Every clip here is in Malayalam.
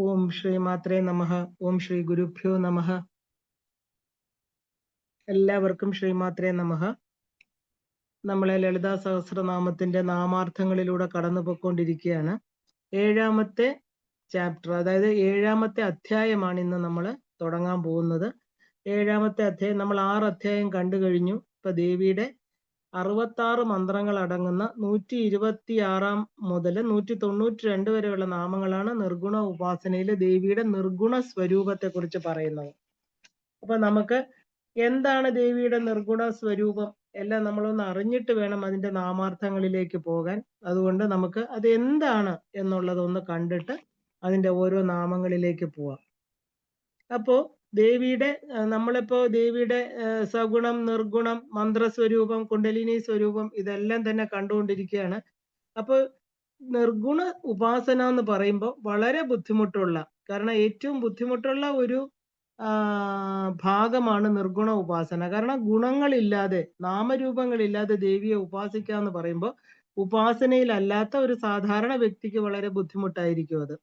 ഓം ശ്രീ മാത്രേ നമഃ. ഓം ശ്രീ ഗുരുഭ്യോ നമഃ. എല്ലാവർക്കും ശ്രീ മാത്രേ നമഃ. നമ്മളെ ലളിതാ സഹസ്രനാമത്തിന്റെ നാമാർത്ഥങ്ങളിലൂടെ കടന്നു പോയിക്കൊണ്ടിരിക്കുകയാണ്. 7ാമത്തെ ചാപ്റ്റർ, അതായത് 7ാമത്തെ അധ്യായമാണ് ഇന്ന് നമ്മൾ തുടങ്ങാൻ പോകുന്നത്. 7ാമത്തെ അധ്യായം നമ്മൾ 6 അധ്യായം കണ്ടു കഴിഞ്ഞു. ഇപ്പൊ ദേവിയുടെ 66 മന്ത്രങ്ങൾ അടങ്ങുന്ന 126 മുതൽ 192 വരെയുള്ള നാമങ്ങളാണ് നിർഗുണ ഉപാസനയിലെ ദേവിയുടെ നിർഗുണ സ്വരൂപത്തെ കുറിച്ച് പറയുന്നത്. അപ്പൊ നമുക്ക് എന്താണ് ദേവിയുടെ നിർഗുണ സ്വരൂപം എല്ലാം നമ്മളൊന്ന് അറിഞ്ഞിട്ട് വേണം അതിന്റെ നാമാർത്ഥങ്ങളിലേക്ക് പോകാൻ. അതുകൊണ്ട് നമുക്ക് അത് എന്താണ് എന്നുള്ളതൊന്ന് കണ്ടിട്ട് അതിന്റെ ഓരോ നാമങ്ങളിലേക്ക് പോവാം. അപ്പോ ദേവിയുടെ നമ്മളിപ്പോ ദേവിയുടെ സഗുണം, നിർഗുണം, മന്ത്രസ്വരൂപം, കുണ്ടലിനി സ്വരൂപം ഇതെല്ലാം തന്നെ കണ്ടുകൊണ്ടിരിക്കുകയാണ്. അപ്പൊ നിർഗുണ ഉപാസന എന്ന് പറയുമ്പോൾ വളരെ ബുദ്ധിമുട്ടുള്ള, കാരണം ഏറ്റവും ബുദ്ധിമുട്ടുള്ള ഒരു ഭാഗമാണ് നിർഗുണ ഉപാസന. കാരണം ഗുണങ്ങളില്ലാതെ, നാമരൂപങ്ങളില്ലാതെ ദേവിയെ ഉപാസിക്കുക എന്ന് പറയുമ്പോൾ ഉപാസനയിലല്ലാത്ത ഒരു സാധാരണ വ്യക്തിക്ക് വളരെ ബുദ്ധിമുട്ടായിരിക്കും അത്.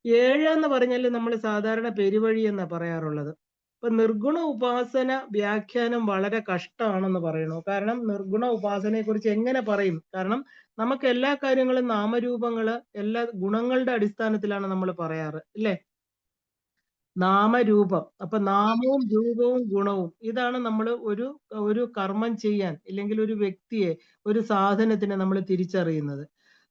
7 എന്ന് പറഞ്ഞാൽ നമ്മൾ സാധാരണ പെരുവഴി എന്നാ പറയാറുള്ളത്. അപ്പൊ നിർഗുണ ഉപാസന വ്യാഖ്യാനം വളരെ കഷ്ടമാണെന്ന് പറയണു. കാരണം നിർഗുണ ഉപാസനയെ കുറിച്ച് എങ്ങനെ പറയും? കാരണം നമുക്ക് എല്ലാ കാര്യങ്ങളും നാമരൂപങ്ങള് എല്ലാ ഗുണങ്ങളുടെ അടിസ്ഥാനത്തിലാണ് നമ്മൾ പറയാറ്, അല്ലേ? നാമരൂപം. അപ്പൊ നാമവും രൂപവും ഗുണവും ഇതാണ് നമ്മൾ ഒരു കർമ്മം ചെയ്യാൻ, ഇല്ലെങ്കിൽ ഒരു വ്യക്തിയെ, ഒരു സാധനത്തിനെ നമ്മൾ തിരിച്ചറിയുന്നത്.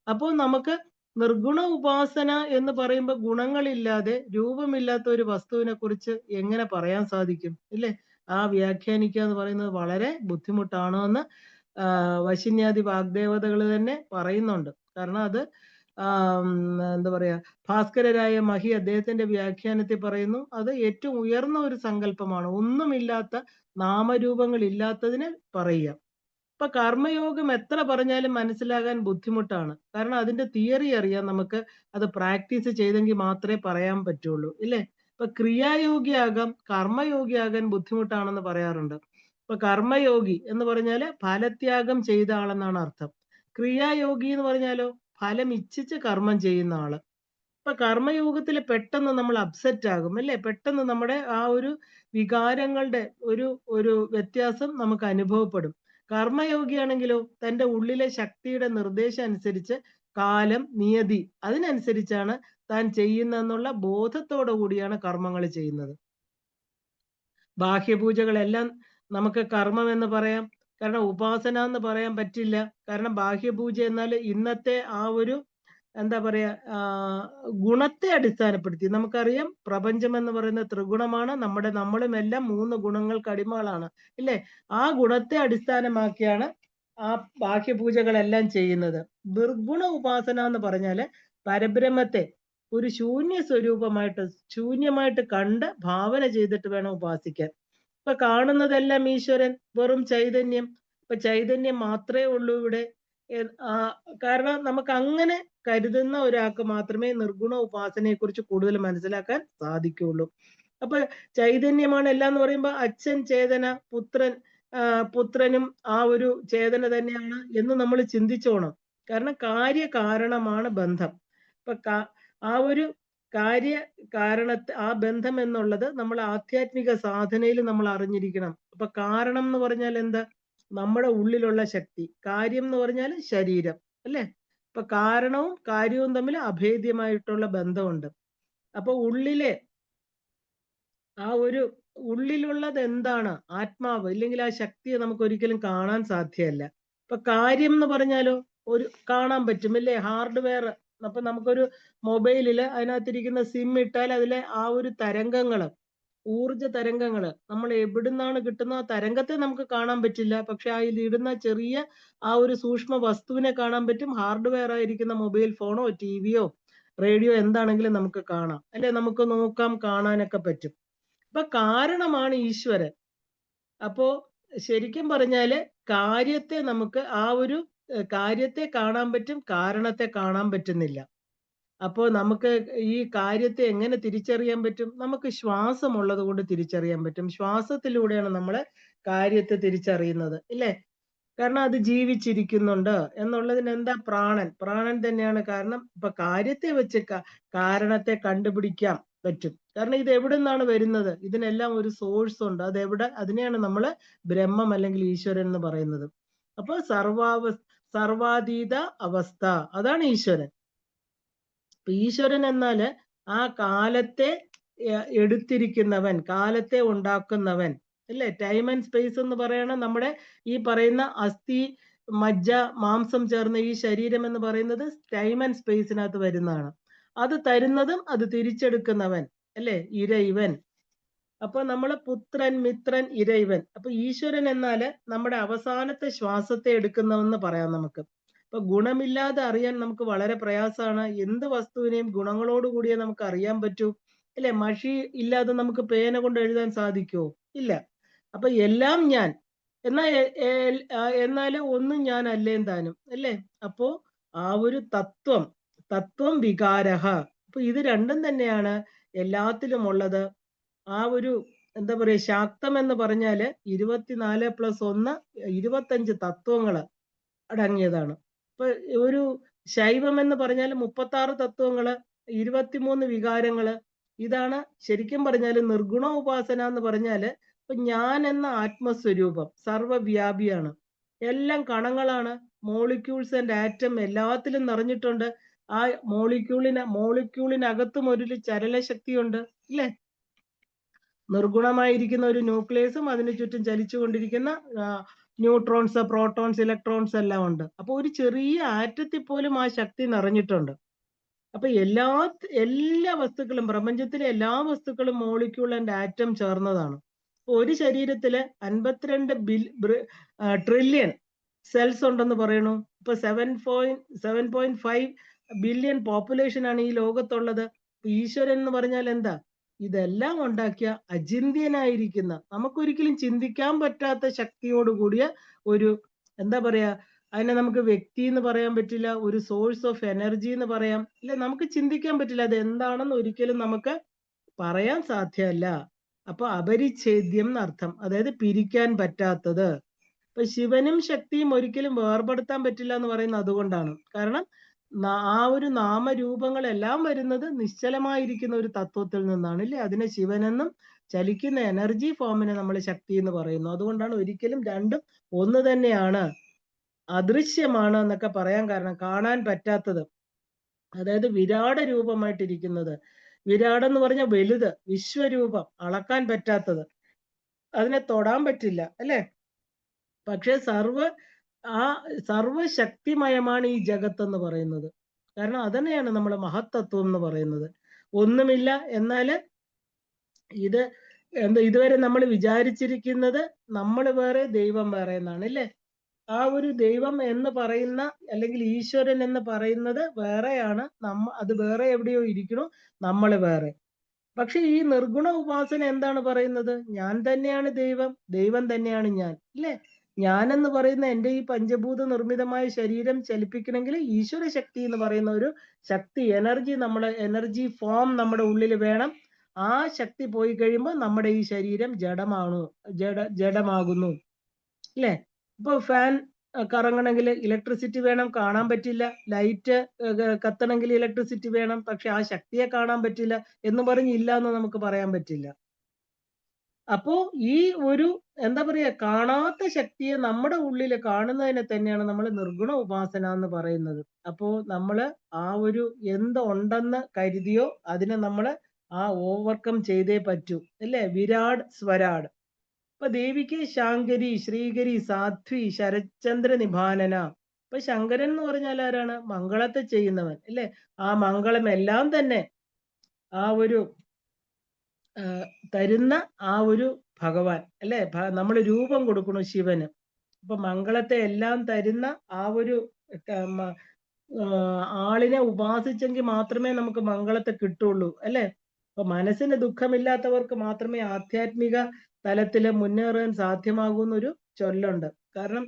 അപ്പോൾ നമുക്ക് നിർഗുണ ഉപാസന എന്ന് പറയുമ്പോൾ ഗുണങ്ങളില്ലാതെ, രൂപമില്ലാത്ത ഒരു വസ്തുവിനെ കുറിച്ച് എങ്ങനെ പറയാൻ സാധിക്കും, ഇല്ലേ? ആ വ്യാഖ്യാനിക്കുക എന്ന് പറയുന്നത് വളരെ ബുദ്ധിമുട്ടാണോ എന്ന് വശിന്യാദി വാഗ്ദേവതകൾ തന്നെ പറയുന്നുണ്ട്. കാരണം അത് എന്താ പറയാ, ഭാസ്കരരായ മഹി അദ്ദേഹത്തിന്റെ വ്യാഖ്യാനത്തിൽ പറയുന്നു, അത് ഏറ്റവും ഉയർന്ന ഒരു സങ്കല്പമാണ്. ഒന്നുമില്ലാത്ത, നാമരൂപങ്ങൾ ഇല്ലാത്തതിനെ പറയുക. ഇപ്പൊ കർമ്മയോഗം എത്ര പറഞ്ഞാലും മനസ്സിലാകാൻ ബുദ്ധിമുട്ടാണ്. കാരണം അതിന്റെ തിയറി അറിയാം നമുക്ക്, അത് പ്രാക്ടീസ് ചെയ്തെങ്കിൽ മാത്രമേ പറയാൻ പറ്റുള്ളൂ, ഇല്ലേ? ഇപ്പൊ ക്രിയായോഗിയാകാം, കർമ്മയോഗിയാകാൻ ബുദ്ധിമുട്ടാണെന്ന് പറയാറുണ്ട്. ഇപ്പൊ കർമ്മയോഗി എന്ന് പറഞ്ഞാല് ഫലത്യാഗം ചെയ്ത ആളെന്നാണ് അർത്ഥം. ക്രിയായോഗി എന്ന് പറഞ്ഞാലോ ഫലം ഇച്ഛിച്ച് കർമ്മം ചെയ്യുന്ന ആള്. ഇപ്പൊ കർമ്മയോഗത്തിൽ പെട്ടെന്ന് നമ്മൾ അപ്സെറ്റ് ആകും, അല്ലെ? പെട്ടെന്ന് നമ്മുടെ ആ ഒരു വികാരങ്ങളുടെ ഒരു വ്യത്യാസം നമുക്ക് അനുഭവപ്പെടും. കർമ്മയോഗിയാണെങ്കിലോ തന്റെ ഉള്ളിലെ ശക്തിയുടെ നിർദ്ദേശം അനുസരിച്ച് കാലം, നിയതി അതിനനുസരിച്ചാണ് താൻ ചെയ്യുന്നതെന്നുള്ള ബോധത്തോടു കൂടിയാണ് കർമ്മങ്ങൾ ചെയ്യുന്നത്. ബാഹ്യപൂജകളെല്ലാം നമുക്ക് കർമ്മം എന്ന് പറയാം. കാരണം ഉപാസന എന്ന് പറയാൻ പറ്റില്ല. കാരണം ബാഹ്യപൂജ എന്നാൽ ഇന്നത്തെ ആ ഒരു എന്താ പറയാ, ഗുണത്തെ അടിസ്ഥാനപ്പെടുത്തി നമുക്കറിയാം. പ്രപഞ്ചം എന്ന് പറയുന്ന ത്രിഗുണമാണ്. നമ്മളും എല്ലാം 3 ഗുണങ്ങൾക്ക് അടിമകളാണ്, ഇല്ലേ? ആ ഗുണത്തെ അടിസ്ഥാനമാക്കിയാണ് ആ ബാഹ്യപൂജകളെല്ലാം ചെയ്യുന്നത്. നിർഗുണ ഉപാസന എന്ന് പറഞ്ഞാല് പരബ്രഹ്മത്തെ ഒരു ശൂന്യ സ്വരൂപമായിട്ട്, ശൂന്യമായിട്ട് കണ്ട് ഭാവന ചെയ്തിട്ട് വേണം ഉപാസിക്കാൻ. ഇപ്പൊ കാണുന്നതെല്ലാം ഈശ്വരൻ, വെറും ചൈതന്യം. ഇപ്പൊ ചൈതന്യം മാത്രമേ ഉള്ളൂ ഇവിടെ. കാരണം നമുക്ക് അങ്ങനെ കരുതുന്ന ഒരാൾക്ക് മാത്രമേ നിർഗുണ ഉപാസനയെ കുറിച്ച് കൂടുതൽ മനസ്സിലാക്കാൻ സാധിക്കുകയുള്ളൂ. അപ്പൊ ചൈതന്യമാണ് എല്ലാം എന്ന് പറയുമ്പോൾ അച്ഛൻ ചേതന, പുത്രനും ആ ഒരു ചേതന തന്നെയാണ് എന്ന് നമ്മൾ ചിന്തിച്ചോണം. കാരണം കാര്യകാരണമാണ് ബന്ധം. ഇപ്പൊ ആ ഒരു കാര്യകാരണത്തെ, ആ ബന്ധം എന്നുള്ളത് നമ്മൾ ആധ്യാത്മിക സാധനയിൽ നമ്മൾ അറിഞ്ഞിരിക്കണം. അപ്പൊ കാരണം എന്ന് പറഞ്ഞാൽ എന്താ? നമ്മുടെ ഉള്ളിലുള്ള ശക്തി. കാര്യം എന്ന് പറഞ്ഞാൽ ശരീരം, അല്ലേ? ഇപ്പൊ കാരണവും കാര്യവും തമ്മിൽ അഭേദ്യമായിട്ടുള്ള ബന്ധമുണ്ട്. അപ്പൊ ഉള്ളിലെ ആ ഒരു ഉള്ളിലുള്ളത് എന്താണ്? ആത്മാവ്, ഇല്ലെങ്കിൽ ആ ശക്തിയെ നമുക്ക് ഒരിക്കലും കാണാൻ സാധ്യമല്ല. ഇപ്പൊ കാര്യം എന്ന് പറഞ്ഞാലോ കാണാൻ പറ്റും, അല്ലേ? ഹാർഡ്വെയർ. അപ്പൊ നമുക്കൊരു മൊബൈലില് അതിനകത്തിരിക്കുന്ന സിം ഇട്ടാൽ അതിലെ ആ ഒരു തരംഗങ്ങള്, ഊർജ തരംഗങ്ങള് നമ്മൾ എവിടുന്നാണ് കിട്ടുന്ന ആ തരംഗത്തെ നമുക്ക് കാണാൻ പറ്റില്ല. പക്ഷെ അതിലിടുന്ന ചെറിയ ആ ഒരു സൂക്ഷ്മ വസ്തുവിനെ കാണാൻ പറ്റും. ഹാർഡ്വെയർ ആയിരിക്കുന്ന മൊബൈൽ ഫോണോ ടിവിയോ റേഡിയോ എന്താണെങ്കിലും നമുക്ക് കാണാം, അല്ലെ? നമുക്ക് നോക്കാം, കാണാനൊക്കെ പറ്റും. അപ്പൊ കാരണമാണ് ഈശ്വരൻ. അപ്പോ ശരിക്കും പറഞ്ഞാല് കാര്യത്തെ നമുക്ക് ആ ഒരു കാര്യത്തെ കാണാൻ പറ്റും, കാരണത്തെ കാണാൻ പറ്റുന്നില്ല. അപ്പോൾ നമുക്ക് ഈ കാര്യത്തെ എങ്ങനെ തിരിച്ചറിയാൻ പറ്റും? നമുക്ക് ശ്വാസം ഉള്ളത് കൊണ്ട് തിരിച്ചറിയാൻ പറ്റും. ശ്വാസത്തിലൂടെയാണ് നമ്മൾ കാര്യത്തെ തിരിച്ചറിയുന്നത്, ഇല്ലേ? കാരണം അത് ജീവിച്ചിരിക്കുന്നുണ്ട് എന്നുള്ളതിന് എന്താ പ്രാണൻ? പ്രാണൻ തന്നെയാണ് കാരണം. ഇപ്പൊ കാര്യത്തെ വെച്ച് കാരണത്തെ കണ്ടുപിടിക്കാൻ പറ്റും. കാരണം ഇത് എവിടുന്നാണ് വരുന്നത്? ഇതിനെല്ലാം ഒരു സോഴ്സ് ഉണ്ട്. അതെവിടെ? അതിനെയാണ് നമ്മള് ബ്രഹ്മം അല്ലെങ്കിൽ ഈശ്വരൻ എന്ന് പറയുന്നത്. അപ്പൊ സർവാതീത അവസ്ഥ, അതാണ് ഈശ്വരൻ. ഇപ്പൊ ഈശ്വരൻ എന്നാല് ആ കാലത്തെ എടുത്തിരിക്കുന്നവൻ, കാലത്തെ ഉണ്ടാക്കുന്നവൻ, അല്ലേ? ടൈം ആൻഡ് സ്പേസ് എന്ന് പറയണ നമ്മുടെ ഈ പറയുന്ന അസ്ഥി, മജ്ജ, മാംസം ചേർന്ന ഈ ശരീരം എന്ന് പറയുന്നത് ടൈം ആൻഡ് സ്പേസിനകത്ത് വരുന്നതാണ്. അത് തരുന്നതും അത് തിരിച്ചെടുക്കുന്നവൻ, അല്ലേ? ഇരയിവൻ. അപ്പൊ നമ്മള് പുത്രൻ, മിത്രൻ, ഇരയിവൻ. അപ്പൊ ഈശ്വരൻ എന്നാല് നമ്മുടെ അവസാനത്തെ ശ്വാസത്തെ എടുക്കുന്നവെന്ന് പറയാം നമുക്ക്. അപ്പൊ ഗുണമില്ലാതെ അറിയാൻ നമുക്ക് വളരെ പ്രയാസമാണ്. എന്ത് വസ്തുവിനെയും ഗുണങ്ങളോട് കൂടിയേ നമുക്ക് അറിയാൻ പറ്റൂ, അല്ലെ? മഷി ഇല്ലാതെ നമുക്ക് പേന കൊണ്ട് എഴുതാൻ സാധിക്കുമോ? ഇല്ല. അപ്പൊ എല്ലാം ഞാൻ എന്നാ എന്നാല് ഒന്നും ഞാൻ അല്ലേം താനും, അല്ലേ? അപ്പോ ആ ഒരു തത്വം വികാരഹ. അപ്പൊ ഇത് രണ്ടും തന്നെയാണ് എല്ലാത്തിലും ഉള്ളത്. ആ ഒരു എന്താ പറയുക, ശാക്തം എന്ന് പറഞ്ഞാല് 24+1 25 തത്വങ്ങള് അടങ്ങിയതാണ്. ഇപ്പൊ ഒരു ശൈവം എന്ന് പറഞ്ഞാൽ 36 തത്വങ്ങള്, 23 വികാരങ്ങള്. ഇതാണ് ശരിക്കും പറഞ്ഞാല് നിർഗുണ ഉപാസന എന്ന് പറഞ്ഞാല് ഇപ്പൊ ഞാൻ എന്ന ആത്മസ്വരൂപം സർവവ്യാപിയാണ്. എല്ലാം കണങ്ങളാണ്. മോളിക്യൂൾസ് ആൻഡ് ആറ്റം എല്ലാത്തിലും നിറഞ്ഞിട്ടുണ്ട്. ആ മോളിക്യൂളിനകത്തും ഒരു ചലനശക്തിയുണ്ട്, ഇല്ലേ? നിർഗുണമായിരിക്കുന്ന ഒരു ന്യൂക്ലിയസും അതിന് ചുറ്റും ചലിച്ചുകൊണ്ടിരിക്കുന്ന ന്യൂട്രോൺസ്, പ്രോട്ടോൺസ്, ഇലക്ട്രോൺസ് എല്ലാം ഉണ്ട്. അപ്പൊ ഒരു ചെറിയ ആറ്റത്തിൽ പോലും ആ ശക്തി നിറഞ്ഞിട്ടുണ്ട്. അപ്പൊ എല്ലാ വസ്തുക്കളും, പ്രപഞ്ചത്തിലെ എല്ലാ വസ്തുക്കളും മോളിക്യൂൾ ആൻഡ് ആറ്റം ചേർന്നതാണ്. ഒരു ശരീരത്തില് 52 ട്രില്യൺ സെൽസ് ഉണ്ടെന്ന് പറയണു. ഇപ്പൊ 7.5 ബില്യൺ പോപ്പുലേഷൻ ആണ് ഈ ലോകത്തുള്ളത്. ഈശ്വരൻ എന്ന് പറഞ്ഞാൽ എന്താ? ഇതെല്ലാം ഉണ്ടാക്കിയ അചിന്ത്യനായിരിക്കുന്ന, നമുക്കൊരിക്കലും ചിന്തിക്കാൻ പറ്റാത്ത ശക്തിയോട് കൂടിയ ഒരു എന്താ പറയാ, അതിനെ നമുക്ക് വ്യക്തി എന്ന് പറയാൻ പറ്റില്ല, ഒരു സോഴ്സ് ഓഫ് എനർജി എന്ന് പറയാം, ഇല്ല? നമുക്ക് ചിന്തിക്കാൻ പറ്റില്ല അത് എന്താണെന്ന് ഒരിക്കലും നമുക്ക് പറയാൻ സാധ്യമല്ല. അപ്പൊ അപരിച്ഛേദ്യം എന്നർത്ഥം, അതായത് പിരിക്കാൻ പറ്റാത്തത്. ഇപ്പൊ ശിവനും ശക്തിയും ഒരിക്കലും വേർപെടുത്താൻ പറ്റില്ല എന്ന് പറയുന്നത് അതുകൊണ്ടാണ്. കാരണം ആ ഒരു നാമരൂപങ്ങളെല്ലാം വരുന്നത് നിശ്ചലമായിരിക്കുന്ന ഒരു തത്വത്തിൽ നിന്നാണ്, ഇല്ലേ? അതിനെ ശിവനെന്നും ചലിക്കുന്ന എനർജി ഫോമിനെ നമ്മൾ ശക്തി എന്ന് പറയുന്നു. അതുകൊണ്ടാണ് ഒരിക്കലും രണ്ടും ഒന്ന് തന്നെയാണ്, അദൃശ്യമാണ് എന്നൊക്കെ പറയാൻ കാരണം, കാണാൻ പറ്റാത്തത്, അതായത് വിരാട രൂപമായിട്ടിരിക്കുന്നത്. വിരാടെന്ന് പറഞ്ഞ വലുത്, വിശ്വരൂപം, അളക്കാൻ പറ്റാത്തത്, അതിനെ തൊടാൻ പറ്റില്ല, അല്ലെ? പക്ഷെ സർവശക്തിമയമാണ് ഈ ജഗത്ത് എന്ന് പറയുന്നത്. കാരണം അതന്നെയാണ് നമ്മൾ മഹത്തത്വം എന്ന് പറയുന്നത്. ഒന്നുമില്ല എന്നാല് ഇത് ഇതുവരെ നമ്മൾ വിചാരിച്ചിരിക്കുന്നത് നമ്മൾ വേറെ ദൈവം വേറെ എന്നാണ്, അല്ലേ? ആ ഒരു ദൈവം എന്ന് പറയുന്ന അല്ലെങ്കിൽ ഈശ്വരൻ എന്ന് പറയുന്നത് വേറെയാണ്. അത് വേറെ എവിടെയോ ഇരിക്കണു, നമ്മൾ വേറെ. പക്ഷെ ഈ നിർഗുണ ഉപാസന എന്താണ് പറയുന്നത്? ഞാൻ തന്നെയാണ് ദൈവം, ദൈവം തന്നെയാണ് ഞാൻ, അല്ലേ? ഞാനെന്ന് പറയുന്ന എൻ്റെ ഈ പഞ്ചഭൂത നിർമ്മിതമായ ശരീരം ചലിപ്പിക്കണമെങ്കിൽ ഈശ്വര ശക്തി എന്ന് പറയുന്ന ഒരു ശക്തി, എനർജി ഫോം നമ്മുടെ ഉള്ളിൽ വേണം. ആ ശക്തി പോയി കഴിയുമ്പോൾ നമ്മുടെ ഈ ശരീരം ജഡമാകുന്നു, അല്ലേ? ഇപ്പൊ ഫാൻ കറങ്ങണമെങ്കിൽ ഇലക്ട്രിസിറ്റി വേണം, കാണാൻ പറ്റില്ല. ലൈറ്റ് കത്തണമെങ്കിൽ ഇലക്ട്രിസിറ്റി വേണം, പക്ഷെ ആ ശക്തിയെ കാണാൻ പറ്റില്ല എന്ന് പറഞ്ഞില്ല എന്ന് നമുക്ക് പറയാൻ പറ്റില്ല. അപ്പോ ഈ ഒരു എന്താ പറയാ, കാണാത്ത ശക്തിയെ നമ്മുടെ ഉള്ളിൽ കാണുന്നതിനെ തന്നെയാണ് നമ്മൾ നിർഗുണ ഉപാസന എന്ന് പറയുന്നത്. അപ്പോ നമ്മള് ആ ഒരു എന്തുണ്ടെന്ന് കരുതിയോ അതിനെ നമ്മള് ആ ഓവർകം ചെയ്തേ പറ്റൂ, അല്ലേ? വിരാട് സ്വരാട്. ഇപ്പൊ ദേവിക്ക് ശാങ്കരി, ശ്രീകരി, സാധ്വി, ശരചന്ദ്ര നിഭാനന. ഇപ്പൊ ശങ്കരൻ എന്ന് പറഞ്ഞാൽ ആരാണ്? മംഗളത്തെ ചെയ്യുന്നവൻ, അല്ലേ? ആ മംഗളം എല്ലാം തന്നെ ആ ഒരു തരുന്ന ആ ഒരു ഭഗവാൻ, അല്ലെ? നമ്മൾ രൂപം കൊടുക്കണു ശിവന്. അപ്പൊ മംഗളത്തെ എല്ലാം തരുന്ന ആ ഒരു ആളിനെ ഉപാസിച്ചെങ്കിൽ മാത്രമേ നമുക്ക് മംഗളത്തെ കിട്ടുള്ളൂ, അല്ലെ? അപ്പൊ മനസ്സിന് ദുഃഖമില്ലാത്തവർക്ക് മാത്രമേ ആധ്യാത്മിക തലത്തില് മുന്നേറാൻ സാധ്യമാകൂ എന്നൊരു ചൊല്ലുണ്ട്. കാരണം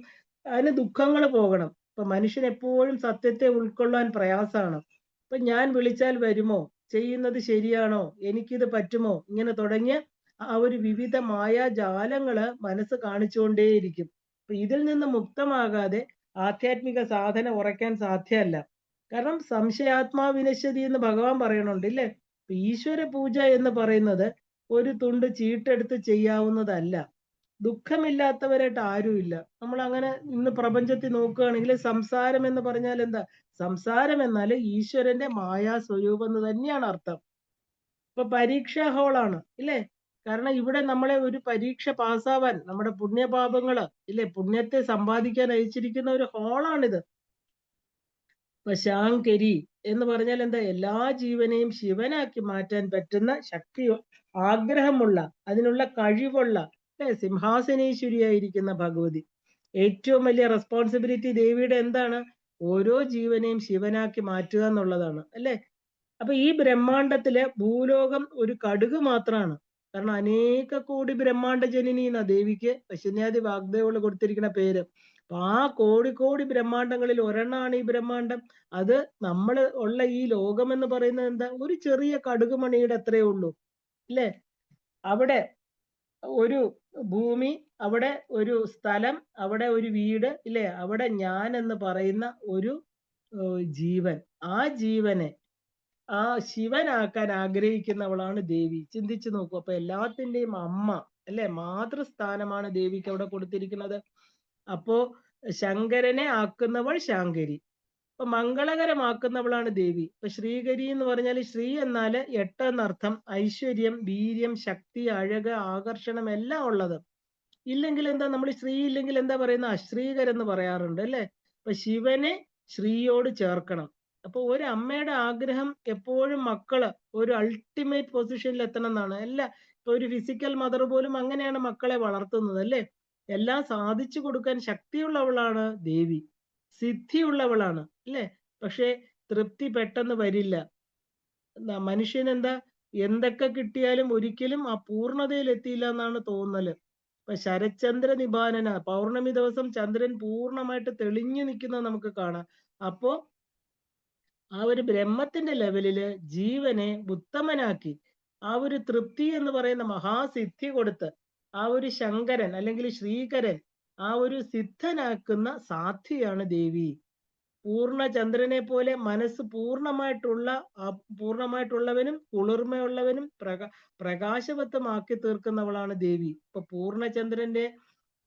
അതിന് ദുഃഖങ്ങൾ പോകണം. ഇപ്പൊ മനുഷ്യൻ എപ്പോഴും സത്യത്തെ ഉൾക്കൊള്ളാൻ പ്രയാസമാണ്. ഇപ്പൊ ഞാൻ വിളിച്ചാൽ വരുമോ, ചെയ്യുന്നത് ശരിയാണോ, എനിക്കിത് പറ്റുമോ, ഇങ്ങനെ തുടങ്ങിയ ആ ഒരു വിവിധ മായാജാലങ്ങള് മനസ്സ് കാണിച്ചുകൊണ്ടേയിരിക്കും. അപ്പൊ ഇതിൽ നിന്ന് മുക്തമാകാതെ ആധ്യാത്മിക സാധന ഉറയ്ക്കാൻ സാധ്യമല്ല. കാരണം സംശയാത്മാവിനശ്യതി എന്ന് ഭഗവാൻ പറയണുണ്ട് ഇല്ലേ? അപ്പൊ ഈശ്വര പൂജ എന്ന് പറയുന്നത് ഒരു തുണ്ട് ചീട്ടെടുത്ത് ചെയ്യാവുന്നതല്ല. ദുഃഖമില്ലാത്തവരായിട്ട് ആരുമില്ല. നമ്മൾ അങ്ങനെ ഇന്ന് പ്രപഞ്ചത്തിൽ നോക്കുകയാണെങ്കിൽ സംസാരം എന്ന് പറഞ്ഞാൽ എന്താ? സംസാരം എന്നാൽ ഈശ്വരന്റെ മായാ സ്വരൂപം എന്ന് തന്നെയാണ് അർത്ഥം. ഇപ്പൊ പരീക്ഷാ ഹാളാണ് ഇല്ലേ? കാരണം ഇവിടെ നമ്മളെ ഒരു പരീക്ഷ പാസ്സാവാൻ നമ്മുടെ പുണ്യപാപങ്ങള് ഇല്ലേ, പുണ്യത്തെ സമ്പാദിക്കാൻ അയച്ചിരിക്കുന്ന ഒരു ഹാളാണിത്. ഇപ്പൊ ശാങ്കരി എന്ന് പറഞ്ഞാൽ എന്താ? എല്ലാ ജീവനെയും ശിവനാക്കി മാറ്റാൻ പറ്റുന്ന ശക്തി, ആഗ്രഹമുള്ള, അതിനുള്ള കഴിവുള്ള സിംഹാസനേശ്വരിയായിരിക്കുന്ന ഭഗവതി. ഏറ്റവും വലിയ റെസ്പോൺസിബിലിറ്റി ദേവിയുടെ എന്താണ്? ഓരോ ജീവനെയും ശിവനാക്കി മാറ്റുക എന്നുള്ളതാണ് അല്ലെ? അപ്പൊ ഈ ബ്രഹ്മാണ്ടത്തിലെ ഭൂലോകം ഒരു കടുക് മാത്രമാണ്. കാരണം അനേക കോടി ബ്രഹ്മാണ്ട ജനനി എന്നാ ദേവിക്ക് പശുന്യാദി വാഗ്ദേവള് കൊടുത്തിരിക്കുന്ന പേര്. അപ്പൊ ആ കോടി കോടി ബ്രഹ്മാണ്ടങ്ങളിൽ ഒരെണ്ണമാണ് ഈ ബ്രഹ്മാണ്ടം. അത് നമ്മൾ ഉള്ള ഈ ലോകം എന്ന് പറയുന്നത് എന്താ? ഒരു ചെറിയ കടുക് മണിയുടെ അത്രയേ ഉള്ളൂ അല്ലേ? അവിടെ ഒരു ഭൂമി, അവിടെ ഒരു സ്ഥലം, അവിടെ ഒരു വീട് ഇല്ലേ? അവിടെ ഞാൻ എന്ന് പറയുന്ന ഒരു ജീവൻ. ആ ജീവനെ ആ ശിവനാക്കാൻ ആഗ്രഹിക്കുന്നവളാണ് ദേവി. ചിന്തിച്ചു നോക്കൂ. അപ്പൊ എല്ലാത്തിന്റെയും അമ്മ അല്ലെ, മാതൃസ്ഥാനമാണ് ദേവിക്ക് അവിടെ കൊടുത്തിരിക്കുന്നത്. അപ്പോ ശങ്കരനെ ആക്കുന്നവൾ ശാങ്കരി, അപ്പൊ മംഗളകരമാക്കുന്നവളാണ് ദേവി. ഇപ്പൊ ശ്രീകരി എന്ന് പറഞ്ഞാൽ ശ്രീ എന്നാല് 8 എന്നർത്ഥം. ഐശ്വര്യം, വീര്യം, ശക്തി, അഴക്, ആകർഷണം എല്ലാം ഉള്ളത്. ഇല്ലെങ്കിൽ എന്താ, നമ്മൾ ശ്രീ ഇല്ലെങ്കിൽ എന്താ പറയുന്ന? അശ്രീകരെന്ന് പറയാറുണ്ട് അല്ലെ? അപ്പൊ ശിവനെ ശ്രീയോട് ചേർക്കണം. അപ്പൊ ഒരു അമ്മയുടെ ആഗ്രഹം എപ്പോഴും മക്കള് ഒരു അൾട്ടിമേറ്റ് പൊസിഷനിൽ എത്തണം എന്നാണ്. അല്ല, ഇപ്പൊ ഒരു ഫിസിക്കൽ മദർ പോലും അങ്ങനെയാണ് മക്കളെ വളർത്തുന്നത് അല്ലെ? എല്ലാം സാധിച്ചു കൊടുക്കാൻ ശക്തിയുള്ളവളാണ് ദേവി, സിദ്ധിയുള്ളവളാണ് അല്ലെ? പക്ഷെ തൃപ്തി പെട്ടെന്ന് വരില്ല. മനുഷ്യനെന്താ, എന്തൊക്കെ കിട്ടിയാലും ഒരിക്കലും ആ പൂർണ്ണതയിൽ എത്തിയില്ല എന്നാണ് തോന്നല്. ഇപ്പൊ ശരചന്ദ്ര നിബാനന, പൗർണമി ദിവസം ചന്ദ്രൻ പൂർണ്ണമായിട്ട് തെളിഞ്ഞു നിൽക്കുന്നത് നമുക്ക് കാണാം. അപ്പോ ആ ഒരു ബ്രഹ്മത്തിന്റെ ലെവലില് ജീവനെ ഉത്തമനാക്കി ആ ഒരു തൃപ്തി എന്ന് പറയുന്ന മഹാസിദ്ധി കൊടുത്ത് ആ ഒരു ശങ്കരൻ അല്ലെങ്കിൽ ശ്രീകരൻ ആ ഒരു സിദ്ധനാക്കുന്ന സാധ്വിയാണ് ദേവി. പൂർണ്ണചന്ദ്രനെ പോലെ മനസ്സ് പൂർണ്ണമായിട്ടുള്ളവനും കുളിർമയുള്ളവനും പ്രകാശവത്തമാക്കി തീർക്കുന്നവളാണ് ദേവി. ഇപ്പൊ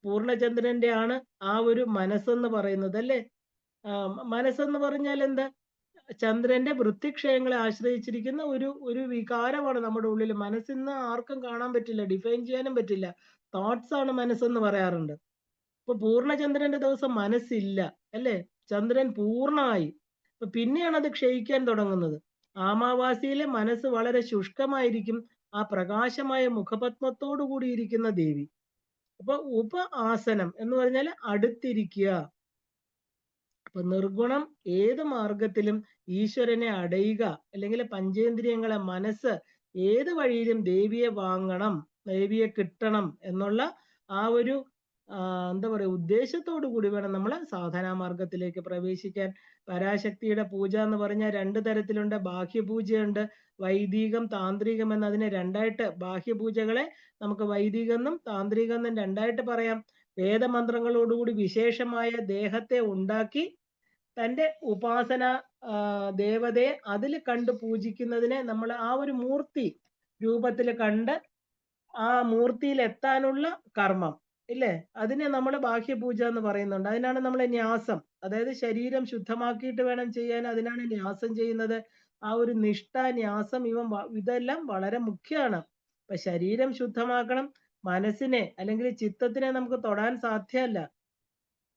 പൂർണ്ണചന്ദ്രന്റെ ആണ് ആ ഒരു മനസ്സെന്ന് പറയുന്നത് അല്ലേ? മനസ്സെന്ന് പറഞ്ഞാൽ എന്താ? ചന്ദ്രന്റെ വൃത്തിക്ഷയങ്ങളെ ആശ്രയിച്ചിരിക്കുന്ന ഒരു ഒരു വികാരമാണ് നമ്മുടെ ഉള്ളിൽ. മനസ്സിന്ന് ആർക്കും കാണാൻ പറ്റില്ല, ഡിഫൈൻ ചെയ്യാനും പറ്റില്ല. തോട്ട്സ് ആണ് മനസ്സെന്ന് പറയാറുണ്ട്. ഇപ്പൊ പൂർണ്ണചന്ദ്രന്റെ ദിവസം മനസ്സില്ല അല്ലേ? ചന്ദ്രൻ പൂർണ്ണമായി. അപ്പൊ പിന്നെയാണ് അത് ക്ഷയിക്കാൻ തുടങ്ങുന്നത്. ആമാവാസിയിലെ മനസ്സ് വളരെ ശുഷ്കമായിരിക്കും ആ പ്രകാശമായ മുഖപത്മത്തോടു കൂടിയിരിക്കുന്ന ദേവി. അപ്പൊ ആസനം എന്ന് പറഞ്ഞാൽ അടുത്തിരിക്കുക. അപ്പൊ നിർഗുണം ഏത് മാർഗത്തിലും ഈശ്വരനെ അടയുക, അല്ലെങ്കിൽ പഞ്ചേന്ദ്രിയങ്ങളെ, മനസ്സ് ഏത് വഴിയിലും ദേവിയെ വാങ്ങണം, ദേവിയെ കിട്ടണം എന്നുള്ള ആ ഒരു എന്താ പറയുക, ഉദ്ദേശത്തോടു കൂടി വേണം നമ്മൾ സാധനാ മാർഗത്തിലേക്ക് പ്രവേശിക്കാൻ. പരാശക്തിയുടെ പൂജ എന്ന് പറഞ്ഞാൽ 2 തരത്തിലുണ്ട്. ബാഹ്യപൂജയുണ്ട്, വൈദികം, താന്ത്രികം എന്ന്. അതിനെ രണ്ടായിട്ട്, ബാഹ്യപൂജകളെ നമുക്ക് വൈദികെന്നും താന്ത്രികെന്നും രണ്ടായിട്ട് പറയാം. വേദമന്ത്രങ്ങളോടുകൂടി വിശേഷമായ ദേഹത്തെ ഉണ്ടാക്കി തൻ്റെ ഉപാസന ദേവതയെ അതിൽ കണ്ട് പൂജിക്കുന്നതിനെ നമ്മൾ ആ ഒരു മൂർത്തി രൂപത്തിൽ കണ്ട് ആ മൂർത്തിയിൽ എത്താനുള്ള കർമ്മം ഇല്ലേ, അതിനെ നമ്മൾ ബാഹ്യപൂജ എന്ന് പറയുന്നുണ്ട്. അതിനാണ് നമ്മൾ ന്യാസം, അതായത് ശരീരം ശുദ്ധമാക്കിയിട്ട് വേണം ചെയ്യാൻ, അതിനാണ് ന്യാസം ചെയ്യുന്നത്. ആ ഒരു നിഷ്ഠ, ന്യാസം, ഇതെല്ലാം വളരെ മുഖ്യമാണ്. ഇപ്പൊ ശരീരം ശുദ്ധമാക്കണം, മനസ്സിനെ അല്ലെങ്കിൽ ചിത്തത്തിനെ നമുക്ക് തൊടാൻ സാധ്യമല്ല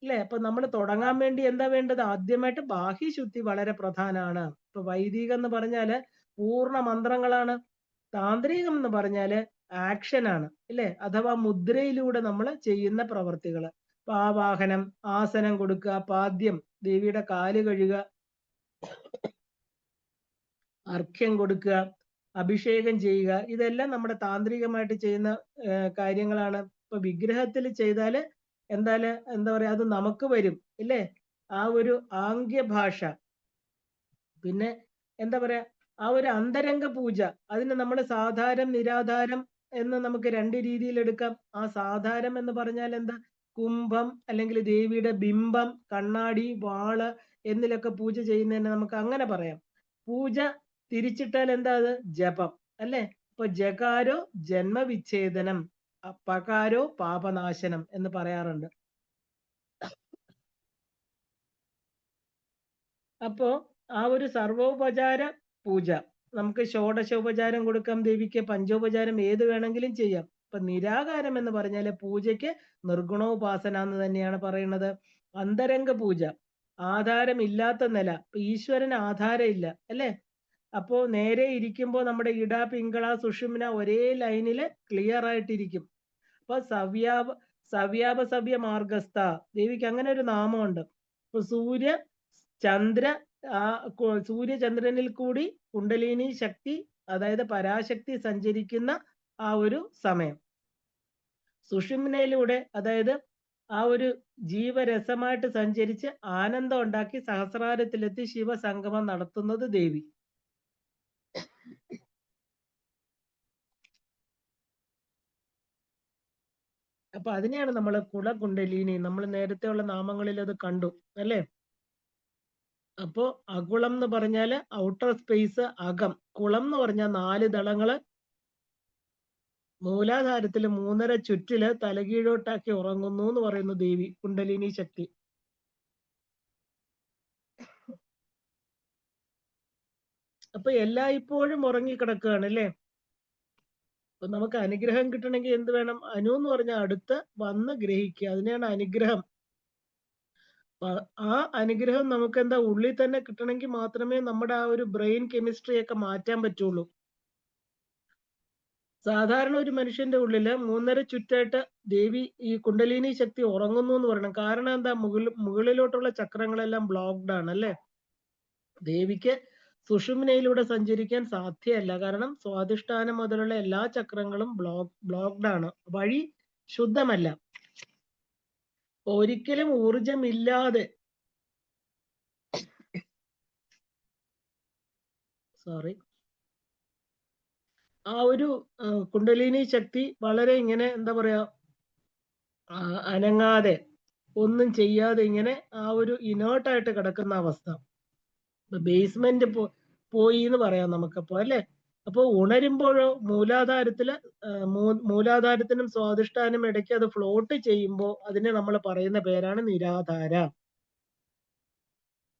അല്ലേ? അപ്പൊ നമ്മൾ തുടങ്ങാൻ വേണ്ടി എന്താ വേണ്ടത്? ആദ്യമായിട്ട് ബാഹ്യശുദ്ധി വളരെ പ്രധാനമാണ്. ഇപ്പൊ വൈദികം എന്ന് പറഞ്ഞാല് പൂർണ്ണ മന്ത്രങ്ങളാണ്. താന്ത്രികം എന്ന് പറഞ്ഞാല് ആക്ഷൻ ആണ് അല്ലേ? അഥവാ മുദ്രയിലൂടെ നമ്മൾ ചെയ്യുന്ന പ്രവർത്തികള്. ആവാഹനം, ആസനം കൊടുക്കുക, പാദ്യം, ദേവിയുടെ കാല് കഴുകുക, അർഘ്യം കൊടുക്കുക, അഭിഷേകം ചെയ്യുക, ഇതെല്ലാം നമ്മുടെ താന്ത്രികമായിട്ട് ചെയ്യുന്ന കാര്യങ്ങളാണ്. ഇപ്പൊ വിഗ്രഹത്തിൽ ചെയ്താല് എന്താ പറയാ, അത് നമുക്ക് വരും ഇല്ലേ? ആ ഒരു ആംഗ്യ ഭാഷ. പിന്നെ എന്താ പറയാ, ആ ഒരു അന്തരംഗ പൂജ, അതിന് നമ്മൾ സാധാരം, നിരാധാരം എന്ന് നമുക്ക് 2 രീതിയിൽ എടുക്കാം. ആ സാധാരം എന്ന് പറഞ്ഞാൽ എന്താ? കുംഭം അല്ലെങ്കിൽ ദേവിയുടെ ബിംബം, കണ്ണാടി, വാള് എന്നിലൊക്കെ പൂജ ചെയ്യുന്നതിനെ നമുക്ക് അങ്ങനെ പറയാം. പൂജ തിരിച്ചിട്ടാൽ എന്താ അത്? ജപം അല്ലേ? അപ്പൊ ജകാരോ ജന്മവിച്ഛേദനം, പകാരോ പാപനാശനം എന്ന് പറയാറുണ്ട്. അപ്പോ ആ ഒരു സർവോപചാര പൂജ, നമുക്ക് ഷോഡശോപചാരം കൊടുക്കാം ദേവിക്ക്, പഞ്ചോപചാരം ഏത് വേണമെങ്കിലും ചെയ്യാം. ഇപ്പൊ നിരാകാരം എന്ന് പറഞ്ഞാല് പൂജയ്ക്ക് നിർഗുണോപാസന എന്ന് തന്നെയാണ് പറയുന്നത്. അന്തരംഗ പൂജ, ആധാരമില്ലാത്ത നില, ഇപ്പൊ ഈശ്വരന് ആധാരം ഇല്ല അല്ലേ? അപ്പോ നേരെ ഇരിക്കുമ്പോൾ നമ്മുടെ ഇട, പിങ്കള, സുഷുമ്ന ഒരേ ലൈനില് ക്ലിയർ ആയിട്ടിരിക്കും. അപ്പൊ സവ്യ മാർഗസ്ഥ, ദേവിക്ക് അങ്ങനെ ഒരു നാമമുണ്ട്. ഇപ്പൊ ചന്ദ്ര സൂര്യചന്ദ്രനിൽ കൂടി കുണ്ടലിനി ശക്തി, അതായത് പരാശക്തി സഞ്ചരിക്കുന്ന ആ ഒരു സമയം. സുഷുമ്നയിലൂടെ, അതായത് ആ ഒരു ജീവരസമായിട്ട് സഞ്ചരിച്ച് ആനന്ദം ഉണ്ടാക്കി സഹസ്രാരത്തിലെത്തി ശിവസംഗമം നടത്തുന്നത് ദേവി. അപ്പൊ അതിനെയാണ് നമ്മൾ കുളകുണ്ടലിനി, നമ്മൾ നേരത്തെ ഉള്ള നാമങ്ങളിൽ അത് കണ്ടു അല്ലേ? അപ്പോ അകുളം എന്ന് പറഞ്ഞാല് ഔട്ടർ സ്പേസ്, അകം. കുളം എന്ന് പറഞ്ഞാൽ 4 ദളങ്ങള്, മൂലാധാരത്തില് 3.5 ചുറ്റില് തലകീഴോട്ടാക്കി ഉറങ്ങുന്നു എന്ന് പറയുന്നു ദേവി കുണ്ടലിനി ശക്തി. അപ്പൊ എല്ലായ്പ്പോഴും ഉറങ്ങിക്കിടക്കുകയാണ് അല്ലേ? അപ്പൊ നമുക്ക് അനുഗ്രഹം കിട്ടണമെങ്കിൽ എന്ത് വേണം? അനു എന്ന് പറഞ്ഞാൽ അടുത്ത് വന്ന് ഗ്രഹിക്കുക, അതിനെയാണ് അനുഗ്രഹം. ആ അനുഗ്രഹം നമുക്ക് എന്താ ഉള്ളിൽ തന്നെ കിട്ടണമെങ്കിൽ മാത്രമേ നമ്മുടെ ആ ഒരു ബ്രെയിൻ കെമിസ്ട്രി ഒക്കെ മാറ്റാൻ പറ്റുള്ളൂ. സാധാരണ ഒരു മനുഷ്യന്റെ ഉള്ളില് 3.5 ചുറ്റായിട്ട് ദേവി ഈ കുണ്ടലിനി ശക്തി ഉറങ്ങുന്നു എന്ന് പറയണം. കാരണം എന്താ? മുകളിലോട്ടുള്ള ചക്രങ്ങളെല്ലാം ബ്ലോക്ക്ഡ് ആണ് അല്ലേ? ദേവിക്ക് സുഷുമ്നയിലൂടെ സഞ്ചരിക്കാൻ സാധ്യമല്ല. കാരണം സ്വാധിഷ്ഠാനം മുതലുള്ള എല്ലാ ചക്രങ്ങളും ബ്ലോക്ക്ഡ് ആണ്, വഴി ശുദ്ധമല്ല. ഒരിക്കലും ഊർജമില്ലാതെ ആ ഒരു കുണ്ടലിനി ശക്തി വളരെ ഇങ്ങനെ എന്താ പറയാ, അനങ്ങാതെ ഒന്നും ചെയ്യാതെ ഇങ്ങനെ ആ ഒരു ഇനേർട്ടായിട്ട് കിടക്കുന്ന അവസ്ഥ. ബേസ്മെന്റ് പോയി എന്ന് പറയാം നമുക്കപ്പോ അല്ലെ? അപ്പൊ ഉണരുമ്പോഴോ മൂലാധാരത്തിനും സ്വാധിഷ്ഠാനും ഇടയ്ക്ക് അത് ഫ്ലോട്ട് ചെയ്യുമ്പോൾ അതിനെ നമ്മൾ പറയുന്ന പേരാണ് നിരാധാര.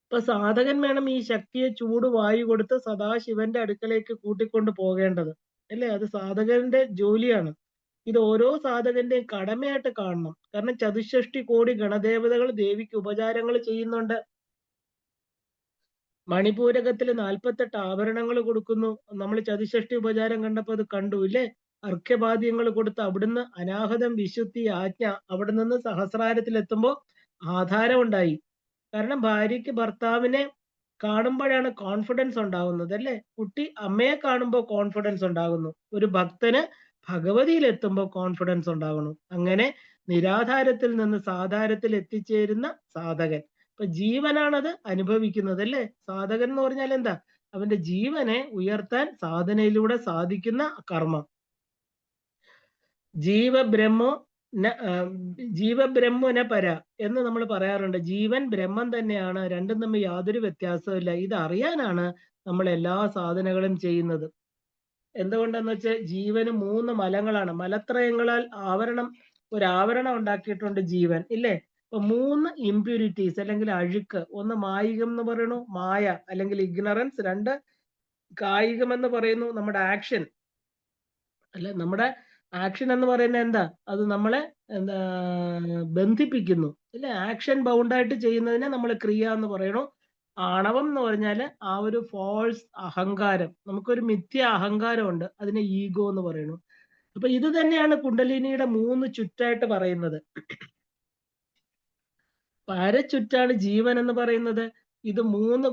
ഇപ്പൊ സാധകൻ വേണം ഈ ശക്തിയെ ചൂട് വായു കൊടുത്ത് സദാശിവന്റെ അടുക്കലേക്ക് കൂട്ടിക്കൊണ്ട് പോകേണ്ടത് അല്ലേ? അത് സാധകന്റെ ജോലിയാണ്. ഇത് ഓരോ സാധകന്റെയും കടമയായിട്ട് കാണണം. കാരണം 64 കോടി ഗണദേവതകൾ ദേവിക്ക് ഉപചാരങ്ങൾ ചെയ്യുന്നുണ്ട്. മണിപൂരകത്തിൽ 48 ആഭരണങ്ങൾ കൊടുക്കുന്നു. നമ്മൾ 64 ഉപചാരം കണ്ടപ്പോ അത് കണ്ടു ഇല്ലേ? അർഘ്യപാദ്യങ്ങൾ കൊടുത്ത് അവിടുന്ന് അനാഹതം, വിശുദ്ധി, ആജ്ഞ, അവിടെ നിന്ന് സഹസ്രാരത്തിൽ എത്തുമ്പോ ആധാരം ഉണ്ടായി. കാരണം ഭാര്യയ്ക്ക് ഭർത്താവിനെ കാണുമ്പോഴാണ് കോൺഫിഡൻസ് ഉണ്ടാകുന്നത് അല്ലേ? കുട്ടി അമ്മയെ കാണുമ്പോൾ കോൺഫിഡൻസ് ഉണ്ടാകുന്നു. ഒരു ഭക്തന് ഭഗവതിയിൽ എത്തുമ്പോൾ കോൺഫിഡൻസ് ഉണ്ടാകണം. അങ്ങനെ നിരാധാരത്തിൽ നിന്ന് സാധാരത്തിൽ എത്തിച്ചേരുന്ന സാധകൻ. ഇപ്പൊ ജീവനാണത് അനുഭവിക്കുന്നത് അല്ലേ? സാധകൻ എന്ന് പറഞ്ഞാൽ എന്താ? അവന്റെ ജീവനെ ഉയർത്താൻ സാധനയിലൂടെ സാധിക്കുന്ന കർമ്മം. ജീവബ്രഹ്മന പര എന്ന് നമ്മൾ പറയാറുണ്ട്. ജീവൻ ബ്രഹ്മം തന്നെയാണ്, രണ്ടും തമ്മിൽ യാതൊരു വ്യത്യാസമില്ല. ഇത് അറിയാനാണ് നമ്മൾ എല്ലാ സാധനങ്ങളും ചെയ്യുന്നത്. എന്തുകൊണ്ടെന്ന് വെച്ചാൽ ജീവന് 3 മലങ്ങളാണ്. മലത്രയങ്ങളാൽ ഒരാവരണം ഉണ്ടാക്കിയിട്ടുണ്ട് ജീവൻ ഇല്ലേ? അപ്പൊ 3 ഇമ്പ്യൂരിറ്റീസ് അല്ലെങ്കിൽ അഴുക്ക്. ഒന്ന് മായികം എന്ന് പറയുന്നു, മായ അല്ലെങ്കിൽ ഇഗ്നറൻസ്. 2 കായികം എന്ന് പറയുന്നു, നമ്മുടെ ആക്ഷൻ അല്ലെ? നമ്മുടെ ആക്ഷൻ എന്ന് പറയുന്നത് എന്താ? അത് നമ്മളെ എന്താ ബന്ധിപ്പിക്കുന്നു അല്ലെ? ആക്ഷൻ ബൗണ്ടായിട്ട് ചെയ്യുന്നതിനെ നമ്മൾ ക്രിയ എന്ന് പറയണു. ആണവം എന്ന് പറഞ്ഞാൽ ആ ഒരു ഫോൾസ് അഹങ്കാരം, നമുക്കൊരു മിഥ്യ അഹങ്കാരമുണ്ട്, അതിനെ ഈഗോ എന്ന് പറയുന്നു. അപ്പൊ ഇത് തന്നെയാണ് കുണ്ടലിനിയുടെ 3 ചുറ്റായിട്ട് പറയുന്നത്. ചുറ്റാണ് ജീവൻ എന്ന് പറയുന്നത്. ഇത് 3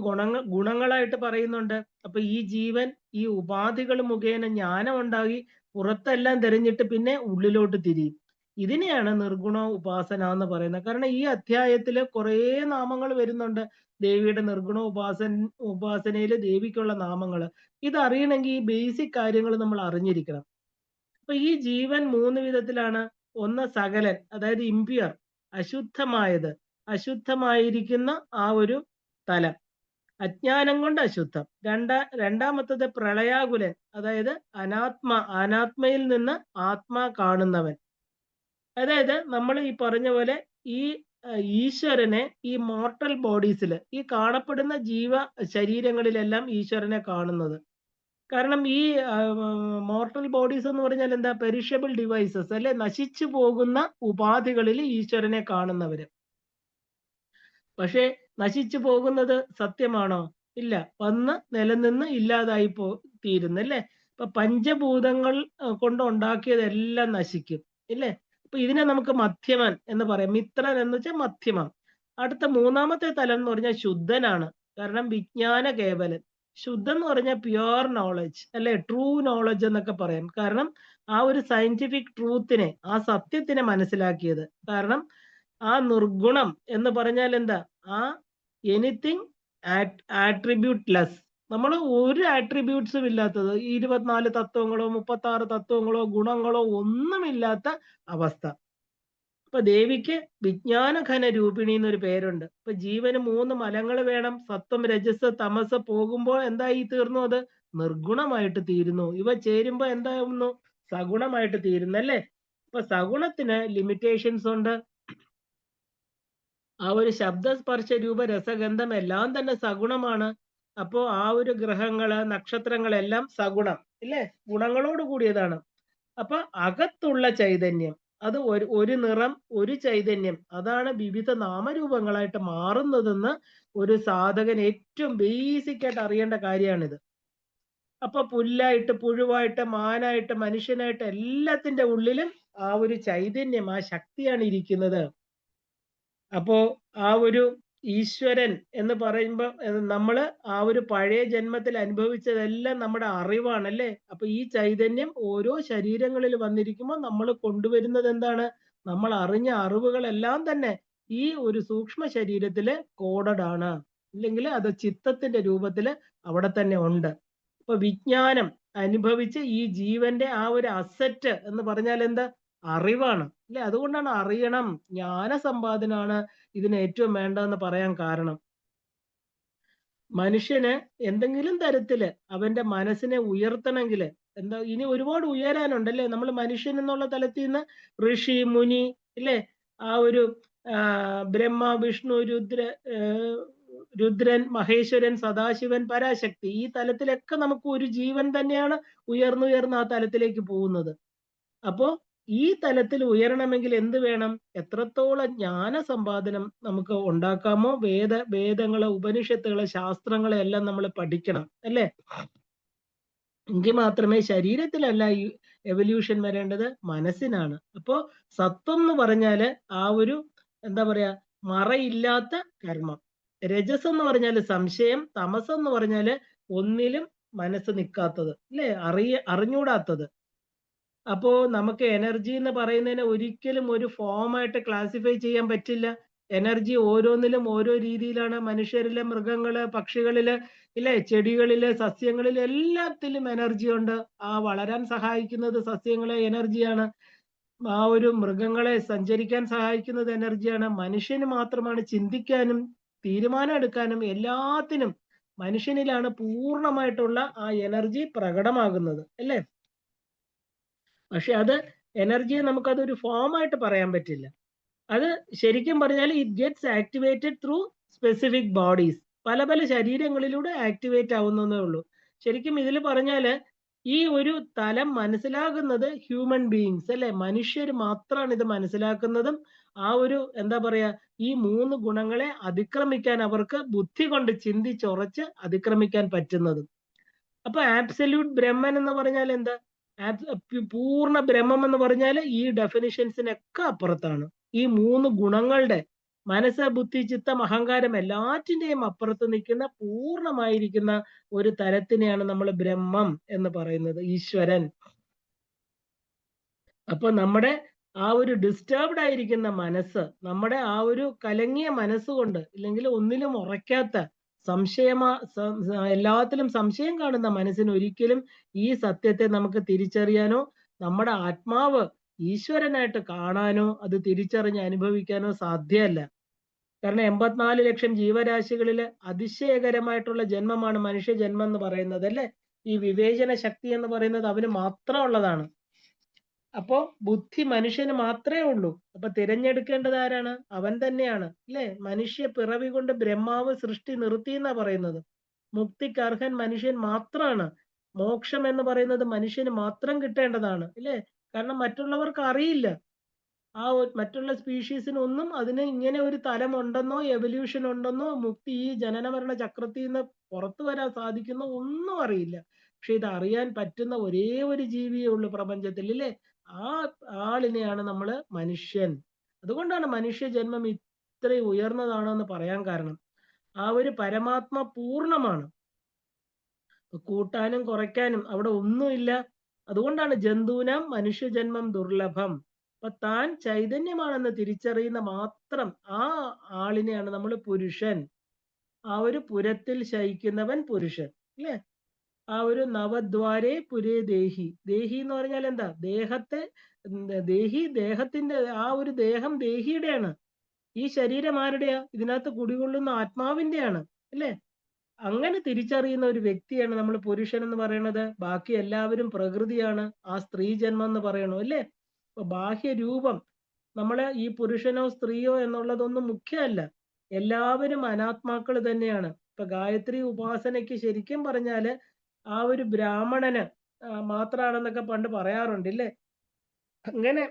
ഗുണങ്ങളായിട്ട് പറയുന്നുണ്ട്. അപ്പൊ ഈ ജീവൻ ഈ ഉപാധികൾ മുഖേന ജ്ഞാനം ഉണ്ടാക്കി പുറത്തെല്ലാം തിരഞ്ഞിട്ട് പിന്നെ ഉള്ളിലോട്ട് തിരിയും. ഇതിനെയാണ് നിർഗുണ ഉപാസന എന്ന് പറയുന്നത്. കാരണം ഈ അധ്യായത്തില് കുറെ നാമങ്ങൾ വരുന്നുണ്ട്. ദേവിയുടെ നിർഗുണ ഉപാസനയിൽ ദേവിക്കുള്ള നാമങ്ങൾ. ഇത് അറിയണമെങ്കിൽ ഈ ബേസിക് കാര്യങ്ങൾ നമ്മൾ അറിഞ്ഞിരിക്കണം. അപ്പൊ ഈ ജീവൻ 3 വിധത്തിലാണ്. ഒന്ന് സകലൻ, അതായത് ഇംപ്യൂർ. അശുദ്ധമായത്, അശുദ്ധമായിരിക്കുന്ന ആ ഒരു തലം. അജ്ഞാനം കൊണ്ട് അശുദ്ധം. രണ്ടാമത്തത് പ്രളയാകുലൻ, അതായത് അനാത്മയിൽ നിന്ന് ആത്മാ കാണുന്നവൻ. അതായത് നമ്മൾ ഈ പറഞ്ഞ പോലെ ഈ ഈശ്വരനെ ഈ മോർട്ടൽ ബോഡീസിൽ, ഈ കാണപ്പെടുന്ന ശരീരങ്ങളിലെല്ലാം ഈശ്വരനെ കാണുന്നത്. കാരണം ഈ മോർട്ടൽ ബോഡീസ് എന്ന് പറഞ്ഞാൽ എന്താ? പെരിഷബിൾ ഡിവൈസസ് അല്ലെ, നശിച്ചു പോകുന്ന ഉപാധികളിൽ ഈശ്വരനെ കാണുന്നവര്. പക്ഷേ നശിച്ചു പോകുന്നത് സത്യമാണോ? ഇല്ല. വന്ന് നിലനിന്ന് ഇല്ലാതായി തീരുന്നു അല്ലേ? ഇപ്പൊ പഞ്ചഭൂതങ്ങൾ കൊണ്ട് ഉണ്ടാക്കിയതെല്ലാം നശിക്കും ഇല്ലേ? അപ്പൊ ഇതിനെ നമുക്ക് മധ്യമൻ എന്ന് പറയാം. മിത്രൻ എന്ന് വെച്ചാൽ മധ്യമം. അടുത്ത മൂന്നാമത്തെ തലം എന്ന് പറഞ്ഞാൽ ശുദ്ധനാണ്. കാരണം വിജ്ഞാന കേവലൻ. ശുദ്ധം എന്ന് പറഞ്ഞാൽ പ്യുവർ നോളജ് അല്ലെ, ട്രൂ നോളജ് എന്നൊക്കെ പറയാം. കാരണം ആ ഒരു സയന്റിഫിക് ട്രൂത്തിനെ, ആ സത്യത്തിനെ മനസ്സിലാക്കിയത്. കാരണം ആ നിർഗുണം എന്ന് പറഞ്ഞാൽ എന്താ? ആ എനിത്തിങ് ആട്രിബ്യൂട്ട് ലെസ്. നമ്മൾ ഒരു ആട്രിബ്യൂട്ട്സും ഇല്ലാത്തത്, 24 തത്വങ്ങളോ 36 തത്വങ്ങളോ ഗുണങ്ങളോ ഒന്നുമില്ലാത്ത അവസ്ഥ. അപ്പൊ ദേവിക്ക് വിജ്ഞാനഘന രൂപിണി എന്നൊരു പേരുണ്ട്. ഇപ്പൊ ജീവന് 3 മലങ്ങൾ വേണം. സത്വം, രജസ്, തമസ് പോകുമ്പോൾ എന്തായി തീർന്നു? അത് നിർഗുണമായിട്ട് തീരുന്നു. ഇവ ചേരുമ്പോ എന്താകുന്നു? സഗുണമായിട്ട് തീരുന്നു അല്ലേ? അപ്പൊ സഗുണത്തിന് ലിമിറ്റേഷൻസ് ഉണ്ട്. ആ ഒരു ശബ്ദ, സ്പർശ, രൂപ, രസഗന്ധം എല്ലാം തന്നെ സഗുണമാണ്. അപ്പോ ആ ഒരു ഗ്രഹങ്ങള്, നക്ഷത്രങ്ങളെല്ലാം സഗുണം ഇല്ലേ? ഗുണങ്ങളോട് കൂടിയതാണ്. അപ്പൊ അകത്തുള്ള ചൈതന്യം, അത് ഒരു നിറം, ഒരു ചൈതന്യം, അതാണ് വിവിധ നാമരൂപങ്ങളായിട്ട് മാറുന്നതെന്ന് ഒരു സാധകൻ ഏറ്റവും ബേസിക് ആയിട്ട് അറിയേണ്ട കാര്യമാണിത്. അപ്പൊ പുല്ലായിട്ട്, പുഴുവായിട്ട്, മാനായിട്ട്, മനുഷ്യനായിട്ട് എല്ലാത്തിന്റെ ഉള്ളിലും ആ ഒരു ചൈതന്യം, ആ ശക്തിയാണ് ഇരിക്കുന്നത്. അപ്പോ ആ ഒരു ഈശ്വരൻ എന്ന് പറയുമ്പോൾ നമ്മള് ആ ഒരു പഴയ ജന്മത്തിൽ അനുഭവിച്ചതെല്ലാം നമ്മുടെ അറിവാണല്ലേ? അപ്പൊ ഈ ചൈതന്യം ഓരോ ശരീരങ്ങളിൽ വന്നിരിക്കുമ്പോൾ നമ്മൾ കൊണ്ടുവരുന്നത് എന്താണ്? നമ്മൾ അറിഞ്ഞ അറിവുകളെല്ലാം തന്നെ ഈ ഒരു സൂക്ഷ്മ ശരീരത്തില് കോഡഡ് ആണ്. ഇല്ലെങ്കിൽ അത് ചിത്തത്തിന്റെ രൂപത്തില് അവിടെ തന്നെ ഉണ്ട്. അപ്പൊ വിജ്ഞാനം അനുഭവിച്ച് ഈ ജീവന്റെ ആ ഒരു അസറ്റ് എന്ന് പറഞ്ഞാൽ എന്താ? അറിവാണ് അല്ലെ? അതുകൊണ്ടാണ് അറിയണം, ജ്ഞാന സമ്പാദനാണ് ഇതിന് ഏറ്റവും വേണ്ടതെന്ന് പറയാൻ കാരണം. മനുഷ്യന് എന്തെങ്കിലും തരത്തില് അവന്റെ മനസ്സിനെ ഉയർത്തണമെങ്കിൽ എന്താ, ഇനി ഒരുപാട് ഉയരാനുണ്ടല്ലേ? നമ്മൾ മനുഷ്യൻ എന്നുള്ള തലത്തിൽ നിന്ന് ഋഷി, മുനി ഇല്ലേ, ആ ഒരു ബ്രഹ്മ, വിഷ്ണു, രുദ്രൻ, മഹേശ്വരൻ, സദാശിവൻ, പരാശക്തി, ഈ തലത്തിലൊക്കെ നമുക്ക് ഒരു ജീവൻ തന്നെയാണ് ഉയർന്നുയർന്ന് ആ തലത്തിലേക്ക് പോകുന്നത്. അപ്പോ ഈ തലത്തിൽ ഉയരണമെങ്കിൽ എന്ത് വേണം? എത്രത്തോളം ജ്ഞാന സമ്പാദനം നമുക്ക് ഉണ്ടാക്കാമോ? വേദങ്ങള്, ഉപനിഷത്തുകള്, ശാസ്ത്രങ്ങളെ എല്ലാം നമ്മൾ പഠിക്കണം അല്ലേ? എങ്കിൽ മാത്രമേ, ശരീരത്തിലല്ല ഈ എവല്യൂഷൻ വരേണ്ടത്, മനസ്സിനാണ്. അപ്പോ സത്വം എന്ന് പറഞ്ഞാല് ആ ഒരു എന്താ പറയാ, മറയില്ലാത്ത കർമ്മം. രജസ് എന്ന് പറഞ്ഞാല് സംശയം. തമസ് എന്ന് പറഞ്ഞാല് ഒന്നിലും മനസ്സ് നിൽക്കാത്തത് അല്ലേ? അറിഞ്ഞൂടാത്തത്. അപ്പോ നമുക്ക് എനർജി എന്ന് പറയുന്നതിനെ ഒരിക്കലും ഒരു ഫോമായിട്ട് ക്ലാസിഫൈ ചെയ്യാൻ പറ്റില്ല. എനർജി ഓരോന്നിലും ഓരോ രീതിയിലാണ്. മനുഷ്യരിലെ, മൃഗങ്ങള്, പക്ഷികളില് ഇല്ലേ, ചെടികളില്, സസ്യങ്ങളില് എല്ലാത്തിലും എനർജി ഉണ്ട്. ആ വളരാൻ സഹായിക്കുന്നത് സസ്യങ്ങളെ എനർജിയാണ്. ആ ഒരു മൃഗങ്ങളെ സഞ്ചരിക്കാൻ സഹായിക്കുന്നത് എനർജിയാണ്. മനുഷ്യന് മാത്രമാണ് ചിന്തിക്കാനും തീരുമാനം എടുക്കാനും എല്ലാത്തിനും മനുഷ്യനിലാണ് പൂർണ്ണമായിട്ടുള്ള ആ എനർജി പ്രകടമാകുന്നത് അല്ലേ? പക്ഷെ അത് എനർജിയെ നമുക്കതൊരു ഫോമായിട്ട് പറയാൻ പറ്റില്ല. അത് ശരിക്കും പറഞ്ഞാൽ it gets activated through specific bodies. പല പല ശരീരങ്ങളിലൂടെ ആക്ടിവേറ്റ് ആവുന്നതേ ഉള്ളൂ. ശരിക്കും ഇതിൽ പറഞ്ഞാല് ഈ ഒരു തലം മനസ്സിലാകുന്നത് ഹ്യൂമൻ ബീയിങ്സ് അല്ലെ, മനുഷ്യർ മാത്രമാണ് ഇത് മനസ്സിലാക്കുന്നതും ആ ഒരു എന്താ പറയാ, ഈ 3 ഗുണങ്ങളെ അതിക്രമിക്കാൻ അവർക്ക് ബുദ്ധി കൊണ്ട് ചിന്തിച്ചുറച്ച് അതിക്രമിക്കാൻ പറ്റുന്നതും. അപ്പൊ ആബ്സല്യൂട്ട് ബ്രഹ്മൻ എന്ന് പറഞ്ഞാൽ എന്താ? പൂർണ്ണ ബ്രഹ്മം എന്ന് പറഞ്ഞാൽ ഈ ഡെഫിനിഷൻസിനൊക്കെ അപ്പുറത്താണ്. ഈ 3 ഗുണങ്ങളുടെ, മനസ്സ്, ബുദ്ധി, ചിത്തം, അഹങ്കാരം എല്ലാറ്റിന്റെയും അപ്പുറത്ത് നിൽക്കുന്ന പൂർണ്ണമായിരിക്കുന്ന ഒരു തരത്തിനെയാണ് നമ്മൾ ബ്രഹ്മം എന്ന് പറയുന്നത്, ഈശ്വരൻ. അപ്പൊ നമ്മുടെ ആ ഒരു ഡിസ്റ്റർബ്ഡ് ആയിരിക്കുന്ന മനസ്സ്, നമ്മുടെ ആ ഒരു കലങ്ങിയ മനസ്സുകൊണ്ട്, ഇല്ലെങ്കിൽ ഒന്നിലും ഉറയ്ക്കാത്ത എല്ലാത്തിലും സംശയം കാണുന്ന മനസ്സിന് ഒരിക്കലും ഈ സത്യത്തെ നമുക്ക് തിരിച്ചറിയാനോ നമ്മുടെ ആത്മാവ് ഈശ്വരനായിട്ട് കാണാനോ അത് തിരിച്ചറിഞ്ഞ് അനുഭവിക്കാനോ സാധ്യമല്ല. കാരണം 84 ലക്ഷം ജീവരാശികളില് അതിശയകരമായിട്ടുള്ള ജന്മമാണ് മനുഷ്യ ജന്മം എന്ന് പറയുന്നത് അല്ലേ? ഈ വിവേചന ശക്തി എന്ന് പറയുന്നത് അവന് മാത്രം ഉള്ളതാണ്. അപ്പോ ബുദ്ധി മനുഷ്യന് മാത്രമേ ഉള്ളൂ. അപ്പൊ തിരഞ്ഞെടുക്കേണ്ടത് ആരാണ്? അവൻ തന്നെയാണ് അല്ലേ? മനുഷ്യ പിറവി കൊണ്ട് ബ്രഹ്മാവ് സൃഷ്ടി നിർത്തി എന്നാ പറയുന്നത്. മുക്തിക്ക് അർഹൻ മനുഷ്യൻ മാത്രമാണ്. മോക്ഷം എന്ന് പറയുന്നത് മനുഷ്യന് മാത്രം കിട്ടേണ്ടതാണ് ഇല്ലേ? കാരണം മറ്റുള്ളവർക്ക് അറിയില്ല. മറ്റുള്ള സ്പീഷീസിനൊന്നും അതിന് ഇങ്ങനെ ഒരു തലം ഉണ്ടെന്നോ എവല്യൂഷൻ ഉണ്ടെന്നോ മുക്തി ഈ ജനന മരണ ചക്രത്തിൽ നിന്ന് പുറത്തു വരാൻ സാധിക്കുന്നോ ഒന്നും അറിയില്ല. പക്ഷെ ഇത് അറിയാൻ പറ്റുന്ന ഒരേ ഒരു ജീവിയേ ഉള്ളൂ പ്രപഞ്ചത്തിൽ ഇല്ലേ? ആ ആളിനെയാണ് നമ്മള് മനുഷ്യൻ. അതുകൊണ്ടാണ് മനുഷ്യ ജന്മം ഇത്രയും ഉയർന്നതാണെന്ന് പറയാൻ കാരണം. ആ ഒരു പരമാത്മ പൂർണ്ണമാണ്. കൂട്ടാനും കുറയ്ക്കാനും അവിടെ ഒന്നുമില്ല. അതുകൊണ്ടാണ് ജന്തുവിനാം മനുഷ്യജന്മം ദുർലഭം. അപ്പൊ താൻ ചൈതന്യമാണെന്ന് തിരിച്ചറിയുന്ന മാത്രം ആ ആളിനെയാണ് നമ്മൾ പുരുഷൻ. ആ ഒരു പുരത്തിൽ ശയിക്കുന്നവൻ പുരുഷൻ അല്ലേ? ആ ഒരു നവദ്വാരേ പുരേ ദേഹി. ദേഹി എന്ന് പറഞ്ഞാൽ എന്താ? ദേഹത്തെ ദേഹി, ദേഹത്തിന്റെ ആ ഒരു ദേഹം ദേഹിയുടെയാണ്. ഈ ശരീരം ആരുടെയാ? ഇതിനകത്ത് കുടികൊള്ളുന്ന ആത്മാവിന്റെയാണ് അല്ലേ? അങ്ങനെ തിരിച്ചറിയുന്ന ഒരു വ്യക്തിയാണ് നമ്മൾ പുരുഷൻ എന്ന് പറയുന്നത്. ബാക്കി എല്ലാവരും പ്രകൃതിയാണ്. ആ സ്ത്രീ ജന്മം എന്ന് പറയണു അല്ലേ? അപ്പൊ ബാഹ്യ രൂപം നമ്മളെ ഈ പുരുഷനോ സ്ത്രീയോ എന്നുള്ളതൊന്നും മുഖ്യമല്ല. എല്ലാവരും അനാത്മാക്കൾ തന്നെയാണ്. ഇപ്പൊ ഗായത്രി ഉപാസനയ്ക്ക് ശരിക്കും പറഞ്ഞാല് ആ ഒരു ബ്രാഹ്മണന് മാത്രാണെന്നൊക്കെ പണ്ട് പറയാറുണ്ട് ഇല്ലേ? അങ്ങനെ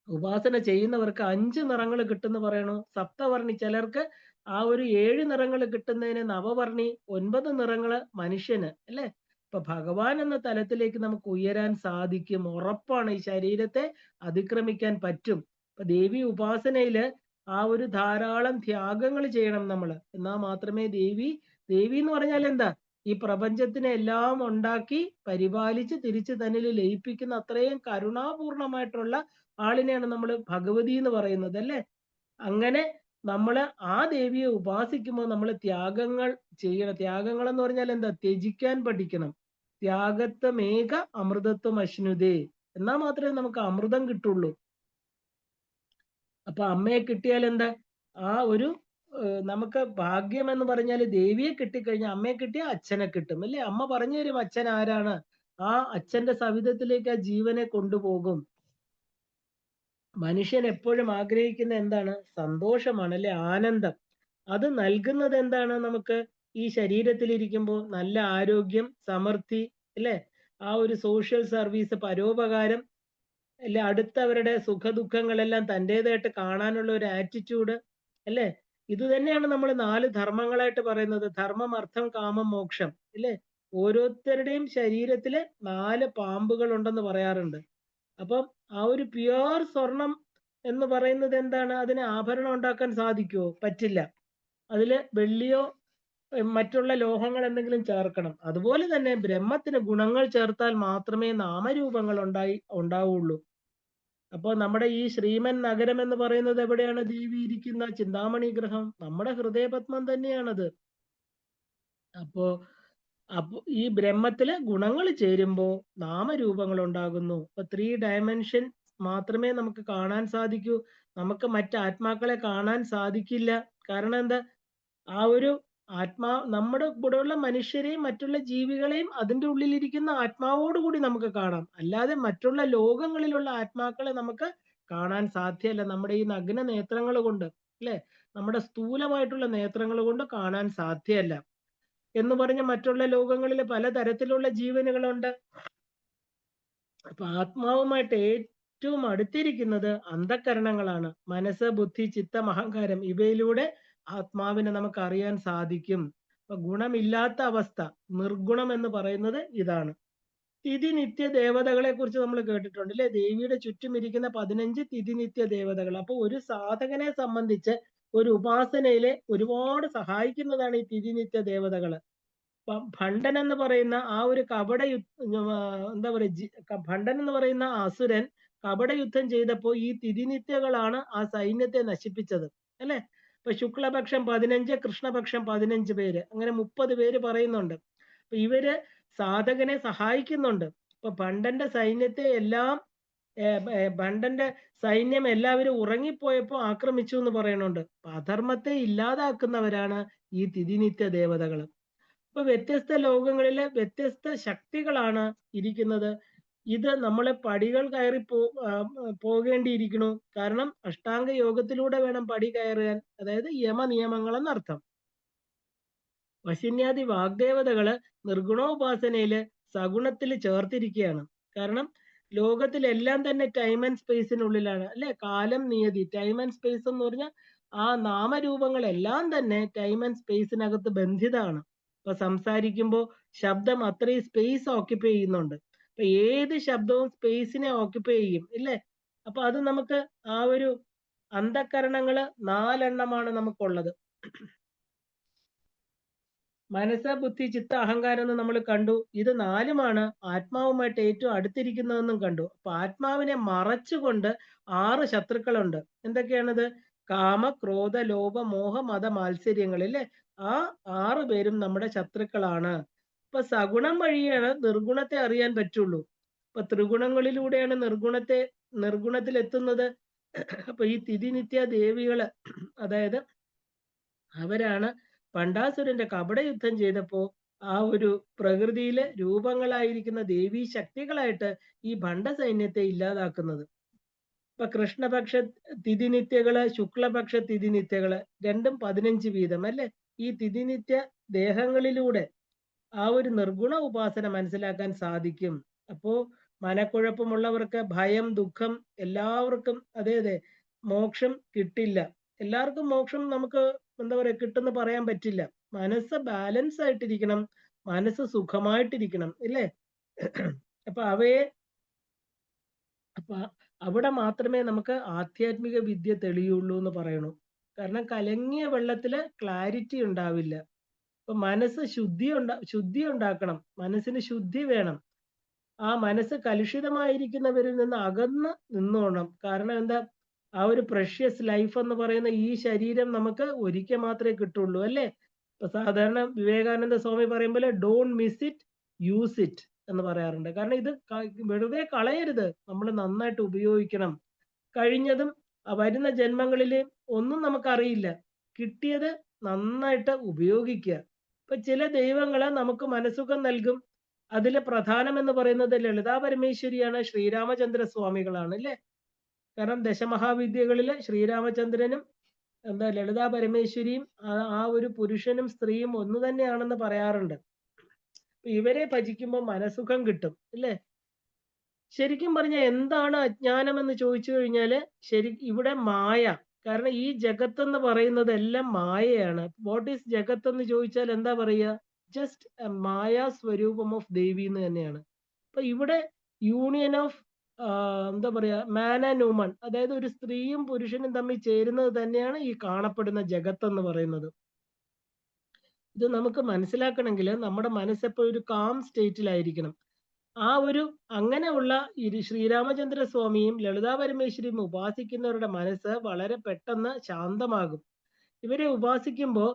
ഉപാസന ചെയ്യുന്നവർക്ക് 5 നിറങ്ങൾ കിട്ടുന്ന പറയണു. സപ്തവർണ്ണി ചിലർക്ക് ആ ഒരു 7 നിറങ്ങൾ കിട്ടുന്നതിന് നവവർണ്ണി 9 നിറങ്ങള് മനുഷ്യന് അല്ലേ? ഇപ്പൊ ഭഗവാൻ എന്ന തലത്തിലേക്ക് നമുക്ക് ഉയരാൻ സാധിക്കും. ഉറപ്പാണ്. ഈ ശരീരത്തെ അതിക്രമിക്കാൻ പറ്റും. ഇപ്പൊ ദേവി ഉപാസനയില് ആ ഒരു ധാരാളം ത്യാഗങ്ങൾ ചെയ്യണം നമ്മള്. എന്നാൽ മാത്രമേ ദേവി എന്ന് പറഞ്ഞാൽ എന്താ? ഈ പ്രപഞ്ചത്തിനെ എല്ലാം ഉണ്ടാക്കി പരിപാലിച്ച് തിരിച്ച് തന്നിൽ ലയിപ്പിക്കുന്ന അത്രയും കരുണാപൂർണമായിട്ടുള്ള ആളിനെയാണ് നമ്മൾ ഭഗവതി എന്ന് പറയുന്നത് അല്ലേ? അങ്ങനെ നമ്മള് ആ ദേവിയെ ഉപാസിക്കുമ്പോൾ നമ്മൾ ത്യാഗങ്ങൾ ചെയ്യണം. ത്യാഗങ്ങൾ എന്ന് പറഞ്ഞാൽ എന്താ? ത്യജിക്കാൻ പഠിക്കണം. ത്യാഗത്വമേക അമൃതത്വം അശ്നുതേ. എന്നാൽ മാത്രമേ നമുക്ക് അമൃതം കിട്ടുള്ളൂ. അപ്പൊ അമ്മയെ കിട്ടിയാൽ എന്താ? ആ ഒരു നമുക്ക് ഭാഗ്യം എന്ന് പറഞ്ഞാൽ ദേവിയെ കിട്ടിക്കഴിഞ്ഞാൽ അമ്മയെ കിട്ടിയാൽ അച്ഛനെ കിട്ടും അല്ലേ? അമ്മ പറഞ്ഞു തരും അച്ഛൻ ആരാണ്. ആ അച്ഛന്റെ സവിധത്തിലേക്ക് ആ ജീവനെ കൊണ്ടുപോകും. മനുഷ്യൻ എപ്പോഴും ആഗ്രഹിക്കുന്ന എന്താണ്? സന്തോഷമാണ് അല്ലെ? ആനന്ദം. അത് നൽകുന്നത് എന്താണ് നമുക്ക്? ഈ ശരീരത്തിൽ ഇരിക്കുമ്പോൾ നല്ല ആരോഗ്യം, സമൃദ്ധി അല്ലെ? ആ ഒരു സോഷ്യൽ സർവീസ്, പരോപകാരം അല്ലെ? അടുത്തവരുടെ സുഖദുഃഖങ്ങളെല്ലാം തൻ്റെതായിട്ട് കാണാനുള്ള ഒരു ആറ്റിറ്റ്യൂഡ് അല്ലെ? ഇത് തന്നെയാണ് നമ്മൾ 4 ധർമ്മങ്ങളായിട്ട് പറയുന്നത്. ധർമ്മം, അർത്ഥം, കാമം, മോക്ഷം അല്ലെ? ഓരോരുത്തരുടെയും ശരീരത്തില് 4 പാമ്പുകൾ ഉണ്ടെന്ന് പറയാറുണ്ട്. അപ്പം ആ ഒരു പ്യുവർ സ്വർണം എന്ന് പറയുന്നത് എന്താണ്? അതിന് ആഭരണം ഉണ്ടാക്കാൻ സാധിക്കുമോ? പറ്റില്ല. അതില് വെള്ളിയോ മറ്റുള്ള ലോഹങ്ങൾ എന്തെങ്കിലും ചേർക്കണം. അതുപോലെ തന്നെ ബ്രഹ്മത്തിന് ഗുണങ്ങൾ ചേർത്താൽ മാത്രമേ നാമരൂപങ്ങൾ ഉണ്ടാവുള്ളൂ. അപ്പോൾ നമ്മുടെ ഈ ശ്രീമൻ നഗരം എന്ന് പറയുന്നത് എവിടെയാണ്? ദേവി ഇരിക്കുന്ന ചിന്താമണി ഗ്രഹം നമ്മുടെ ഹൃദയപത്മം തന്നെയാണത്. അപ്പോ അപ്പൊ ഈ ബ്രഹ്മത്തില് ഗുണങ്ങൾ ചേരുമ്പോ നാമരൂപങ്ങൾ ഉണ്ടാകുന്നു. ഇപ്പൊ 3 ഡയമെൻഷൻ മാത്രമേ നമുക്ക് കാണാൻ സാധിക്കൂ. നമുക്ക് മറ്റ് ആത്മാക്കളെ കാണാൻ സാധിക്കില്ല. കാരണം എന്താ? ആ ഒരു നമ്മുടെ കൂടെയുള്ള മനുഷ്യരെയും മറ്റുള്ള ജീവികളെയും അതിന്റെ ഉള്ളിലിരിക്കുന്ന ആത്മാവോട് കൂടി നമുക്ക് കാണാം. അല്ലാതെ മറ്റുള്ള ലോകങ്ങളിലുള്ള ആത്മാക്കളെ നമുക്ക് കാണാൻ സാധ്യമല്ല. നമ്മുടെ ഈ നഗ്ന നേത്രങ്ങൾ കൊണ്ട് അല്ലെ? നമ്മുടെ സ്ഥൂലമായിട്ടുള്ള നേത്രങ്ങൾ കൊണ്ട് കാണാൻ സാധ്യമല്ല. എന്ന് പറഞ്ഞ മറ്റുള്ള ലോകങ്ങളിൽ പലതരത്തിലുള്ള ജീവനുകളുണ്ട്. അപ്പൊ ആത്മാവുമായിട്ട് ഏറ്റവും അടുത്തിരിക്കുന്നത് അന്ധകരണങ്ങളാണ്. മനസ്സ്, ബുദ്ധി, ചിത്തം, അഹങ്കാരം ഇവയിലൂടെ ആത്മാവിനെ നമുക്ക് അറിയാൻ സാധിക്കും. അപ്പൊ ഗുണമില്ലാത്ത അവസ്ഥ, നിർഗുണം എന്ന് പറയുന്നത് ഇതാണ്. തിഥിനിത്യ ദേവതകളെ കുറിച്ച് നമ്മൾ കേട്ടിട്ടുണ്ട് അല്ലെ? ദേവിയുടെ ചുറ്റും ഇരിക്കുന്ന 15 തിഥിനിത്യ ദേവതകൾ. അപ്പൊ ഒരു സാധകനെ സംബന്ധിച്ച് ഒരു ഉപാസനയിലെ ഒരുപാട് സഹായിക്കുന്നതാണ് ഈ തിഥിനിത്യ ദേവതകൾ. ഭണ്ഡൻ എന്ന് പറയുന്ന ആ ഒരു എന്താ പറയുക, ഭണ്ഡൻ എന്ന് പറയുന്ന അസുരൻ കപടയുദ്ധം ചെയ്തപ്പോ ഈ തിഥിനിത്യകളാണ് ആ സൈന്യത്തെ നശിപ്പിച്ചത് അല്ലെ? ഇപ്പൊ ശുക്ലപക്ഷം 15, കൃഷ്ണപക്ഷം 15 പേര്, അങ്ങനെ 30 പേര് പറയുന്നുണ്ട്. അപ്പൊ ഇവര് സാധകനെ സഹായിക്കുന്നുണ്ട്. ഇപ്പൊ ഭണ്ഡന്റെ സൈന്യത്തെ എല്ലാം ഭണ്ടന്റെ സൈന്യം എല്ലാവരും ഉറങ്ങിപ്പോയപ്പോ ആക്രമിച്ചു എന്ന് പറയുന്നുണ്ട്. അപ്പൊ അധർമ്മത്തെ ഇല്ലാതാക്കുന്നവരാണ് ഈ തിഥിനിത്യ ദേവതകൾ. അപ്പൊ വ്യത്യസ്ത ലോകങ്ങളിലെ വ്യത്യസ്ത ശക്തികളാണ് ഇരിക്കുന്നത്. ഇത് നമ്മളെ പടികൾ കയറി പോകേണ്ടിയിരിക്കണു. കാരണം അഷ്ടാംഗ യോഗത്തിലൂടെ വേണം പടി കയറാൻ. അതായത് യമനിയമങ്ങൾ എന്നർത്ഥം. വശിന്യാദി വാഗ്ദേവതകള് നിർഗുണോപാസനയില് സഗുണത്തിൽ ചേർത്തിരിക്കുകയാണ്. കാരണം ലോകത്തിലെല്ലാം തന്നെ ടൈം ആൻഡ് സ്പേസിനുള്ളിലാണ് അല്ലെ. കാലം, നിയതി, ടൈം ആൻഡ് സ്പേസ് എന്ന് പറഞ്ഞാൽ ആ നാമരൂപങ്ങളെല്ലാം തന്നെ ടൈം ആൻഡ് സ്പേസിനകത്ത് ബന്ധിതമാണ്. ഇപ്പൊ സംസാരിക്കുമ്പോൾ ശബ്ദം അത്രയും സ്പേസ് ഓക്യുപ്പൈ ചെയ്യുന്നുണ്ട്. അപ്പൊ ഏത് ശബ്ദവും സ്പേസിനെ ഓക്യുപ്പൈ ചെയ്യും ഇല്ലേ. അപ്പൊ അത് നമുക്ക് ആ ഒരു അന്ധകരണങ്ങള് 4 എണ്ണമാണ് നമുക്കുള്ളത്. മനസ്സ്, ബുദ്ധി, ചിത്ത, അഹങ്കാരം എന്ന് നമ്മൾ കണ്ടു. ഇത് 4ഉമാണ് ആത്മാവുമായിട്ട് ഏറ്റവും അടുത്തിരിക്കുന്നതെന്നും കണ്ടു. അപ്പൊ ആത്മാവിനെ മറച്ചുകൊണ്ട് 6 ശത്രുക്കളുണ്ട്. എന്തൊക്കെയാണത്? കാമ, ക്രോധ, ലോഭ, മോഹ, മത, മാത്സര്യങ്ങൾ അല്ലേ. ആ 6 പേരും നമ്മുടെ ശത്രുക്കളാണ്. ഇപ്പൊ സഗുണം വഴിയാണ് നിർഗുണത്തെ അറിയാൻ പറ്റുള്ളൂ. ഇപ്പൊ ത്രിഗുണങ്ങളിലൂടെയാണ് നിർഗുണത്തിൽ എത്തുന്നത്. അപ്പൊ ഈ തിഥിനിത്യ ദേവികള്, അതായത് അവരാണ് പണ്ടാസുരന്റെ കപടയുദ്ധം ചെയ്തപ്പോ ആ ഒരു പ്രകൃതിയിലെ രൂപങ്ങളായിരിക്കുന്ന ദേവീ ശക്തികളായിട്ട് ഈ ഭണ്ഡ സൈന്യത്തെ ഇല്ലാതാക്കുന്നത്. ഇപ്പൊ കൃഷ്ണപക്ഷ തിഥിനിത്യകള്, ശുക്ലപക്ഷ തിഥിനിത്യകള് രണ്ടും 15 വീതം അല്ലെ. ഈ തിഥിനിത്യ ദേഹങ്ങളിലൂടെ ആ ഒരു നിർഗുണ ഉപാസന മനസ്സിലാക്കാൻ സാധിക്കും. അപ്പോ മനക്കുഴപ്പമുള്ളവർക്ക്, ഭയം, ദുഃഖം എല്ലാവർക്കും അതെ മോക്ഷം കിട്ടില്ല. എല്ലാവർക്കും മോക്ഷം നമുക്ക് എന്താ പറയാ കിട്ടുന്ന പറയാൻ പറ്റില്ല. മനസ്സ് ബാലൻസ് ആയിട്ടിരിക്കണം, മനസ്സ് സുഖമായിട്ടിരിക്കണം ഇല്ലേ. അപ്പൊ അപ്പൊ അവിടെ മാത്രമേ നമുക്ക് ആധ്യാത്മിക വിദ്യ തെളിയുള്ളൂ എന്ന് പറയണു. കാരണം കലങ്ങിയ വെള്ളത്തില് ക്ലാരിറ്റി ഉണ്ടാവില്ല. അപ്പൊ മനസ്സ് ശുദ്ധി ഉണ്ടാക്കണം. മനസ്സിന് ശുദ്ധി വേണം. ആ മനസ്സ് കലുഷിതമായിരിക്കുന്നവരിൽ നിന്ന് അകന്ന് നിന്നോണം. കാരണം എന്താ, ആ ഒരു പ്രഷ്യസ് ലൈഫ് എന്ന് പറയുന്ന ഈ ശരീരം നമുക്ക് ഒരിക്കൽ മാത്രമേ കിട്ടുള്ളൂ അല്ലേ. ഇപ്പൊ സാധാരണ വിവേകാനന്ദ സ്വാമി പറയുമ്പോൾ don't miss it, use it എന്ന് പറയാറുണ്ട്. കാരണം ഇത് വെറുതെ കളയരുത്, നമ്മൾ നന്നായിട്ട് ഉപയോഗിക്കണം. കഴിഞ്ഞതും വരുന്ന ജന്മങ്ങളിൽ ഒന്നും നമുക്കറിയില്ല. കിട്ടിയത് നന്നായിട്ട് ഉപയോഗിക്കുക. ഇപ്പൊ ചില ദൈവങ്ങള് നമുക്ക് മനസുഖം നൽകും. അതില് പ്രധാനം എന്ന് പറയുന്നത് ലളിതാ പരമേശ്വരിയാണ്, ശ്രീരാമചന്ദ്ര സ്വാമികളാണ് അല്ലേ. കാരണം ദശമഹാവിദ്യകളില് ശ്രീരാമചന്ദ്രനും ലളിതാ പരമേശ്വരിയും ആ ഒരു പുരുഷനും സ്ത്രീയും ഒന്ന് തന്നെയാണെന്ന് പറയാറുണ്ട്. ഇവരെ ഭജിക്കുമ്പോൾ മനസുഖം കിട്ടും അല്ലേ. ശരിക്കും പറഞ്ഞാൽ എന്താണ് അജ്ഞാനം എന്ന് ചോദിച്ചു കഴിഞ്ഞാല് ഇവിടെ മായ. കാരണം ഈ ജഗത്ത് എന്ന് പറയുന്നത് എല്ലാം മായയാണ്. വാട്ട് ഈസ് ജഗത്ത് എന്ന് ചോദിച്ചാൽ എന്താ പറയുക? ജസ്റ്റ് മായ സ്വരൂപം ഓഫ് ദേവി എന്ന് തന്നെയാണ്. അപ്പൊ ഇവിടെ യൂണിയൻ ഓഫ് എന്താ പറയാ മാൻ ആൻഡ് വുമൺ, അതായത് ഒരു സ്ത്രീയും പുരുഷനും തമ്മിൽ ചേരുന്നത് തന്നെയാണ് ഈ കാണപ്പെടുന്ന ജഗത്ത് എന്ന് പറയുന്നത്. ഇത് നമുക്ക് മനസ്സിലാക്കണമെങ്കിൽ നമ്മുടെ മനസ്സെപ്പോഴും ഒരു കാം സ്റ്റേറ്റിലായിരിക്കണം. ആ ഒരു അങ്ങനെയുള്ള ശ്രീരാമചന്ദ്ര സ്വാമിയും ലളിതാ പരമേശ്വരിയും ഉപാസിക്കുന്നവരുടെ മനസ്സ് വളരെ പെട്ടെന്ന് ശാന്തമാകും. ഇവരെ ഉപാസിക്കുമ്പോൾ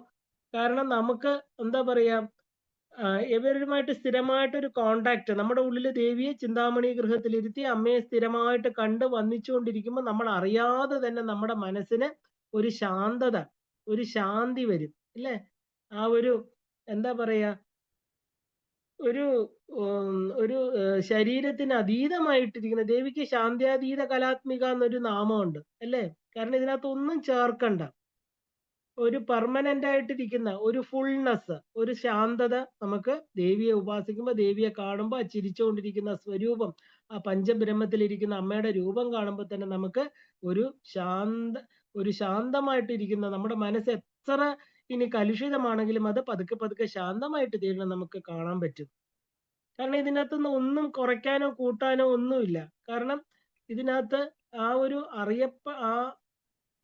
കാരണം നമുക്ക് എന്താ പറയാ ഇവരുമായിട്ട് സ്ഥിരമായിട്ടൊരു കോണ്ടാക്ട് നമ്മുടെ ഉള്ളിൽ ദേവിയെ ചിന്താമണി ഗൃഹത്തിലിരുത്തി അമ്മയെ സ്ഥിരമായിട്ട് കണ്ട് വന്നിച്ചുകൊണ്ടിരിക്കുമ്പോൾ നമ്മൾ അറിയാതെ തന്നെ നമ്മുടെ മനസ്സിന് ഒരു ശാന്തത, ഒരു ശാന്തി വരും അല്ലേ. ആ ഒരു എന്താ പറയാ ഒരു ഒരു ശരീരത്തിന് അതീതമായിട്ടിരിക്കുന്ന ദേവിക്ക് ശാന്ത്യാതീത കലാത്മിക എന്നൊരു നാമമുണ്ട് അല്ലേ. കാരണം ഇതിനകത്ത് ഒന്നും ചേർക്കണ്ട, ഒരു പെർമനന്റ് ആയിട്ടിരിക്കുന്ന ഒരു ഫുൾനെസ്, ഒരു ശാന്തത നമുക്ക് ദേവിയെ ഉപാസിക്കുമ്പോൾ, ദേവിയെ കാണുമ്പോൾ ആ ചിരിച്ചുകൊണ്ടിരിക്കുന്ന സ്വരൂപം, ആ പഞ്ചബ്രഹ്മത്തിലിരിക്കുന്ന അമ്മയുടെ രൂപം കാണുമ്പോൾ തന്നെ നമുക്ക് ഒരു ശാന്തമായിട്ടിരിക്കുന്ന നമ്മുടെ മനസ്സ് എത്ര ഇനി കലുഷിതമാണെങ്കിലും അത് പതുക്കെ പതുക്കെ ശാന്തമായിട്ട് തീരണം നമുക്ക് കാണാൻ പറ്റും. കാരണം ഇതിനകത്തുനിന്ന് ഒന്നും കുറയ്ക്കാനോ കൂട്ടാനോ ഒന്നുമില്ല. കാരണം ഇതിനകത്ത് ആ ഒരു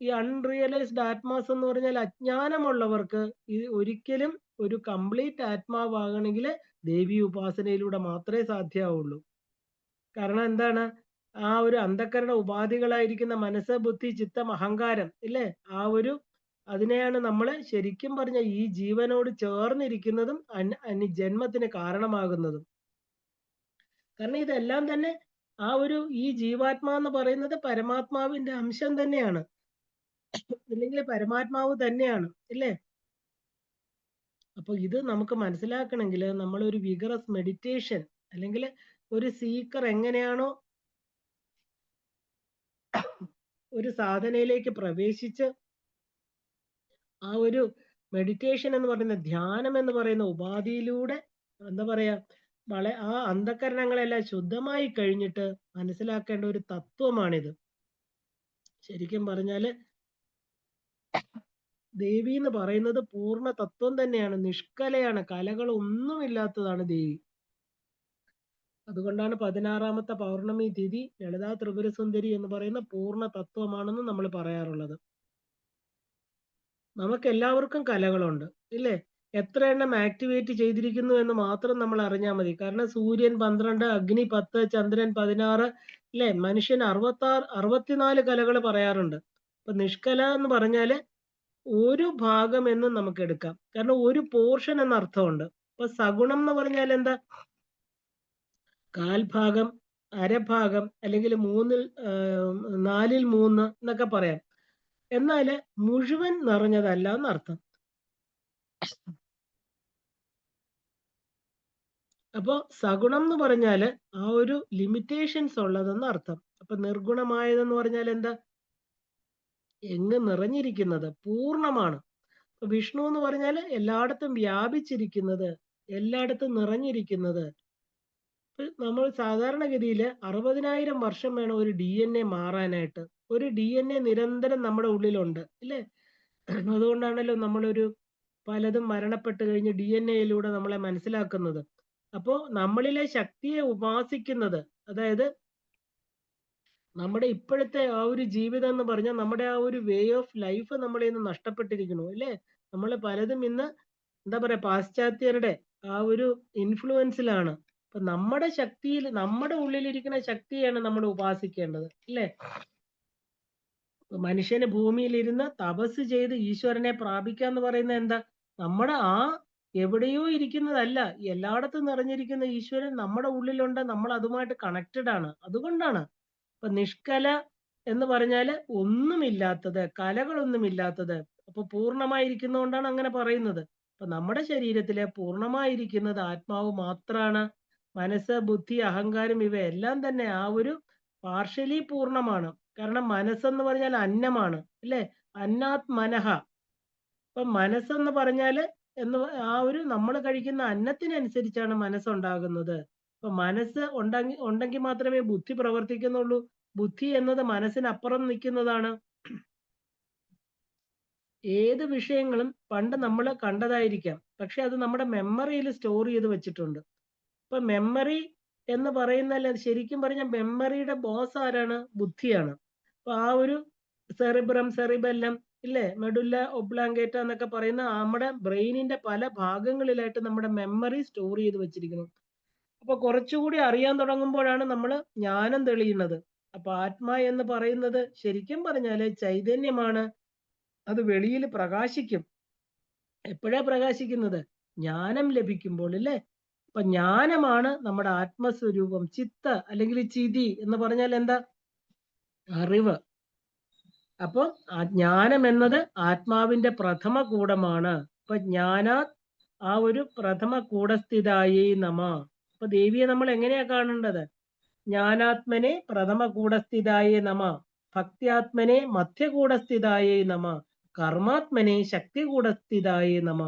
ഈ അൺറിയലൈസ്ഡ് ആത്മാസ് എന്ന് പറഞ്ഞാൽ അജ്ഞാനമുള്ളവർക്ക് ഒരിക്കലും ഒരു കംപ്ലീറ്റ് ആത്മാവാകണമെങ്കിൽ ദേവി ഉപാസനയിലൂടെ മാത്രമേ സാധ്യമാവുള്ളൂ. കാരണം എന്താണ്, ആ ഒരു അന്ധക്കരണ ഉപാധികളായിരിക്കുന്ന മനസ്സ്, ബുദ്ധി, ചിത്തം, അഹങ്കാരം ഇല്ലേ, അതിനെയാണ് നമ്മൾ ശരിക്കും പറഞ്ഞ ഈ ജീവനോട് ചേർന്നിരിക്കുന്നതും ജന്മത്തിന് കാരണമാകുന്നതും. കാരണം ഇതെല്ലാം തന്നെ ആ ഒരു ഈ ജീവാത്മാ എന്ന് പറയുന്നത് പരമാത്മാവിന്റെ അംശം തന്നെയാണ്. ഇല്ലെങ്കിൽ പരമാത്മാവ് തന്നെയാണ്. ഇല്ലേ? അപ്പൊ ഇത് നമുക്ക് മനസ്സിലാക്കണമെങ്കിൽ നമ്മളൊരു വിഗറസ് മെഡിറ്റേഷൻ അല്ലെങ്കിൽ ഒരു സീക്കർ എങ്ങനെയാണോ ഒരു സാധനയിലേക്ക് പ്രവേശിച്ച് ആ ഒരു മെഡിറ്റേഷൻ എന്ന് പറയുന്ന ധ്യാനം എന്ന് പറയുന്ന ഉപാധിയിലൂടെ എന്താ പറയാ ആ അന്ധകരണങ്ങളെല്ലാം ശുദ്ധമായി കഴിഞ്ഞിട്ട് മനസ്സിലാക്കേണ്ട ഒരു തത്വമാണിത്. ശരിക്കും പറഞ്ഞാല് ദേവി എന്ന് പറയുന്നത് പൂർണ്ണ തത്വം തന്നെയാണ്, നിഷ്കലയാണ്, കലകളൊന്നുമില്ലാത്തതാണ് ദേവി. അതുകൊണ്ടാണ് 16ാമത്തെ പൗർണമി തിഥി ലളിതാ ത്രിപുര സുന്ദരി എന്ന് പറയുന്ന പൂർണ്ണ തത്വമാണെന്ന് നമ്മൾ പറയാറുള്ളത്. നമുക്ക് എല്ലാവർക്കും കലകളുണ്ട്, ഇല്ലേ? എത്ര എണ്ണം ആക്ടിവേറ്റ് ചെയ്തിരിക്കുന്നു എന്ന് മാത്രം നമ്മൾ അറിഞ്ഞാൽ മതി. കാരണം സൂര്യൻ 12, അഗ്നി 10, ചന്ദ്രൻ 16, ഇല്ലേ? മനുഷ്യൻ 64 കലകൾ പറയാറുണ്ട്. അപ്പൊ നിഷ്കല എന്ന് പറഞ്ഞാല് ഒരു ഭാഗം എന്ന് നമുക്ക് എടുക്കാം. കാരണം ഒരു പോർഷൻ എന്ന അർത്ഥമുണ്ട്. അപ്പൊ സഗുണം എന്ന് പറഞ്ഞാൽ എന്താ? കാൽഭാഗം, അരഭാഗം, അല്ലെങ്കിൽ 4ൽ 3 എന്നൊക്കെ പറയാം. എന്നാല് മുഴുവൻ നിറഞ്ഞതല്ല എന്നർത്ഥം. അപ്പൊ സഗുണം എന്ന് പറഞ്ഞാല് ആ ഒരു ലിമിറ്റേഷൻസ് ഉള്ളതെന്ന് അർത്ഥം. അപ്പൊ നിർഗുണമായതെന്ന് പറഞ്ഞാൽ എന്താ? എങ്ങ് നിറഞ്ഞിരിക്കുന്നത്, പൂർണ്ണമാണ്. വിഷ്ണു എന്ന് പറഞ്ഞാൽ എല്ലായിടത്തും വ്യാപിച്ചിരിക്കുന്നത്, എല്ലായിടത്തും നിറഞ്ഞിരിക്കുന്നത്. നമ്മൾ സാധാരണഗതിയിൽ 60,000 വർഷം വേണം ഒരു DNA മാറാനായിട്ട്. ഒരു DNA നിരന്തരം നമ്മുടെ ഉള്ളിലുണ്ട്, ഇല്ലേ? അതുകൊണ്ടാണല്ലോ നമ്മളൊരു പലതും മരണപ്പെട്ട് കഴിഞ്ഞ് DNA നമ്മളെ മനസ്സിലാക്കുന്നത്. അപ്പോ നമ്മളിലെ ശക്തിയെ ഉപാസിക്കുന്നത്, അതായത് നമ്മുടെ ഇപ്പോഴത്തെ ആ ഒരു ജീവിതം എന്ന് പറഞ്ഞാൽ നമ്മുടെ ആ ഒരു വേ ഓഫ് ലൈഫ് നമ്മളെ ഇന്ന് നഷ്ടപ്പെട്ടിരിക്കുന്നു, അല്ലേ? നമ്മൾ പലതും ഇന്ന് എന്താ പറയാ പാശ്ചാത്യരുടെ ആ ഒരു ഇൻഫ്ലുവൻസിലാണ്. അപ്പൊ നമ്മുടെ ശക്തിയിൽ, നമ്മുടെ ഉള്ളിലിരിക്കുന്ന ശക്തിയാണ് നമ്മൾ ഉപാസിക്കേണ്ടത്, അല്ലേ? മനുഷ്യന് ഭൂമിയിൽ ഇരുന്ന് തപസ് ചെയ്ത് ഈശ്വരനെ പ്രാപിക്കുക എന്ന് പറയുന്നത് എന്താ? നമ്മുടെ ആ എവിടെയോ ഇരിക്കുന്നതല്ല, എല്ലായിടത്തും നിറഞ്ഞിരിക്കുന്ന ഈശ്വരൻ നമ്മുടെ ഉള്ളിലുണ്ട്, നമ്മൾ അതുമായിട്ട് കണക്റ്റഡ് ആണ്. അതുകൊണ്ടാണ് അപ്പൊ നിഷ്കല എന്ന് പറഞ്ഞാല് ഒന്നുമില്ലാത്തത്, കലകളൊന്നുമില്ലാത്തത്. അപ്പൊ പൂർണ്ണമായിരിക്കുന്നതുകൊണ്ടാണ് അങ്ങനെ പറയുന്നത്. അപ്പൊ നമ്മുടെ ശരീരത്തിലെ പൂർണ്ണമായിരിക്കുന്നത് ആത്മാവ് മാത്രാണ്. മനസ്സ്, ബുദ്ധി, അഹങ്കാരം ഇവയെല്ലാം തന്നെ ആ ഒരു പാർഷ്യലി പൂർണ്ണമാണ്. കാരണം മനസ്സെന്ന് പറഞ്ഞാൽ അന്നമാണ്, അല്ലേ? അന്നാത് മനഃ. അപ്പൊ മനസ്സെന്ന് പറഞ്ഞാല് ആ ഒരു നമ്മൾ കഴിക്കുന്ന അന്നത്തിനനുസരിച്ചാണ് മനസ്സുണ്ടാകുന്നത്. അപ്പൊ മനസ്സ് ഉണ്ടെങ്കിൽ മാത്രമേ ബുദ്ധി പ്രവർത്തിക്കുന്നുള്ളൂ. ബുദ്ധി എന്നത് മനസ്സിനപ്പുറം നിൽക്കുന്നതാണ്. ഏത് വിഷയങ്ങളും പണ്ട് നമ്മൾ കണ്ടതായിരിക്കാം, പക്ഷെ അത് നമ്മുടെ മെമ്മറിയിൽ സ്റ്റോർ ചെയ്ത് വെച്ചിട്ടുണ്ട്. ഇപ്പൊ മെമ്മറി എന്ന് പറയുന്നല്ല, ശരിക്കും പറഞ്ഞ മെമ്മറിയുടെ ബോസ് ആരാണ്? ബുദ്ധിയാണ്. അപ്പൊ ആ ഒരു സെറിബെല്ലം, ഇല്ലേ? മെഡുല്ല ഒബ്ലാങ്കേറ്റ എന്നൊക്കെ പറയുന്ന നമ്മുടെ ബ്രെയിനിന്റെ പല ഭാഗങ്ങളിലായിട്ട് നമ്മുടെ മെമ്മറി സ്റ്റോർ ചെയ്ത് വെച്ചിരിക്കുന്നു. അപ്പൊ കുറച്ചുകൂടി അറിയാൻ തുടങ്ങുമ്പോഴാണ് നമ്മൾ ജ്ഞാനം തെളിയുന്നത്. അപ്പൊ ആത്മാ എന്ന് പറയുന്നത് ശരിക്കും പറഞ്ഞാല് ചൈതന്യമാണ്. അത് വെളിയിൽ പ്രകാശിക്കും. എപ്പോഴാ പ്രകാശിക്കുന്നത്? ജ്ഞാനം ലഭിക്കുമ്പോൾ, അല്ലേ? അപ്പൊ ജ്ഞാനമാണ് നമ്മുടെ ആത്മസ്വരൂപം. ചിത്ത അല്ലെങ്കിൽ ചിതി എന്ന് പറഞ്ഞാൽ എന്താ? അറിവ്. അപ്പൊ ആ ജ്ഞാനം എന്നത് ആത്മാവിന്റെ പ്രഥമ കൂടമാണ്. അപ്പൊ ആ ഒരു പ്രഥമ കൂടസ്ഥിതായേ നമ. അപ്പൊ ദേവിയെ നമ്മൾ എങ്ങനെയാ കാണേണ്ടത്? ജ്ഞാനാത്മനെ പ്രഥമ കൂടസ്ഥിതായേ നമ, ഭക്തിയാത്മനെ മധ്യകൂടസ്ഥിതായേ നമ, കർമാത്മനെ ശക്തി കൂടസ്ഥിതായേ നമ,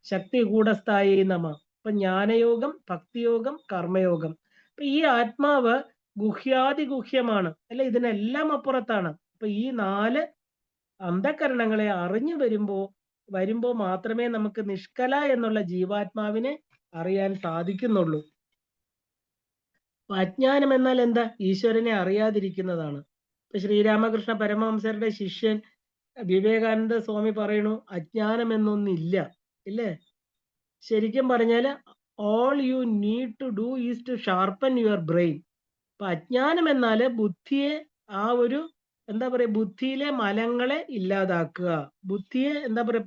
ശക്തി കൂടസ്ഥായേ നമ. അപ്പൊ ജ്ഞാനയോഗം, ഭക്തിയോഗം, കർമ്മയോഗം. അപ്പൊ ഈ ആത്മാവ് ഗുഹ്യാതിഗുഹ്യമാണ്, അല്ലെ? ഇതിനെല്ലാം അപ്പുറത്താണ്. അപ്പൊ ഈ 4 അന്ധകരണങ്ങളെ അറിഞ്ഞു വരുമ്പോ മാത്രമേ നമുക്ക് നിഷ്കല എന്നുള്ള ജീവാത്മാവിനെ അറിയാൻ സാധിക്കുന്നുള്ളൂ. അജ്ഞാനം എന്നാൽ എന്താ? ഈശ്വരനെ അറിയാതിരിക്കുന്നതാണ്. ഇപ്പൊ ശ്രീരാമകൃഷ്ണ പരമഹംസരുടെ ശിഷ്യൻ വിവേകാനന്ദ സ്വാമി പറയണു, അജ്ഞാനം എന്നൊന്നില്ല, ഇല്ലേ? ശരിക്കും പറഞ്ഞാല് all you need to do is to sharpen your brain. അപ്പൊ അജ്ഞാനം എന്നാല് ബുദ്ധിയെ ആ ഒരു എന്താ പറയാ ബുദ്ധിയിലെ മലങ്ങളെ ഇല്ലാതാക്കുക, ബുദ്ധിയെ എന്താ പറയാ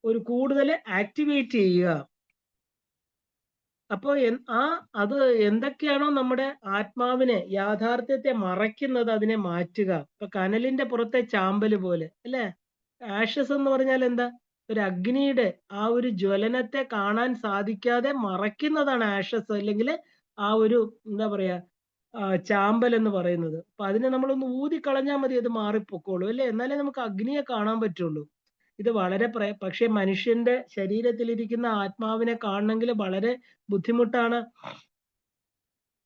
ഒരു കൂടുതൽ ആക്ടിവേറ്റ് ചെയ്യുക. അപ്പൊ അത് എന്തൊക്കെയാണോ നമ്മുടെ ആത്മാവിനെ യാഥാർത്ഥ്യത്തെ മറയ്ക്കുന്നത് അതിനെ മാറ്റുക. ഇപ്പൊ കനലിന്റെ പുറത്തെ ചാമ്പല് പോലെ അല്ലെ? ആഷസ് എന്ന് പറഞ്ഞാൽ എന്താ? ഒരു അഗ്നിയുടെ ആ ഒരു ജ്വലനത്തെ കാണാൻ സാധിക്കാതെ മറയ്ക്കുന്നതാണ് ആഷസ്, അല്ലെങ്കിൽ ആ ഒരു എന്താ പറയാ ചാമ്പൽ എന്ന് പറയുന്നത്. അപ്പൊ അതിനെ നമ്മളൊന്ന് ഊതി കളഞ്ഞാൽ മതി, അത് മാറിപ്പൊക്കോളൂ അല്ലെ? എന്നാലേ നമുക്ക് അഗ്നിയെ കാണാൻ പറ്റുള്ളൂ. ഇത് വളരെ പക്ഷെ മനുഷ്യന്റെ ശരീരത്തിലിരിക്കുന്ന ആത്മാവിനെ കാണണമെങ്കിൽ വളരെ ബുദ്ധിമുട്ടാണ്.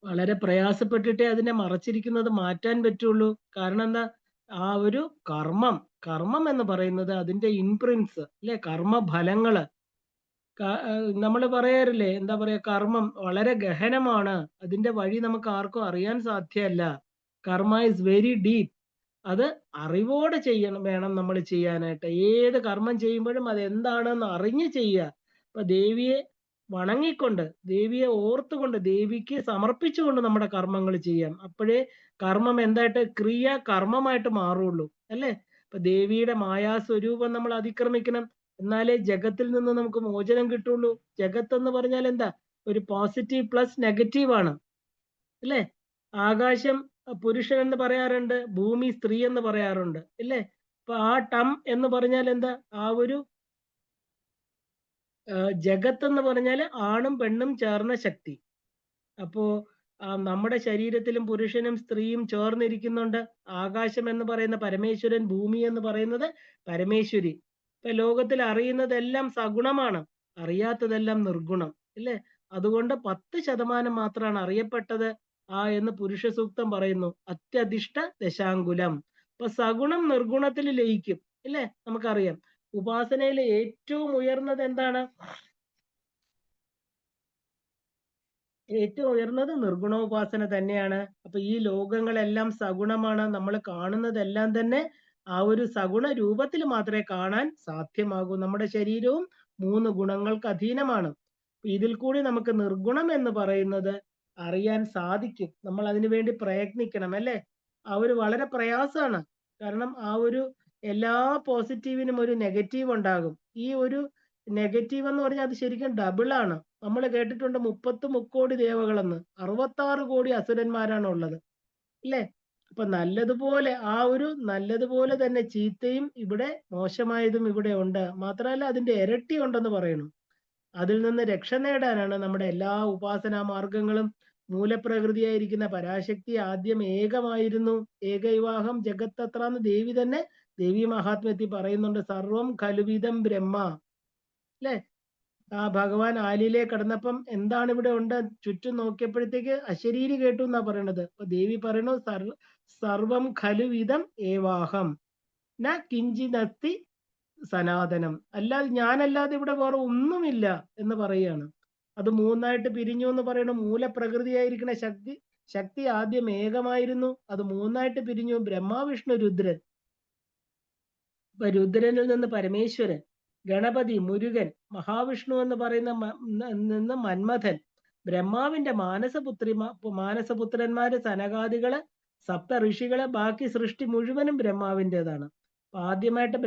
വളരെ പ്രയാസപ്പെട്ടിട്ടേ അതിനെ മറച്ചിരിക്കുന്നത് മാറ്റാൻ പറ്റുള്ളൂ. കാരണം എന്താ? ആ ഒരു കർമ്മം എന്ന് പറയുന്നത് അതിന്റെ ഇംപ്രിന്റ്സ് അല്ലെ? കർമ്മഫലങ്ങള് നമ്മൾ പറയാറില്ലേ, എന്താ പറയാ, കർമ്മം വളരെ ഗഹനമാണ്, അതിന്റെ വഴി നമുക്ക് ആർക്കും അറിയാൻ സാധ്യമല്ല. കർമ്മ ഇസ് വെരി ഡീപ്. അത് അറിവോടെ വേണം നമ്മൾ ചെയ്യാനായിട്ട്. ഏത് കർമ്മം ചെയ്യുമ്പോഴും അത് എന്താണെന്ന് അറിഞ്ഞ് ചെയ്യുക. ഇപ്പൊ ദേവിയെ വണങ്ങിക്കൊണ്ട്, ദേവിയെ ഓർത്തുകൊണ്ട്, ദേവിക്ക് സമർപ്പിച്ചുകൊണ്ട് നമ്മുടെ കർമ്മങ്ങൾ ചെയ്യാം. അപ്പോഴേ കർമ്മം എന്തായിട്ട് ക്രിയ കർമ്മമായിട്ട് മാറുള്ളൂ അല്ലേ? ഇപ്പൊ ദേവിയുടെ മായാസ്വരൂപം നമ്മൾ അതിക്രമിക്കണം, എന്നാലേ ജഗത്തിൽ നിന്ന് നമുക്ക് മോചനം കിട്ടുള്ളൂ. ജഗത്ത് എന്ന് പറഞ്ഞാൽ എന്താ? ഒരു പോസിറ്റീവ് പ്ലസ് നെഗറ്റീവ് ആണ് അല്ലേ? ആകാശം പുരുഷൻ എന്ന് പറയാറുണ്ട്, ഭൂമി സ്ത്രീ എന്ന് പറയാറുണ്ട് ഇല്ലേ? അപ്പൊ ആ ടം എന്ന് പറഞ്ഞാൽ എന്താ? ആ ഒരു ജഗത്ത് എന്ന് പറഞ്ഞാൽ ആണും പെണ്ണും ചേർന്ന ശക്തി. അപ്പോ നമ്മുടെ ശരീരത്തിലും പുരുഷനും സ്ത്രീയും ചേർന്നിരിക്കുന്നുണ്ട്. ആകാശം എന്ന് പറയുന്ന പരമേശ്വരൻ, ഭൂമി എന്ന് പറയുന്നത് പരമേശ്വരി. ഇപ്പൊ ലോകത്തിൽ അറിയുന്നതെല്ലാം സഗുണമാണ്, അറിയാത്തതെല്ലാം നിർഗുണം ഇല്ലേ? അതുകൊണ്ട് 10% മാത്രമാണ് അറിയപ്പെട്ടത് എന്ന് പുരുഷ സൂക്തം പറയുന്നു. അത്യധിഷ്ഠ ദശാങ്കുലം. അപ്പൊ സഗുണം നിർഗുണത്തിൽ ലയിക്കും ഇല്ലേ? നമുക്കറിയാം ഉപാസനയിൽ ഏറ്റവും ഉയർന്നത് എന്താണ്? ഏറ്റവും ഉയർന്നത് നിർഗുണോപാസന തന്നെയാണ്. അപ്പൊ ഈ ലോകങ്ങളെല്ലാം സഗുണമാണ്. നമ്മൾ കാണുന്നതെല്ലാം തന്നെ ആ ഒരു സഗുണ രൂപത്തിൽ മാത്രമേ കാണാൻ സാധ്യമാകൂ. നമ്മുടെ ശരീരവും 3 ഗുണങ്ങൾക്ക് അധീനമാണ്. ഇതിൽ കൂടി നമുക്ക് നിർഗുണം എന്ന് പറയുന്നത് അറിയാൻ സാധിക്കും. നമ്മൾ അതിനു വേണ്ടി പ്രയത്നിക്കണം അല്ലേ? ആ ഒരു വളരെ പ്രയാസമാണ്. കാരണം ആ ഒരു എല്ലാ പോസിറ്റീവിനും ഒരു നെഗറ്റീവ് ഉണ്ടാകും. ഈ ഒരു നെഗറ്റീവ് എന്ന് പറഞ്ഞാൽ അത് ശരിക്കും ഡബിൾ ആണ്. നമ്മൾ കേട്ടിട്ടുണ്ട് 30 മുക്കോടി ദേവകളെന്ന്. 66 കോടി അസുരന്മാരാണ് ഉള്ളത് അല്ലേ? അപ്പൊ നല്ലതുപോലെ തന്നെ ചീത്തയും ഇവിടെ, മോശമായതും ഇവിടെ ഉണ്ട്. മാത്രമല്ല അതിന്റെ ഇരട്ടി ഉണ്ടെന്ന് പറയുന്നു. അതിൽ നിന്ന് രക്ഷ നേടാനാണ് നമ്മുടെ എല്ലാ ഉപാസനാ മാർഗങ്ങളും. മൂലപ്രകൃതിയായിരിക്കുന്ന പരാശക്തി ആദ്യം ഏകമായിരുന്നു. ഏകൈവാഹം ജഗത്തത്ര എന്ന് ദേവി തന്നെ ദേവി മഹാത്മ്യത്തിൽ പറയുന്നുണ്ട്. സർവം ഖലുവിദം ബ്രഹ്മ അല്ലെ? ഭഗവാൻ ആലിയിലെ കിടന്നപ്പം എന്താണ് ഇവിടെ ഉണ്ട്? ചുറ്റും നോക്കിയപ്പോഴത്തേക്ക് അശരീരി കേട്ടു എന്നാ പറയണത്. അപ്പൊ ദേവി പറയണു സർവം ഖലുവിദം ഏവാഹം ന കിഞ്ചിനസ്തി സനാതനം. ഞാനല്ലാതെ ഇവിടെ വേറെ ഒന്നുമില്ല എന്ന് പറയാണ്. അത് 3ആയിട്ട് പിരിഞ്ഞു എന്ന് പറയുന്നു. മൂലപ്രകൃതിയായിരിക്കുന്ന ശക്തി ആദ്യം ഏകമായിരുന്നു, അത് 3ആയിട്ട് പിരിഞ്ഞു. ബ്രഹ്മ വിഷ്ണു രുദ്രൻ. ഇപ്പൊ രുദ്രനിൽ നിന്ന് പരമേശ്വരൻ, ഗണപതി, മുരുകൻ, മഹാവിഷ്ണു എന്ന് പറയുന്ന നിന്ന് മന്മഥൻ, ബ്രഹ്മാവിന്റെ മാനസപുത്രന്മാര് സനകാദികള്, സപ്ത ഋഷികള്, ബാക്കി സൃഷ്ടി മുഴുവനും ബ്രഹ്മാവിൻ്റെതാണ്. ആദ്യമായിട്ട്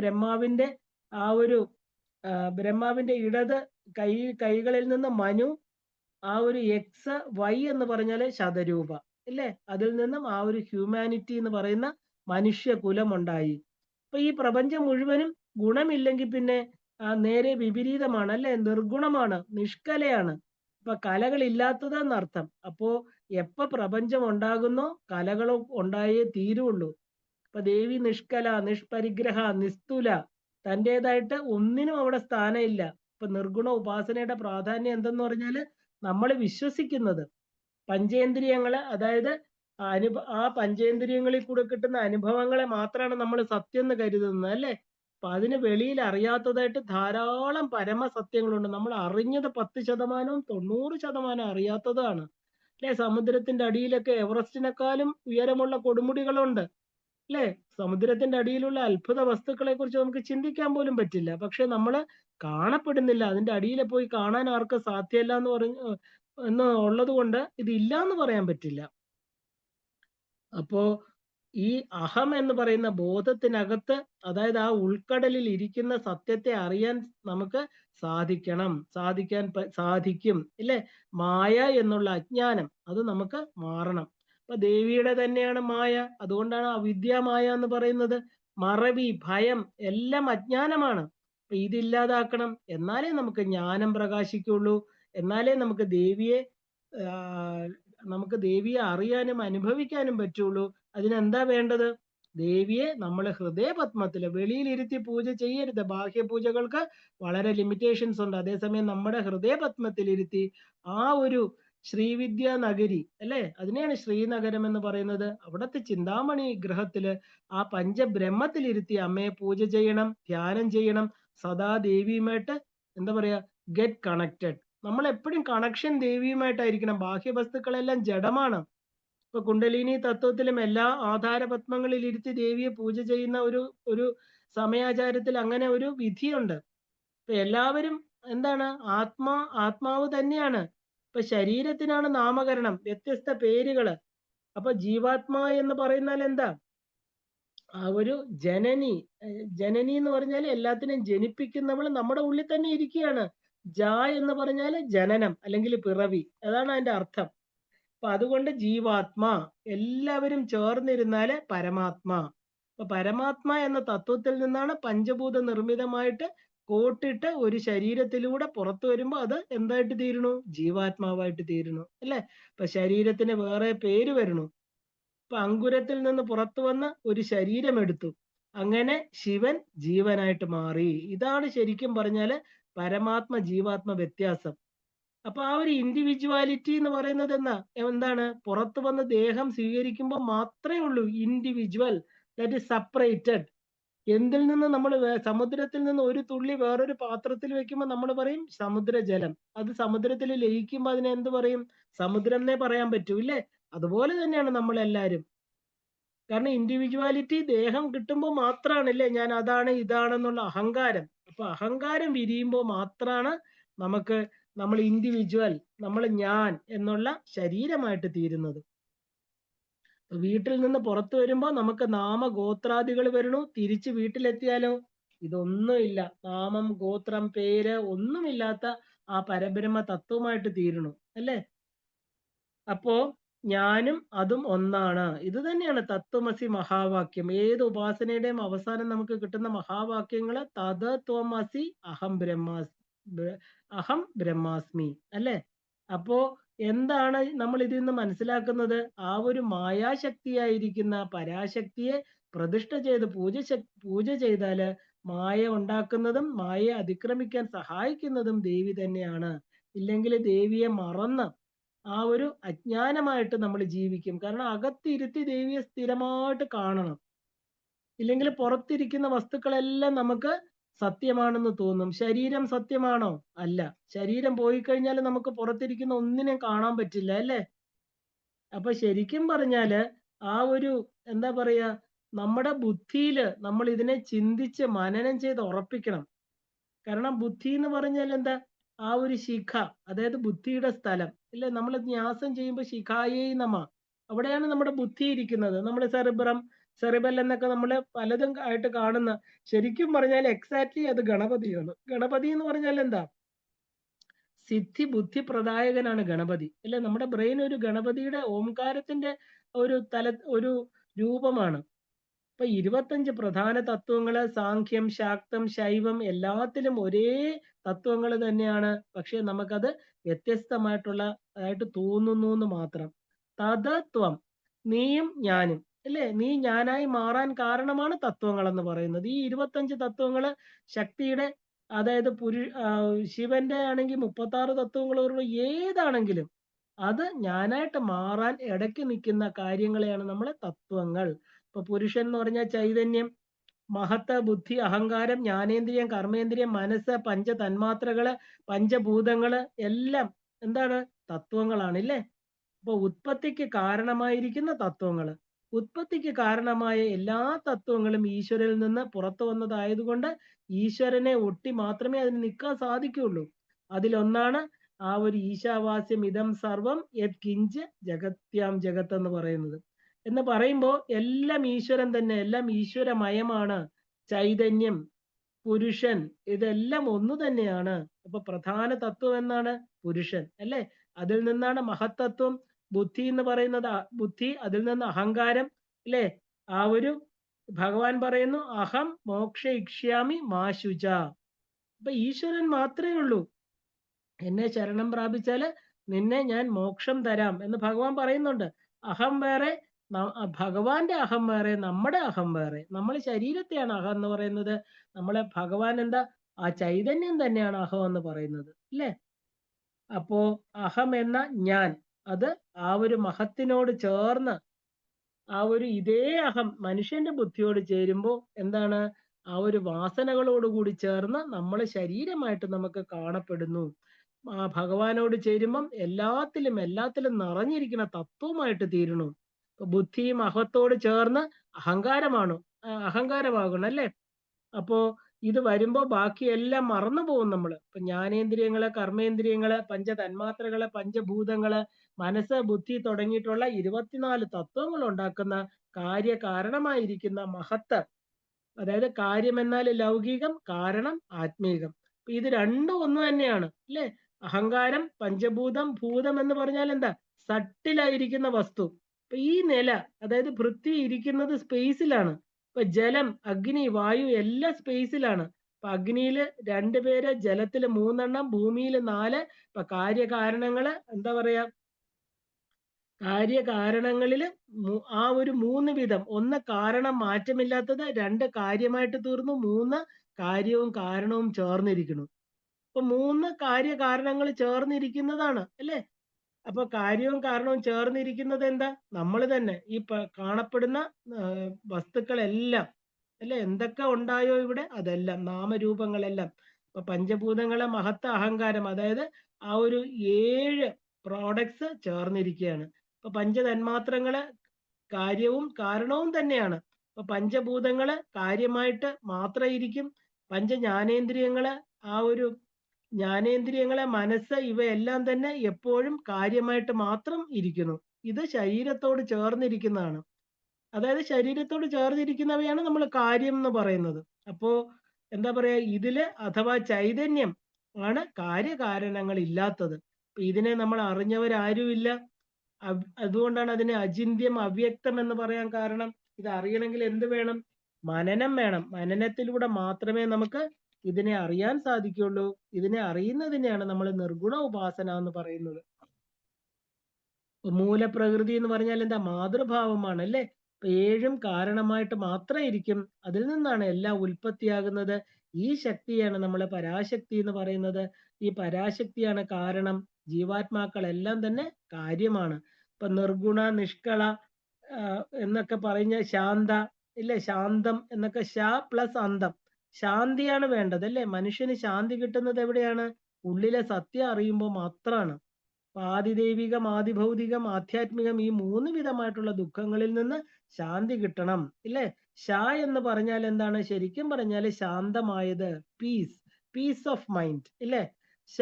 ബ്രഹ്മാവിന്റെ ഇടത് കൈകളിൽ നിന്ന് മനു, ആ ഒരു എക്സ് വൈ എന്ന് പറഞ്ഞാല് ശതരൂപ ഇല്ലേ? അതിൽ നിന്നും ആ ഒരു ഹ്യൂമാനിറ്റി എന്ന് പറയുന്ന മനുഷ്യ കുലം ഉണ്ടായി. അപ്പൊ ഈ പ്രപഞ്ചം മുഴുവനും ഗുണമില്ലെങ്കിൽ പിന്നെ നേരെ വിപരീതമാണ് അല്ലെ? നിർഗുണമാണ്, നിഷ്കലയാണ്. അപ്പൊ കലകളില്ലാത്തത് എന്നർത്ഥം. അപ്പോ പ്രപഞ്ചം ഉണ്ടാകുന്നോ കലകളും ഉണ്ടായേ തീരുള്ളൂ. അപ്പൊ ദേവി നിഷ്കല, നിഷ്പരിഗ്രഹ, നിസ്തുല, തൻ്റെതായിട്ട് ഒന്നിനും അവിടെ സ്ഥാനമില്ല. ഇപ്പൊ നിർഗുണ ഉപാസനയുടെ പ്രാധാന്യം എന്തെന്ന് പറഞ്ഞാല് നമ്മൾ വിശ്വസിക്കുന്നത് പഞ്ചേന്ദ്രിയങ്ങള്, അതായത് ആ പഞ്ചേന്ദ്രിയങ്ങളിൽ കൂടെ കിട്ടുന്ന അനുഭവങ്ങളെ മാത്രമാണ് നമ്മൾ സത്യം എന്ന് കരുതുന്നത് അല്ലെ? അപ്പൊ അതിന് വെളിയിൽ അറിയാത്തതായിട്ട് ധാരാളം പരമസത്യങ്ങളുണ്ട്. നമ്മൾ അറിഞ്ഞത് 10%, 90% അറിയാത്തതാണ് അല്ലെ? സമുദ്രത്തിന്റെ അടിയിലൊക്കെ എവറസ്റ്റിനെക്കാളും ഉയരമുള്ള കൊടുമുടികളുണ്ട് അല്ലെ? സമുദ്രത്തിന്റെ അടിയിലുള്ള അത്ഭുത വസ്തുക്കളെ കുറിച്ച് നമുക്ക് ചിന്തിക്കാൻ പോലും പറ്റില്ല. പക്ഷെ നമ്മൾ കാണപ്പെടുന്നില്ല. അതിന്റെ അടിയിൽ പോയി കാണാൻ ആർക്കും സാധ്യമല്ല എന്ന് ഉള്ളത് കൊണ്ട് ഇത് ഇല്ല എന്ന് പറയാൻ പറ്റില്ല. അപ്പോ ഈ അഹം എന്ന് പറയുന്ന ബോധത്തിനകത്ത്, അതായത് ആ ഉൾക്കടലിൽ ഇരിക്കുന്ന സത്യത്തെ അറിയാൻ നമുക്ക് സാധിക്കും ഇല്ലേ? മായ എന്നുള്ള അജ്ഞാനം അത് നമുക്ക് മാറണം. അപ്പൊ ദേവിയുടെ തന്നെയാണ് മായ. അതുകൊണ്ടാണ് അവിദ്യാമായ എന്ന് പറയുന്നത്. മറവി, ഭയം എല്ലാം അജ്ഞാനമാണ്. അപ്പൊ ഇതില്ലാതാക്കണം. എന്നാലേ നമുക്ക് ജ്ഞാനം പ്രകാശിക്കുള്ളൂ. എന്നാലേ നമുക്ക് ദേവിയെ അറിയാനും അനുഭവിക്കാനും പറ്റുള്ളൂ. അതിനെന്താ വേണ്ടത്? ദേവിയെ നമ്മൾ ഹൃദയപത്മത്തില് വെളിയിലിരുത്തി പൂജ ചെയ്യരുത്. ബാഹ്യ പൂജകൾക്ക് വളരെ ലിമിറ്റേഷൻസ് ഉണ്ട്. അതേസമയം നമ്മുടെ ഹൃദയപത്മത്തിലിരുത്തി ആ ഒരു ശ്രീവിദ്യാ നഗരി അല്ലെ, അതിനെയാണ് ശ്രീനഗരം എന്ന് പറയുന്നത്. അവിടത്തെ ചിന്താമണി ഗ്രഹത്തില് ആ പഞ്ചബ്രഹ്മത്തിലിരുത്തി അമ്മയെ പൂജ ചെയ്യണം, ധ്യാനം ചെയ്യണം. സദാ ദേവിയുമായിട്ട് എന്താ പറയാ, ഗെറ്റ് കണക്റ്റഡ്. നമ്മൾ എപ്പോഴും കണക്ഷൻ ദേവിയുമായിട്ടായിരിക്കണം. ബാഹ്യ വസ്തുക്കളെല്ലാം ജഡമാണ്. ഇപ്പൊ കുണ്ടലിനി തത്വത്തിലും എല്ലാ ആധാരപത്മങ്ങളിൽ ഇരുത്തി ദേവിയെ പൂജ ചെയ്യുന്ന ഒരു ഒരു സമയാചാരത്തിൽ അങ്ങനെ ഒരു വിധിയുണ്ട്. ഇപ്പൊ എല്ലാവരും എന്താണ്, ആത്മാവ് തന്നെയാണ്. ഇപ്പൊ ശരീരത്തിനാണ് നാമകരണം, വ്യത്യസ്ത പേരുകള്. അപ്പൊ ജീവാത്മാ എന്ന് പറയുന്നാൽ എന്താ? ആ ഒരു ജനനി. ജനനി എന്ന് പറഞ്ഞാൽ എല്ലാത്തിനെയും ജനിപ്പിക്കുന്നവൾ നമ്മുടെ ഉള്ളിൽ തന്നെ ഇരിക്കുകയാണ്. എന്ന് പറഞ്ഞാൽ ജനനം അല്ലെങ്കിൽ പിറവി, അതാണ് അതിന്റെ അർത്ഥം. അപ്പൊ അതുകൊണ്ട് ജീവാത്മാ എല്ലാവരും ചേർന്നിരുന്നാല് പരമാത്മാ. അപ്പൊ പരമാത്മാ എന്ന തത്വത്തിൽ നിന്നാണ് പഞ്ചഭൂത നിർമ്മിതമായിട്ട് കോട്ടിട്ട് ഒരു ശരീരത്തിലൂടെ പുറത്തു വരുമ്പോ അത് എന്തായിട്ട് തീരണു? ജീവാത്മാവായിട്ട് തീരുന്നു അല്ലെ? ഇപ്പൊ ശരീരത്തിന് വേറെ പേര് വരണു. ഇപ്പൊ അങ്കുരത്തിൽ നിന്ന് പുറത്തു വന്ന് ഒരു ശരീരം എടുത്തു. അങ്ങനെ ശിവൻ ജീവനായിട്ട് മാറി. ഇതാണ് ശരിക്കും പറഞ്ഞാല് പരമാത്മ ജീവാത്മ വ്യത്യാസം. അപ്പൊ ആ ഒരു ഇൻഡിവിജ്വാലിറ്റി എന്ന് പറയുന്നത് എന്താണ്? പുറത്തു വന്ന് ദേഹം സ്വീകരിക്കുമ്പോൾ മാത്രമേ ഉള്ളൂ ഇൻഡിവിജ്വൽ, ദാറ്റ് ഇസ് സെപ്പറേറ്റഡ്. എന്തിൽ നിന്ന് നമ്മൾ സമുദ്രത്തിൽ നിന്ന് ഒരു തുള്ളി വേറൊരു പാത്രത്തിൽ വെക്കുമ്പോൾ നമ്മൾ പറയും സമുദ്രജലം. അത് സമുദ്രത്തിൽ ലയിക്കുമ്പോൾ അതിനെ എന്ത് പറയും? സമുദ്രം എന്നേ പറയാൻ പറ്റൂ ഇല്ലേ? അതുപോലെ തന്നെയാണ് നമ്മൾ എല്ലാവരും. കാരണം ഇൻഡിവിജ്വാലിറ്റി ദേഹം കിട്ടുമ്പോൾ മാത്രമാണല്ലേ ഞാൻ അതാണ് ഇതാണെന്നുള്ള അഹങ്കാരം. അപ്പൊ അഹങ്കാരം വിരിയുമ്പോൾ മാത്രമാണ് നമ്മൾ ഇൻഡിവിജ്വൽ, നമ്മൾ ഞാൻ എന്നുള്ള ശരീരമായിട്ട് തീരുന്നത്. വീട്ടിൽ നിന്ന് പുറത്തു വരുമ്പോൾ നമുക്ക് നാമഗോത്രാദികൾ വരണു. തിരിച്ച് വീട്ടിലെത്തിയാലോ ഇതൊന്നുമില്ല. നാമം, ഗോത്രം, പേര് ഒന്നുമില്ലാത്ത ആ പരബ്രഹ്മ തത്വമായിട്ട് തീരണു അല്ലേ? അപ്പോ ഞാനും അതും ഒന്നാണ്. ഇത് തന്നെയാണ് തത്വമസി മഹാവാക്യം. ഏത് ഉപാസനയുടെയും അവസാനം നമുക്ക് കിട്ടുന്ന മഹാവാക്യങ്ങള് തത് ത്വമസി അഹം ബ്രഹ്മാസ്മി അല്ലെ? അപ്പോ എന്താണ് നമ്മൾ ഇതിൽ നിന്ന് മനസ്സിലാക്കുന്നത്? ആ ഒരു മായാശക്തിയായിരിക്കുന്ന പരാശക്തിയെ പ്രതിഷ്ഠ ചെയ്ത് പൂജ ചെയ്താല് മായ ഉണ്ടാക്കുന്നതും മായയെ അതിക്രമിക്കാൻ സഹായിക്കുന്നതും ദേവി തന്നെയാണ്. ഇല്ലെങ്കിൽ ദേവിയെ മറന്ന് ആ ഒരു അജ്ഞാനമായിട്ട് നമ്മൾ ജീവിക്കും. കാരണം അകത്തിരുത്തി ദേവിയെ സ്ഥിരമായിട്ട് കാണണം. ഇല്ലെങ്കിൽ പുറത്തിരിക്കുന്ന വസ്തുക്കളെല്ലാം നമുക്ക് സത്യമാണെന്ന് തോന്നും. ശരീരം സത്യമാണോ? അല്ല. ശരീരം പോയി കഴിഞ്ഞാൽ നമുക്ക് പുറത്തിരിക്കുന്ന ഒന്നിനെയും കാണാൻ പറ്റില്ല അല്ലേ? അപ്പൊ ശരിക്കും പറഞ്ഞാല് ആ ഒരു എന്താ പറയാ, നമ്മുടെ ബുദ്ധിയില് നമ്മൾ ഇതിനെ ചിന്തിച്ച് മനനം ചെയ്ത് ഉറപ്പിക്കണം. കാരണം ബുദ്ധി എന്ന് പറഞ്ഞാൽ എന്താ? ആ ഒരു ശിഖ, അതായത് ബുദ്ധിയുടെ സ്ഥലം ഇല്ലേ? നമ്മൾ ന്യാസം ചെയ്യുമ്പോൾ ശിഖായേ നമ, അവിടെയാണ് നമ്മുടെ ബുദ്ധി ഇരിക്കുന്നത്. നമ്മുടെ സെറിബൽ എന്നൊക്കെ നമ്മൾ പലതും ആയിട്ട് കാണുന്ന, ശരിക്കും പറഞ്ഞാൽ എക്സാക്ട്ലി അത് ഗണപതിയാണ്. ഗണപതി എന്ന് പറഞ്ഞാൽ എന്താ? സിദ്ധി ബുദ്ധി പ്രദായകനാണ് ഗണപതി അല്ലെ? നമ്മുടെ ബ്രെയിൻ ഒരു ഗണപതിയുടെ ഓംകാരത്തിന്റെ ഒരു രൂപമാണ്. ഇപ്പൊ 25 പ്രധാന തത്വങ്ങള് സാഖ്യം, ശാക്തം, ശൈവം എല്ലാത്തിലും ഒരേ തത്വങ്ങൾ തന്നെയാണ്. പക്ഷെ നമുക്കത് വ്യത്യസ്തമായിട്ട് തോന്നുന്നു എന്ന് മാത്രം. തതത്വം, നീയും ഞാനും അല്ലേ? നീ ഞാനായി മാറാൻ കാരണമാണ് തത്വങ്ങൾ എന്ന് പറയുന്നത്. ഈ 25 തത്വങ്ങള് ശക്തിയുടെ, അതായത് ശിവന്റെ ആണെങ്കിൽ 36 തത്വങ്ങൾ, ഏതാണെങ്കിലും അത് ഞാനായിട്ട് മാറാൻ ഇടയ്ക്ക് നിൽക്കുന്ന കാര്യങ്ങളെയാണ് നമ്മൾ തത്വങ്ങൾ. ഇപ്പൊ പുരുഷൻ എന്ന് പറഞ്ഞാൽ ചൈതന്യം, മഹത്ത, ബുദ്ധി, അഹങ്കാരം, ജ്ഞാനേന്ദ്രിയം, കർമ്മേന്ദ്രിയം, മനസ്സ്, പഞ്ച തന്മാത്രകള്, പഞ്ചഭൂതങ്ങള് എല്ലാം എന്താണ്? തത്വങ്ങളാണ് ഇല്ലേ? അപ്പൊ ഉത്പത്തിക്ക് കാരണമായിരിക്കുന്ന തത്വങ്ങള്, ഉത്പത്തിക്ക് കാരണമായ എല്ലാ തത്വങ്ങളും ഈശ്വരനിൽ നിന്ന് പുറത്തു വന്നതായതുകൊണ്ട് ഈശ്വരനെ ഒട്ടി മാത്രമേ അതിന് നിൽക്കാൻ സാധിക്കുകയുള്ളൂ. അതിലൊന്നാണ് ആ ഒരു ഈശാവാസ്യം ഇതം സർവം യത് കിഞ്ച് ജഗത്യാം ജഗത്ത് എന്ന് പറയുന്നത്. എന്ന് പറയുമ്പോൾ എല്ലാം ഈശ്വരൻ തന്നെ, എല്ലാം ഈശ്വരമയമാണ്. ചൈതന്യം, പുരുഷൻ, ഇതെല്ലാം ഒന്ന് തന്നെയാണ്. അപ്പൊ പ്രധാന തത്വം എന്നാണ്? പുരുഷൻ, അല്ലേ? അതിൽ നിന്നാണ് മഹത്തത്വം. ബുദ്ധി എന്ന് പറയുന്നത് ബുദ്ധി, അതിൽ നിന്ന് അഹങ്കാരം, അല്ലേ? ആ ഒരു ഭഗവാൻ പറയുന്നു അഹം മോക്ഷ ഇക്ഷ്യാമി മാ ശുച. അപ്പൊ ഈശ്വരൻ മാത്രമേ ഉള്ളൂ. എന്നെ ശരണം പ്രാപിച്ചാല് നിന്നെ ഞാൻ മോക്ഷം തരാം എന്ന് ഭഗവാൻ പറയുന്നുണ്ട്. അഹം വേറെ, ഭഗവാന്റെ അഹം വേറെ, നമ്മുടെ അഹം വേറെ. നമ്മൾ ശരീരത്തെയാണ് അഹം എന്ന് പറയുന്നത്. നമ്മളെ ഭഗവാൻ എന്താ? ആ ചൈതന്യം തന്നെയാണ് അഹം എന്ന് പറയുന്നത്, അല്ലേ? അപ്പോ അഹം എന്ന ഞാൻ, അത് ആ ഒരു മഹത്തിനോട് ചേർന്ന്, ആ ഒരു ഇതേ അഹം മനുഷ്യന്റെ ബുദ്ധിയോട് ചേരുമ്പോ എന്താണ്? ആ ഒരു വാസനകളോട് കൂടി ചേർന്ന് നമ്മൾ ശരീരമായിട്ട് നമുക്ക് കാണപ്പെടുന്നു. ആ ഭഗവാനോട് ചേരുമ്പം എല്ലാത്തിലും നിറഞ്ഞിരിക്കുന്ന തത്വമായിട്ട് തീരണു. ബുദ്ധിയും അഹത്തോട് ചേർന്ന് അഹങ്കാരമാകണം, അല്ലേ? അപ്പോ ഇത് വരുമ്പോ ബാക്കിയെല്ലാം മറന്നു പോകും നമ്മള്. ഇപ്പൊ ജ്ഞാനേന്ദ്രിയങ്ങള്, കർമ്മേന്ദ്രിയങ്ങള്, പഞ്ചതന്മാത്രകള്, പഞ്ചഭൂതങ്ങള്, മനസ്സ്, ബുദ്ധി തുടങ്ങിയിട്ടുള്ള 24 തത്വങ്ങൾ ഉണ്ടാക്കുന്ന കാര്യകാരണമായിരിക്കുന്ന മഹത്ത്, അതായത് കാര്യം എന്നാൽ ലൗകികം, കാരണം ആത്മീകം. ഇത് രണ്ടും ഒന്ന് തന്നെയാണ്, അല്ലേ? അഹങ്കാരം, പഞ്ചഭൂതം, ഭൂതം എന്ന് പറഞ്ഞാൽ എന്താ? സട്ടിലായിരിക്കുന്ന വസ്തു. അപ്പൊ ഈ നില, അതായത് പൃഥ്വി ഇരിക്കുന്നത് സ്പേസിലാണ്. ഇപ്പൊ ജലം, അഗ്നി, വായു എല്ലാം സ്പേസിലാണ്. ഇപ്പൊ അഗ്നിയില് 2 പേര്, ജലത്തില് 3 ഭൂമിയിൽ 4. ഇപ്പൊ കാര്യകാരണങ്ങള് എന്താ പറയാ? കാര്യകാരണങ്ങളില് ആ ഒരു 3 വിധം. ഒന്ന് കാരണം മാറ്റമില്ലാത്തത്, 2 കാര്യമായിട്ട് തീർന്നു, 3 കാര്യവും കാരണവും ചേർന്നിരിക്കുന്നു. ഇപ്പൊ 3 കാര്യകാരണങ്ങൾ ചേർന്നിരിക്കുന്നതാണ്, അല്ലേ? അപ്പൊ കാര്യവും കാരണവും ചേർന്നിരിക്കുന്നത് എന്താ? നമ്മൾ തന്നെ. ഈ കാണപ്പെടുന്ന വസ്തുക്കളെല്ലാം, അല്ലെ? എന്തൊക്കെ ഉണ്ടായോ ഇവിടെ, അതെല്ലാം നാമരൂപങ്ങളെല്ലാം. ഇപ്പൊ പഞ്ചഭൂതങ്ങളെ മഹത്ത അഹങ്കാരം, അതായത് ആ ഒരു 7 പ്രോഡക്ട്സ് ചേർന്നിരിക്കുകയാണ്. ഇപ്പൊ പഞ്ചതന്മാത്രങ്ങള് കാര്യവും കാരണവും തന്നെയാണ്. ഇപ്പൊ പഞ്ചഭൂതങ്ങള് കാര്യമായിട്ട് മാത്രം ഇരിക്കും. പഞ്ചജ്ഞാനേന്ദ്രിയങ്ങള്, ആ ഒരു ജ്ഞാനേന്ദ്രിയങ്ങളെ, മനസ്സ്, ഇവയെല്ലാം തന്നെ എപ്പോഴും കാര്യമായിട്ട് മാത്രം ഇരിക്കുന്നു. ഇത് ശരീരത്തോട് ചേർന്നിരിക്കുന്നതാണ്. അതായത് ശരീരത്തോട് ചേർന്നിരിക്കുന്നവയാണ് നമ്മൾ കാര്യം എന്ന് പറയുന്നത്. അപ്പോ എന്താ പറയാ? ഇതില് അഥവാ ചൈതന്യം ആണ് കാര്യകാരണങ്ങൾ ഇല്ലാത്തത്. ഇതിനെ നമ്മൾ അറിഞ്ഞവരാരുമില്ല. അതുകൊണ്ടാണ് അതിനെ അചിന്യം, അവ്യക്തം എന്ന് പറയാൻ കാരണം. ഇത് അറിയണമെങ്കിൽ എന്ത് വേണം? മനനം വേണം. മനനത്തിലൂടെ മാത്രമേ നമുക്ക് ഇതിനെ അറിയാൻ സാധിക്കുള്ളൂ. ഇതിനെ അറിയുന്നതിനെയാണ് നമ്മൾ നിർഗുണ ഉപാസന എന്ന് പറയുന്നത്. മൂലപ്രകൃതി എന്ന് പറഞ്ഞാൽ എന്താ? മാതൃഭാവമാണ്, അല്ലേ? 7 കാരണമായിട്ട് മാത്രം ഇരിക്കും. അതിൽ നിന്നാണ് എല്ലാം ഉൽപ്പത്തിയാകുന്നത്. ഈ ശക്തിയാണ് നമ്മൾ പരാശക്തി എന്ന് പറയുന്നത്. ഈ പരാശക്തിയാണ് കാരണം. ജീവാത്മാക്കളെല്ലാം തന്നെ കാര്യമാണ്. ഇപ്പൊ നിർഗുണ, നിഷ്കള എന്നൊക്കെ പറഞ്ഞ ശാന്ത, ഇല്ലേ? ശാന്തം എന്നൊക്കെ, ശ പ്ലസ് അന്തം. ശാന്തിയാണ് വേണ്ടത്, അല്ലേ? മനുഷ്യന് ശാന്തി കിട്ടുന്നത് എവിടെയാണ്? ഉള്ളിലെ സത്യം അറിയുമ്പോൾ മാത്രമാണ്. ആദിദൈവികം, ആദിഭൗതികം, ആധ്യാത്മികം, ഈ 3 വിധമായിട്ടുള്ള ദുഃഖങ്ങളിൽ നിന്ന് ശാന്തി കിട്ടണം, ഇല്ലേ? ശ എന്ന് പറഞ്ഞാൽ എന്താണ്? ശരിക്കും പറഞ്ഞാൽ ശാന്തമായത്, പീസ്, പീസ് ഓഫ് മൈൻഡ്, ഇല്ലേ? ശ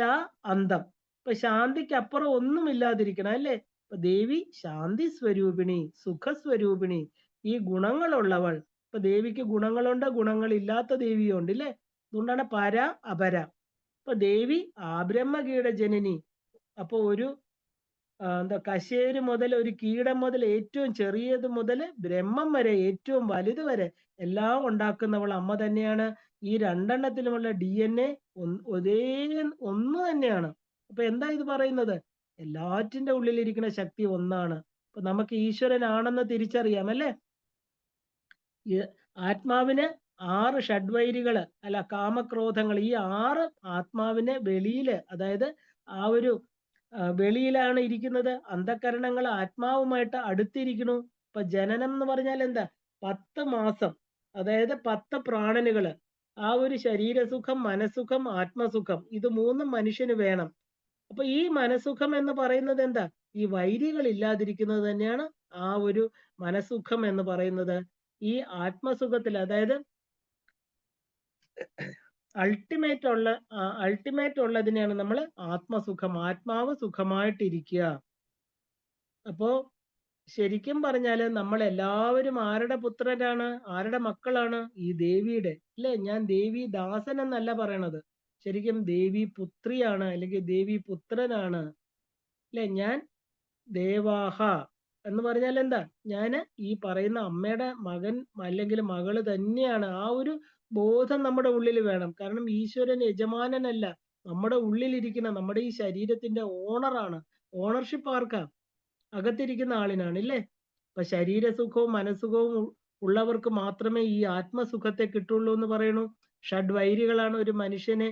അന്തം. ഇപ്പൊ ശാന്തിക്ക് അപ്പുറം ഒന്നും ഇല്ലാതിരിക്കണം, അല്ലേ? ഇപ്പൊ ദേവി ശാന്തി സ്വരൂപിണി, സുഖസ്വരൂപിണി, ഈ ഗുണങ്ങളുള്ളവൾ. ഇപ്പൊ ദേവിക്ക് ഗുണങ്ങളുണ്ട്, ഗുണങ്ങളില്ലാത്ത ദേവിയുണ്ട്, ഇല്ലേ? അതുകൊണ്ടാണ് പര, അപര. ഇപ്പൊ ദേവി ആബ്രഹ്മകീട ജനനി. അപ്പൊ ഒരു എന്താ, കശേര് മുതൽ, ഒരു കീടം മുതൽ, ഏറ്റവും ചെറിയത് മുതൽ ബ്രഹ്മം വരെ, ഏറ്റവും വലുത് വരെ എല്ലാം ഉണ്ടാക്കുന്നവൾ അമ്മ തന്നെയാണ്. ഈ 2 എണ്ണത്തിലുമുള്ള DNA ഒരേ ഒന്ന് തന്നെയാണ്. അപ്പൊ എന്താ ഇത് പറയുന്നത്? എല്ലാറ്റിന്റെ ഉള്ളിലിരിക്കുന്ന ശക്തി ഒന്നാണ്. അപ്പൊ നമുക്ക് ഈശ്വരനാണെന്ന് തിരിച്ചറിയാം, അല്ലേ? ആത്മാവിന് 6 ഷഡ്വൈരികള്, അല്ല കാമക്രോധങ്ങൾ, ഈ 6 ആത്മാവിന് വെളിയില്, അതായത് ആ ഒരു വെളിയിലാണ് ഇരിക്കുന്നത്. അന്ധകരണങ്ങൾ ആത്മാവുമായിട്ട് അടുത്തിരിക്കുന്നു. ഇപ്പൊ ജനനം എന്ന് പറഞ്ഞാൽ എന്താ? 10 മാസം, അതായത് 10 പ്രാണനുകള്. ആ ഒരു ശരീരസുഖം, മനസുഖം, ആത്മസുഖം, ഇത് 3 മനുഷ്യന് വേണം. അപ്പൊ ഈ മനസുഖം എന്ന് പറയുന്നത് എന്താ? ഈ വൈരികൾ ഇല്ലാതിരിക്കുന്നത് തന്നെയാണ് ആ ഒരു മനസുഖം എന്ന് പറയുന്നത്. ഈ ആത്മസുഖത്തിൽ, അതായത് അൾട്ടിമേറ്റ് ഉള്ളതിനെയാണ് നമ്മൾ ആത്മസുഖം, ആത്മാവ് സുഖമായിട്ടിരിക്കുക. അപ്പോ ശരിക്കും പറഞ്ഞാല് നമ്മളെല്ലാവരും ആരുടെ പുത്രരാണ്? ആരുടെ മക്കളാണ്? ഈ ദേവിയുടെ. അല്ലേ? ഞാൻ ദേവി ദാസൻ എന്നല്ല പറയണത്. ശരിക്കും ദേവി പുത്രിയാണ്, അല്ലെങ്കിൽ ദേവി പുത്രനാണ്. അല്ലേ? ഞാൻ ദേവാഹ എന്ന് പറഞ്ഞാൽ എന്താ? ഞാന് ഈ പറയുന്ന അമ്മയുടെ മകൻ അല്ലെങ്കിൽ മകള് തന്നെയാണ്. ആ ഒരു ബോധം നമ്മുടെ ഉള്ളിൽ വേണം. കാരണം ഈശ്വരൻ യജമാനനല്ല. നമ്മുടെ ഉള്ളിലിരിക്കുന്ന നമ്മുടെ ഈ ശരീരത്തിന്റെ ഓണറാണ്. ഓണർഷിപ്പ് ആർക്കാ? അകത്തിരിക്കുന്ന ആളിനാണ് ഇല്ലേ? അപ്പൊ ശരീരസുഖവും മനസ്സുഖവും ഉള്ളവർക്ക് മാത്രമേ ഈ ആത്മസുഖത്തെ കിട്ടുള്ളൂ എന്ന് പറയണു. ഷഡ്വൈരികളാണ് ഒരു മനുഷ്യനെ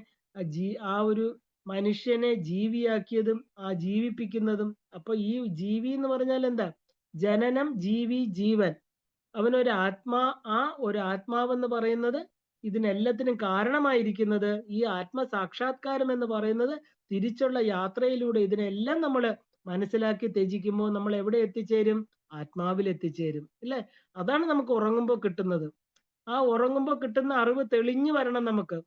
ആ ഒരു മനുഷ്യനെ ജീവിയാക്കിയതും ജീവിപ്പിക്കുന്നതും. അപ്പൊ ഈ ജീവി എന്ന് പറഞ്ഞാൽ എന്താ? ജനനം, ജീവി, ജീവൻ. അവനൊരു ഒരു ആത്മാവെന്ന് പറയുന്നത് ഇതിനെല്ലാത്തിനും കാരണമായിരിക്കുന്നത് ഈ ആത്മസാക്ഷാത്കാരം എന്ന് പറയുന്നത് തിരിച്ചുള്ള യാത്രയിലൂടെ ഇതിനെല്ലാം നമ്മൾ മനസ്സിലാക്കി ത്യജിക്കുമ്പോൾ നമ്മൾ എവിടെ എത്തിച്ചേരും? ആത്മാവിൽ എത്തിച്ചേരും ഇല്ലേ? അതാണ് നമുക്ക് ഉറങ്ങുമ്പോൾ കിട്ടുന്നത്. ആ ഉറങ്ങുമ്പോൾ കിട്ടുന്ന അറിവ് തെളിഞ്ഞു വരണം നമുക്ക്.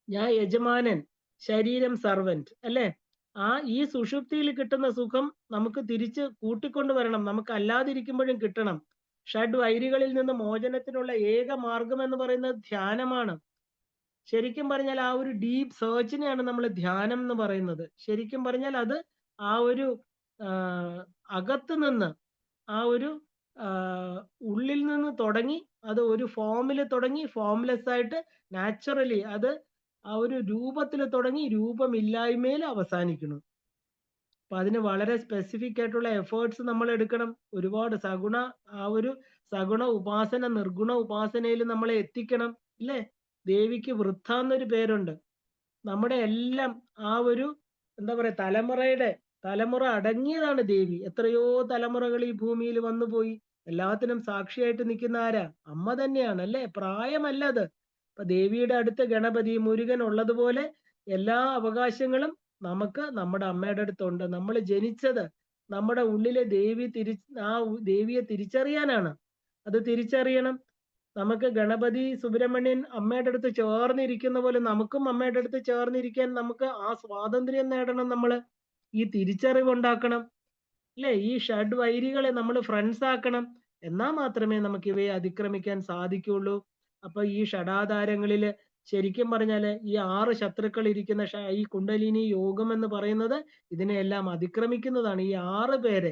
ഞാൻ യജമാനൻ, ശരീരം സർവന്റ് അല്ലേ? ഈ സുഷുപ്തിയിൽ കിട്ടുന്ന സുഖം നമുക്ക് തിരിച്ച് കൂട്ടിക്കൊണ്ടുവരണം. നമുക്ക് അല്ലാതിരിക്കുമ്പോഴും കിട്ടണം. ഷഡ്വൈരികളിൽ നിന്ന് മോചനത്തിനുള്ള ഏക മാർഗം എന്ന് പറയുന്നത് ധ്യാനമാണ്. ശരിക്കും പറഞ്ഞാൽ ആ ഒരു ഡീപ്പ് സെർച്ചിനെയാണ് നമ്മൾ ധ്യാനം എന്ന് പറയുന്നത്. ശരിക്കും പറഞ്ഞാൽ അത് ആ ഒരു അകത്ത് നിന്ന് ആ ഒരു ഉള്ളിൽ നിന്ന് തുടങ്ങി അത് ഒരു ഫോമിൽ തുടങ്ങി ഫോംലെസ് ആയിട്ട് നാച്ചുറലി അത് ആ ഒരു രൂപത്തിൽ തുടങ്ങി രൂപമില്ലായ്മയിൽ അവസാനിക്കുന്നു. അപ്പൊ അതിന് വളരെ സ്പെസിഫിക് ആയിട്ടുള്ള എഫേർട്സ് നമ്മൾ എടുക്കണം. ഒരുപാട് സഗുണ ഉപാസന, നിർഗുണ ഉപാസനയിൽ നമ്മളെ എത്തിക്കണം ഇല്ലേ? ദേവിക്ക് വൃദ്ധ എന്നൊരു പേരുണ്ട്. നമ്മുടെ എല്ലാം ആ ഒരു എന്താ പറയാ തലമുറ അടങ്ങിയതാണ് ദേവി. എത്രയോ തലമുറകൾ ഈ ഭൂമിയിൽ വന്നുപോയി. എല്ലാത്തിനും സാക്ഷിയായിട്ട് നിൽക്കുന്ന ആരാ? അമ്മ തന്നെയാണ് അല്ലേ? പ്രായമല്ല അത്. ഇപ്പൊ ദേവിയുടെ അടുത്ത് ഗണപതി, മുരുകൻ ഉള്ളതുപോലെ എല്ലാ അവകാശങ്ങളും നമുക്ക് നമ്മുടെ അമ്മയുടെ അടുത്തുണ്ട്. നമ്മൾ ജനിച്ചത് നമ്മുടെ ഉള്ളിലെ ദേവിയെ തിരിച്ചറിയാനാണ്. അത് തിരിച്ചറിയണം. നമുക്ക് ഗണപതി, സുബ്രഹ്മണ്യൻ അമ്മയുടെ അടുത്ത് ചേർന്നിരിക്കുന്ന പോലെ നമുക്കും അമ്മയുടെ അടുത്ത് ചേർന്നിരിക്കാൻ നമുക്ക് ആ സ്വാതന്ത്ര്യം നേടണം. നമ്മള് ഈ തിരിച്ചറിവുണ്ടാക്കണം അല്ലെ? ഈ ഷഡ്വൈരികളെ നമ്മൾ ഫ്രണ്ട്സ് ആക്കണം. എന്നാൽ മാത്രമേ നമുക്ക് ഇവയെ അതിക്രമിക്കാൻ സാധിക്കുള്ളൂ. അപ്പൊ ഈ ഷഡാധാരങ്ങളില് ശരിക്കും പറഞ്ഞാല് ഈ 6 ശത്രുക്കൾ ഇരിക്കുന്ന ഈ കുണ്ടലിനി യോഗം എന്ന് പറയുന്നത് ഇതിനെയെല്ലാം അതിക്രമിക്കുന്നതാണ്. ഈ 6 പേരെ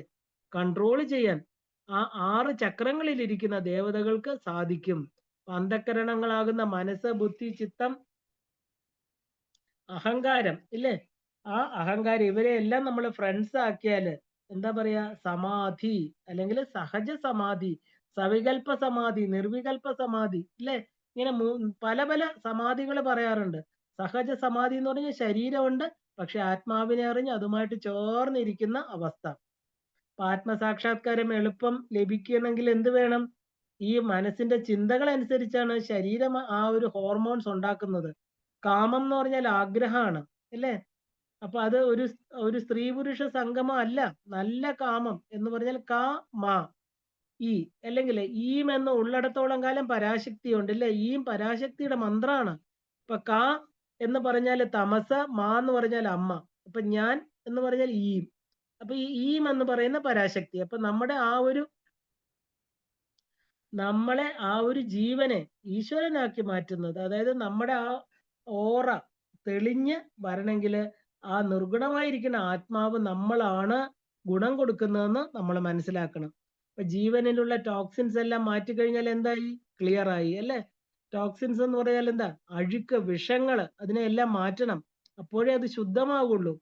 കൺട്രോൾ ചെയ്യാൻ ആ 6 ചക്രങ്ങളിൽ ഇരിക്കുന്ന ദേവതകൾക്ക് സാധിക്കും. അന്ധക്കരണങ്ങളാകുന്ന മനസ്സ്, ബുദ്ധി, ചിത്തം, അഹങ്കാരം ഇല്ലേ? ആ അഹങ്കാരം ഇവരെയെല്ലാം നമ്മൾ ഫ്രണ്ട്സ് ആക്കിയാല് എന്താ പറയാ? സമാധി അല്ലെങ്കിൽ സഹജ സമാധി, സവികൽപ്പ സമാധി, നിർവികൽപ്പ സമാധി ഇല്ലേ? ഇങ്ങനെ പല പല സമാധികൾ പറയാറുണ്ട്. സഹജ സമാധി എന്ന് പറഞ്ഞാൽ ശരീരമുണ്ട്, പക്ഷെ ആത്മാവിനെ അറിഞ്ഞ് അതുമായിട്ട് ചേർന്നിരിക്കുന്ന അവസ്ഥ. ആത്മസാക്ഷാത്കാരം എളുപ്പം ലഭിക്കണമെങ്കിൽ എന്ത് വേണം? ഈ മനസ്സിന്റെ ചിന്തകൾ അനുസരിച്ചാണ് ശരീരം ആ ഒരു ഹോർമോൺസ് ഉണ്ടാക്കുന്നത്. കാമം എന്ന് പറഞ്ഞാൽ ആഗ്രഹമാണ് അല്ലേ? അപ്പൊ അത് ഒരു സ്ത്രീ പുരുഷ സംഗമം അല്ല. നല്ല കാമം എന്ന് പറഞ്ഞാൽ ഈ അല്ലെങ്കിൽ ഈം എന്ന് ഉള്ളിടത്തോളം കാലം പരാശക്തി ഉണ്ട് അല്ലേ? ഈം പരാശക്തിയുടെ മന്ത്രമാണ്. ഇപ്പൊ എന്ന് പറഞ്ഞാൽ തമസ, എന്ന് പറഞ്ഞാൽ അമ്മ. അപ്പൊ ഞാൻ എന്ന് പറഞ്ഞാൽ ഈം. അപ്പൊ ഈ ഈം എന്ന് പറയുന്ന പരാശക്തി. അപ്പൊ നമ്മളെ ആ ഒരു ജീവനെ ഈശ്വരനാക്കി മാറ്റുന്നത്, അതായത് നമ്മുടെ ആ ഓറ തെളിഞ്ഞ് വരണമെങ്കിൽ ആ നിർഗുണമായിരിക്കുന്ന ആത്മാവ് നമ്മളാണ് ഗുണം കൊടുക്കുന്നതെന്ന് നമ്മൾ മനസ്സിലാക്കണം. അപ്പൊ ജീവനിലുള്ള ടോക്സിൻസ് എല്ലാം മാറ്റിക്കഴിഞ്ഞാൽ എന്തായി? ക്ലിയർ ആയി അല്ലേ? ടോക്സിൻസ് എന്ന് പറഞ്ഞാൽ എന്താ? അഴുക്ക്, വിഷങ്ങള്, അതിനെല്ലാം മാറ്റണം. അപ്പോഴേ അത് ശുദ്ധമാകുള്ളൂ.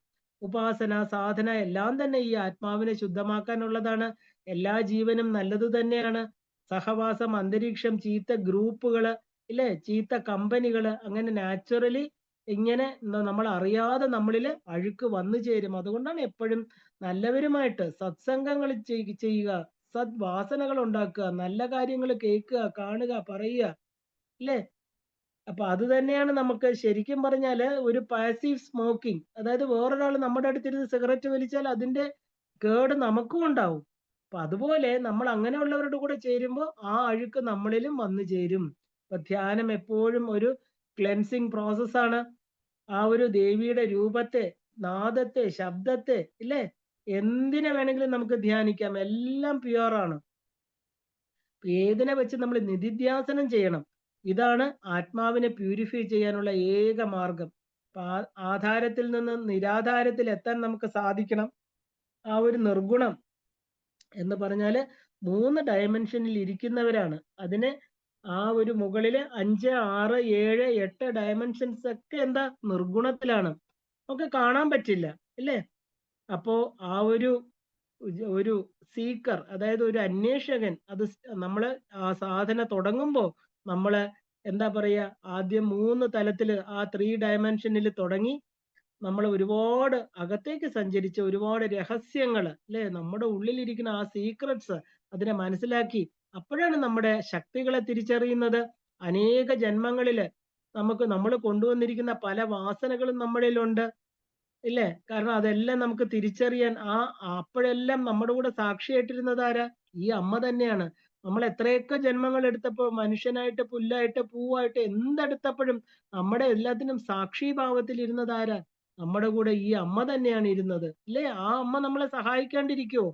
ഉപാസന, സാധന എല്ലാം തന്നെ ഈ ആത്മാവിനെ ശുദ്ധമാക്കാനുള്ളതാണ്. എല്ലാ ജീവനും നല്ലത് തന്നെയാണ്. സഹവാസം, അന്തരീക്ഷം, ചീത്ത ഗ്രൂപ്പുകള് ഇല്ലേ? ചീത്ത കമ്പനികള്, അങ്ങനെ നാച്ചുറലി ഇങ്ങനെ നമ്മൾ അറിയാതെ നമ്മളില് അഴുക്ക് വന്നു ചേരും. അതുകൊണ്ടാണ് എപ്പോഴും നല്ലവരുമായിട്ട് സത്സംഗങ്ങൾ ചെയ്യുക, സദ്വാസനകൾ ഉണ്ടാക്കുക, നല്ല കാര്യങ്ങൾ കേൾക്കുക, കാണുക, പറയുക ഇല്ലേ? അപ്പൊ അത് തന്നെയാണ് നമുക്ക് ശരിക്കും പറഞ്ഞാല് ഒരു പാസീവ് സ്മോക്കിംഗ്, അതായത് വേറൊരാൾ നമ്മുടെ അടുത്തിരുന്ന് സിഗരറ്റ് വലിച്ചാൽ അതിന്റെ കേട് നമുക്കും ഉണ്ടാവും. അപ്പൊ അതുപോലെ നമ്മൾ അങ്ങനെയുള്ളവരുടെ കൂടെ ചേരുമ്പോൾ ആ അഴുക്ക് നമ്മളിലും വന്നു ചേരും. അപ്പൊ ധ്യാനം എപ്പോഴും ഒരു ക്ലെൻസിങ് പ്രോസസ്സാണ്. ആ ഒരു ദേവിയുടെ രൂപത്തെ, നാദത്തെ, ശബ്ദത്തെ ഇല്ലേ? എന്തിനെ വേണമെങ്കിലും നമുക്ക് ധ്യാനിക്കാം. എല്ലാം പ്യുവറാണ്. ഏതിനെ വെച്ച് നമ്മൾ നിധിധ്യാസനം ചെയ്യണം. ഇതാണ് ആത്മാവിനെ പ്യൂരിഫൈ ചെയ്യാനുള്ള ഏക മാർഗം. ആധാരത്തിൽ നിന്ന് നിരാധാരത്തിൽ എത്താൻ നമുക്ക് സാധിക്കണം. ആ ഒരു നിർഗുണം എന്ന് പറഞ്ഞാല് 3 ഡയമെൻഷനിൽ ഇരിക്കുന്നവരാണ്. അതിന് ആ ഒരു മുകളില് 5, 6, 7, 8 ഡയമെൻഷൻസ് ഒക്കെ എന്താ നിർഗുണത്തിലാണ്. നമുക്ക് കാണാൻ പറ്റില്ല, ഇല്ലേ? അപ്പോ ആ ഒരു ഒരു സീക്കർ, അതായത് ഒരു അന്വേഷകൻ, അത് നമ്മള് ആ സാധന തുടങ്ങുമ്പോ നമ്മള് എന്താ പറയാ, ആദ്യം 3 തലത്തില് ആ 3 ഡയമെൻഷനിൽ തുടങ്ങി നമ്മൾ ഒരുപാട് അകത്തേക്ക് സഞ്ചരിച്ച് ഒരുപാട് രഹസ്യങ്ങൾ, അല്ലെ, നമ്മുടെ ഉള്ളിലിരിക്കുന്ന ആ സീക്രട്സ് അതിനെ മനസ്സിലാക്കി അപ്പോഴാണ് നമ്മുടെ ശക്തികളെ തിരിച്ചറിയുന്നത്. അനേക ജന്മങ്ങളില് നമ്മൾ കൊണ്ടുവന്നിരിക്കുന്ന പല വാസനകളും നമ്മളിലുണ്ട്, ഇല്ലേ? കാരണം അതെല്ലാം നമുക്ക് തിരിച്ചറിയാൻ അപ്പോഴെല്ലാം നമ്മുടെ കൂടെ സാക്ഷിയായിട്ടിരുന്നത് ആരാ? ഈ അമ്മ തന്നെയാണ്. നമ്മൾ എത്രയൊക്കെ ജന്മങ്ങൾ എടുത്തപ്പോൾ, മനുഷ്യനായിട്ട്, പുല്ലായിട്ട്, പൂവായിട്ട് എന്തെടുത്തപ്പോഴും നമ്മുടെ എല്ലാത്തിനും സാക്ഷിഭാവത്തിൽ ഇരുന്നത് ആരാ? നമ്മുടെ കൂടെ ഈ അമ്മ തന്നെയാണ് ഇരുന്നത്, ഇല്ലേ? ആ അമ്മ നമ്മളെ സഹായിക്കാണ്ടിരിക്കുവോ?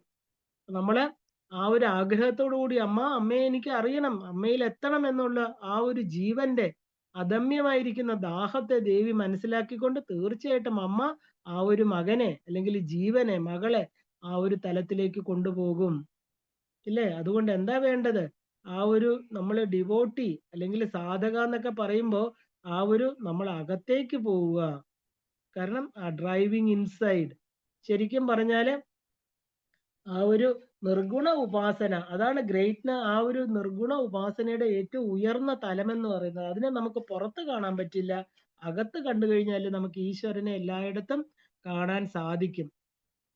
നമ്മള് ആ ഒരു ആഗ്രഹത്തോടു കൂടി അമ്മയെ എനിക്ക് അറിയണം, അമ്മയിൽ എത്തണം എന്നുള്ള ആ ഒരു ജീവന്റെ അദമ്യമായിരിക്കുന്ന ദാഹത്തെ ദേവി മനസ്സിലാക്കിക്കൊണ്ട് തീർച്ചയായിട്ടും അമ്മ ആ ഒരു മകനെ അല്ലെങ്കിൽ ജീവനെ, മകളെ ആ ഒരു തലത്തിലേക്ക് കൊണ്ടുപോകും, ഇല്ലേ? അതുകൊണ്ട് എന്താ വേണ്ടത്? ആ ഒരു നമ്മൾ ഡിവോട്ടി അല്ലെങ്കിൽ സാധക എന്നൊക്കെ പറയുമ്പോ ആ ഒരു നമ്മൾ അകത്തേക്ക് പോവുക. കാരണം ആ ഡ്രൈവിംഗ് ഇൻസൈഡ്, ശരിക്കും പറഞ്ഞാല് ആ ഒരു നിർഗുണ ഉപാസന, അതാണ് ആ ഒരു നിർഗുണ ഉപാസനയുടെ ഏറ്റവും ഉയർന്ന തലമെന്ന് പറയുന്നത്. അതിനെ നമുക്ക് പുറത്ത് കാണാൻ പറ്റില്ല, അകത്ത് കണ്ടു കഴിഞ്ഞാൽ നമുക്ക് ഈശ്വരനെ എല്ലായിടത്തും കാണാൻ സാധിക്കും.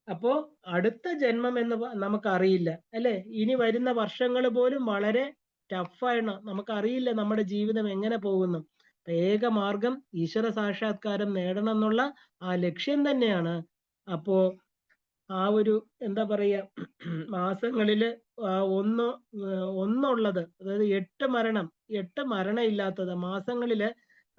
അപ്പോ അടുത്ത ജന്മം എന്ന് നമുക്കറിയില്ല, അല്ലെ? ഇനി വരുന്ന വർഷങ്ങൾ പോലും വളരെ ടഫാണ്, നമുക്കറിയില്ല നമ്മുടെ ജീവിതം എങ്ങനെ പോകുന്നു. ഏക മാർഗം ഈശ്വര സാക്ഷാത്കാരം നേടണം എന്നുള്ള ആ ലക്ഷ്യം തന്നെയാണ്. അപ്പോ ആ ഒരു എന്താ പറയാ, മാസങ്ങളില് ഒന്നുള്ളത്, അതായത് 8 മരണം ഇല്ലാത്തത് മാസങ്ങളില്,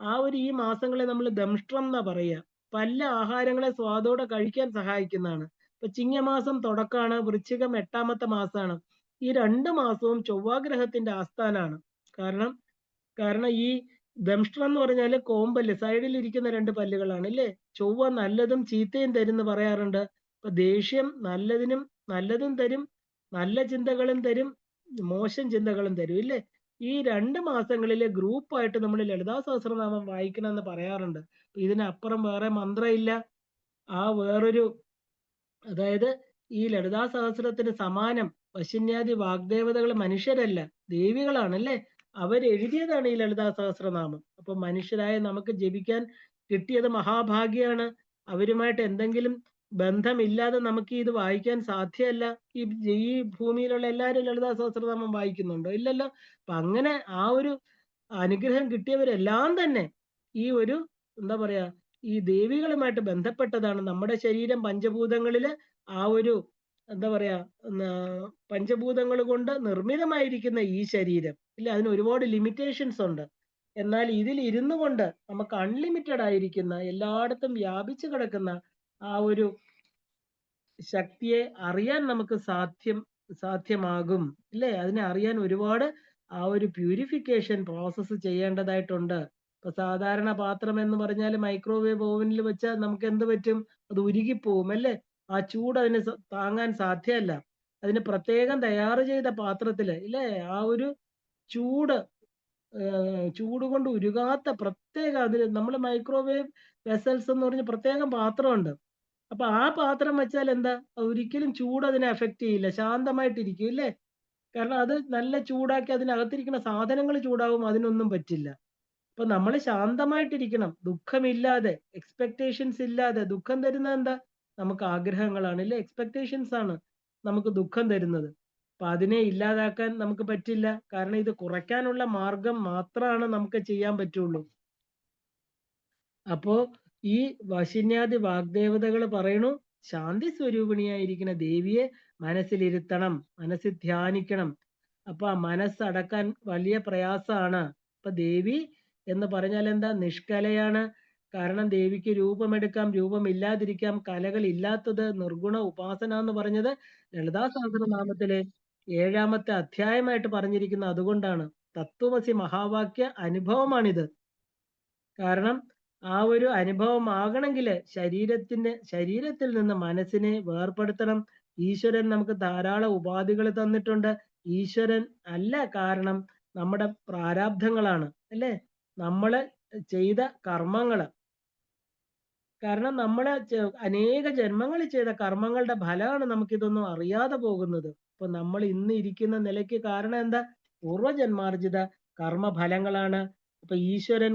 ആ ഒരു ഈ മാസങ്ങളെ നമ്മൾ ദംഷ്ട്രം എന്നാ പറയാ. പല ആഹാരങ്ങളെ സ്വാദോടെ കഴിക്കാൻ സഹായിക്കുന്നതാണ്. ഇപ്പൊ ചിങ്ങമാസം തുടക്കാണ്, വൃശ്ചികം 8ാമത്തെ മാസമാണ്. ഈ 2 മാസവും ചൊവ്വാഗ്രഹത്തിന്റെ ആസ്ഥാനാണ്. കാരണം കാരണം ഈ ദംഷ്ട്രം എന്ന് പറഞ്ഞാല് കോമ്പല്ല്, സൈഡിൽ ഇരിക്കുന്ന 2 പല്ലുകളാണ്, ഇല്ലേ? ചൊവ്വ നല്ലതും ചീത്തയും തരുന്ന് പറയാറുണ്ട്. ഇപ്പൊ ദേഷ്യം നല്ലതും തരും, നല്ല ചിന്തകളും തരും, മോശം ചിന്തകളും തരും, ഇല്ലേ? ഈ 2 മാസങ്ങളിലെ ഗ്രൂപ്പായിട്ട് നമ്മൾ ലളിതാ സഹസ്രനാമം വായിക്കണം എന്ന് പറയാറുണ്ട്. ഇതിനപ്പുറം വേറെ മന്ത്രം ഇല്ല. ആ വേറൊരു, അതായത് ഈ ലളിതാ സഹസ്രത്തിന് സമാനം വശിന്യാദി വാഗ്ദേവതകൾ മനുഷ്യരല്ല, ദേവികളാണ്, അല്ലേ? അവരെഴുതിയതാണ് ഈ ലളിതാ സഹസ്രനാമം. അപ്പൊ മനുഷ്യരായ നമുക്ക് ജപിക്കാൻ കിട്ടിയത് മഹാഭാഗ്യാണ്. അവരുമായിട്ട് എന്തെങ്കിലും ബന്ധമില്ലാതെ നമുക്ക് ഇത് വായിക്കാൻ സാധ്യമല്ല. ഈ ഭൂമിയിലുള്ള എല്ലാവരും ലളിതാ സഹസ്രനാമം വായിക്കുന്നുണ്ടോ? ഇല്ലല്ലോ. അപ്പൊ അങ്ങനെ ആ ഒരു അനുഗ്രഹം കിട്ടിയവരെല്ലാം തന്നെ ഈ ഒരു എന്താ പറയാ, ഈ ദേവികളുമായിട്ട് ബന്ധപ്പെട്ടതാണ്. നമ്മുടെ ശരീരം പഞ്ചഭൂതങ്ങളില് ആ ഒരു എന്താ പറയാ, പഞ്ചഭൂതങ്ങൾ കൊണ്ട് നിർമ്മിതമായിരിക്കുന്ന ഈ ശരീരം, ഇല്ല, അതിന് ഒരുപാട് ലിമിറ്റേഷൻസ് ഉണ്ട്. എന്നാൽ ഇതിൽ ഇരുന്നു കൊണ്ട് നമുക്ക് അൺലിമിറ്റഡ് ആയിരിക്കുന്ന, എല്ലായിടത്തും വ്യാപിച്ചു കിടക്കുന്ന ആ ഒരു ശക്തിയെ അറിയാൻ നമുക്ക് സാധ്യമാകും, ഇല്ലേ? അതിനെ അറിയാൻ ഒരുപാട് ആ ഒരു പ്യൂരിഫിക്കേഷൻ പ്രോസസ്സ് ചെയ്യേണ്ടതായിട്ടുണ്ട്. ഇപ്പൊ സാധാരണ പാത്രം എന്ന് പറഞ്ഞാൽ മൈക്രോവേവ് ഓവനിൽ വെച്ചാൽ നമുക്ക് എന്ത് പറ്റും? അത് ഉരുകിപ്പോവും, അല്ലേ? ആ ചൂട് അതിന് താങ്ങാൻ സാധ്യമല്ല. അതിന് പ്രത്യേകം തയ്യാറ് ചെയ്ത പാത്രത്തില്, ഇല്ലേ, ആ ഒരു ചൂട് ചൂട് കൊണ്ട് ഉരുകാത്ത പ്രത്യേക, അതിന് നമ്മൾ മൈക്രോവേവ് വെസൽസ് എന്ന് പറഞ്ഞ പ്രത്യേകം പാത്രമുണ്ട്. അപ്പൊ ആ പാത്രം വെച്ചാൽ എന്താ, ഒരിക്കലും ചൂട് അതിനെ അഫക്റ്റ് ചെയ്യില്ല, ശാന്തമായിട്ടിരിക്കും, ഇല്ലേ? കാരണം അത് നല്ല ചൂടാക്കി അതിനകത്തിരിക്കുന്ന സാധനങ്ങൾ ചൂടാവും, അതിനൊന്നും പറ്റില്ല. അപ്പൊ നമ്മൾ ശാന്തമായിട്ടിരിക്കണം, ദുഃഖമില്ലാതെ, എക്സ്പെക്ടേഷൻസ് ഇല്ലാതെ. ദുഃഖം തരുന്നത് എന്താ? നമുക്ക് ആഗ്രഹങ്ങളാണ്, ഇല്ലേ? എക്സ്പെക്ടേഷൻസ് ആണ് നമുക്ക് ദുഃഖം തരുന്നത്. അപ്പൊ അതിനെ ഇല്ലാതാക്കാൻ നമുക്ക് പറ്റില്ല. കാരണം ഇത് കുറയ്ക്കാനുള്ള മാർഗം മാത്രമാണ് നമുക്ക് ചെയ്യാൻ പറ്റുള്ളൂ. അപ്പോ ഈ വശിന്യാദി വാഗ്ദേവതകൾ പറയണു, ശാന്തി സ്വരൂപിണിയായിരിക്കുന്ന ദേവിയെ മനസ്സിലിരുത്തണം, മനസ്സിൽ ധ്യാനിക്കണം. അപ്പൊ ആ മനസ്സടക്കാൻ വലിയ പ്രയാസമാണ്. അപ്പൊ ദേവി എന്ന് പറഞ്ഞാൽ എന്താ? നിഷ്കലയാണ്. കാരണം ദേവിക്ക് രൂപമെടുക്കാം, രൂപമില്ലാതിരിക്കാം, കലകൾ ഇല്ലാത്തത് നിർഗുണ ഉപാസന എന്ന് പറഞ്ഞത് ലളിതാ സഹസ്രനാമത്തിലെ 7-ാമത്തെ അധ്യായമായിട്ട് പറഞ്ഞിരിക്കുന്നത് അതുകൊണ്ടാണ്. തത്വമസി മഹാവാക്യ അനുഭവമാണിത്. കാരണം ആ ഒരു അനുഭവം ആകണമെങ്കിൽ ശരീരത്തിൽ നിന്ന് മനസ്സിനെ വേർപെടുത്തണം. ഈശ്വരൻ നമുക്ക് ധാരാളം ഉപാധികൾ തന്നിട്ടുണ്ട്. ഈശ്വരൻ അല്ല കാരണം നമ്മുടെ പ്രാരാബ്ധങ്ങളാണ്, അല്ലേ? നമ്മള് ചെയ്ത കർമ്മങ്ങള്. കാരണം നമ്മള് അനേക ജന്മങ്ങളിൽ ചെയ്ത കർമ്മങ്ങളുടെ ഫലമാണ് നമുക്കിതൊന്നും അറിയാതെ പോകുന്നത്. ഇപ്പൊ നമ്മൾ ഇന്ന് ഇരിക്കുന്ന നിലയ്ക്ക് കാരണം എന്താ? പൂർവജന്മാർജിത കർമ്മഫലങ്ങളാണ്. അപ്പൊ ഈശ്വരൻ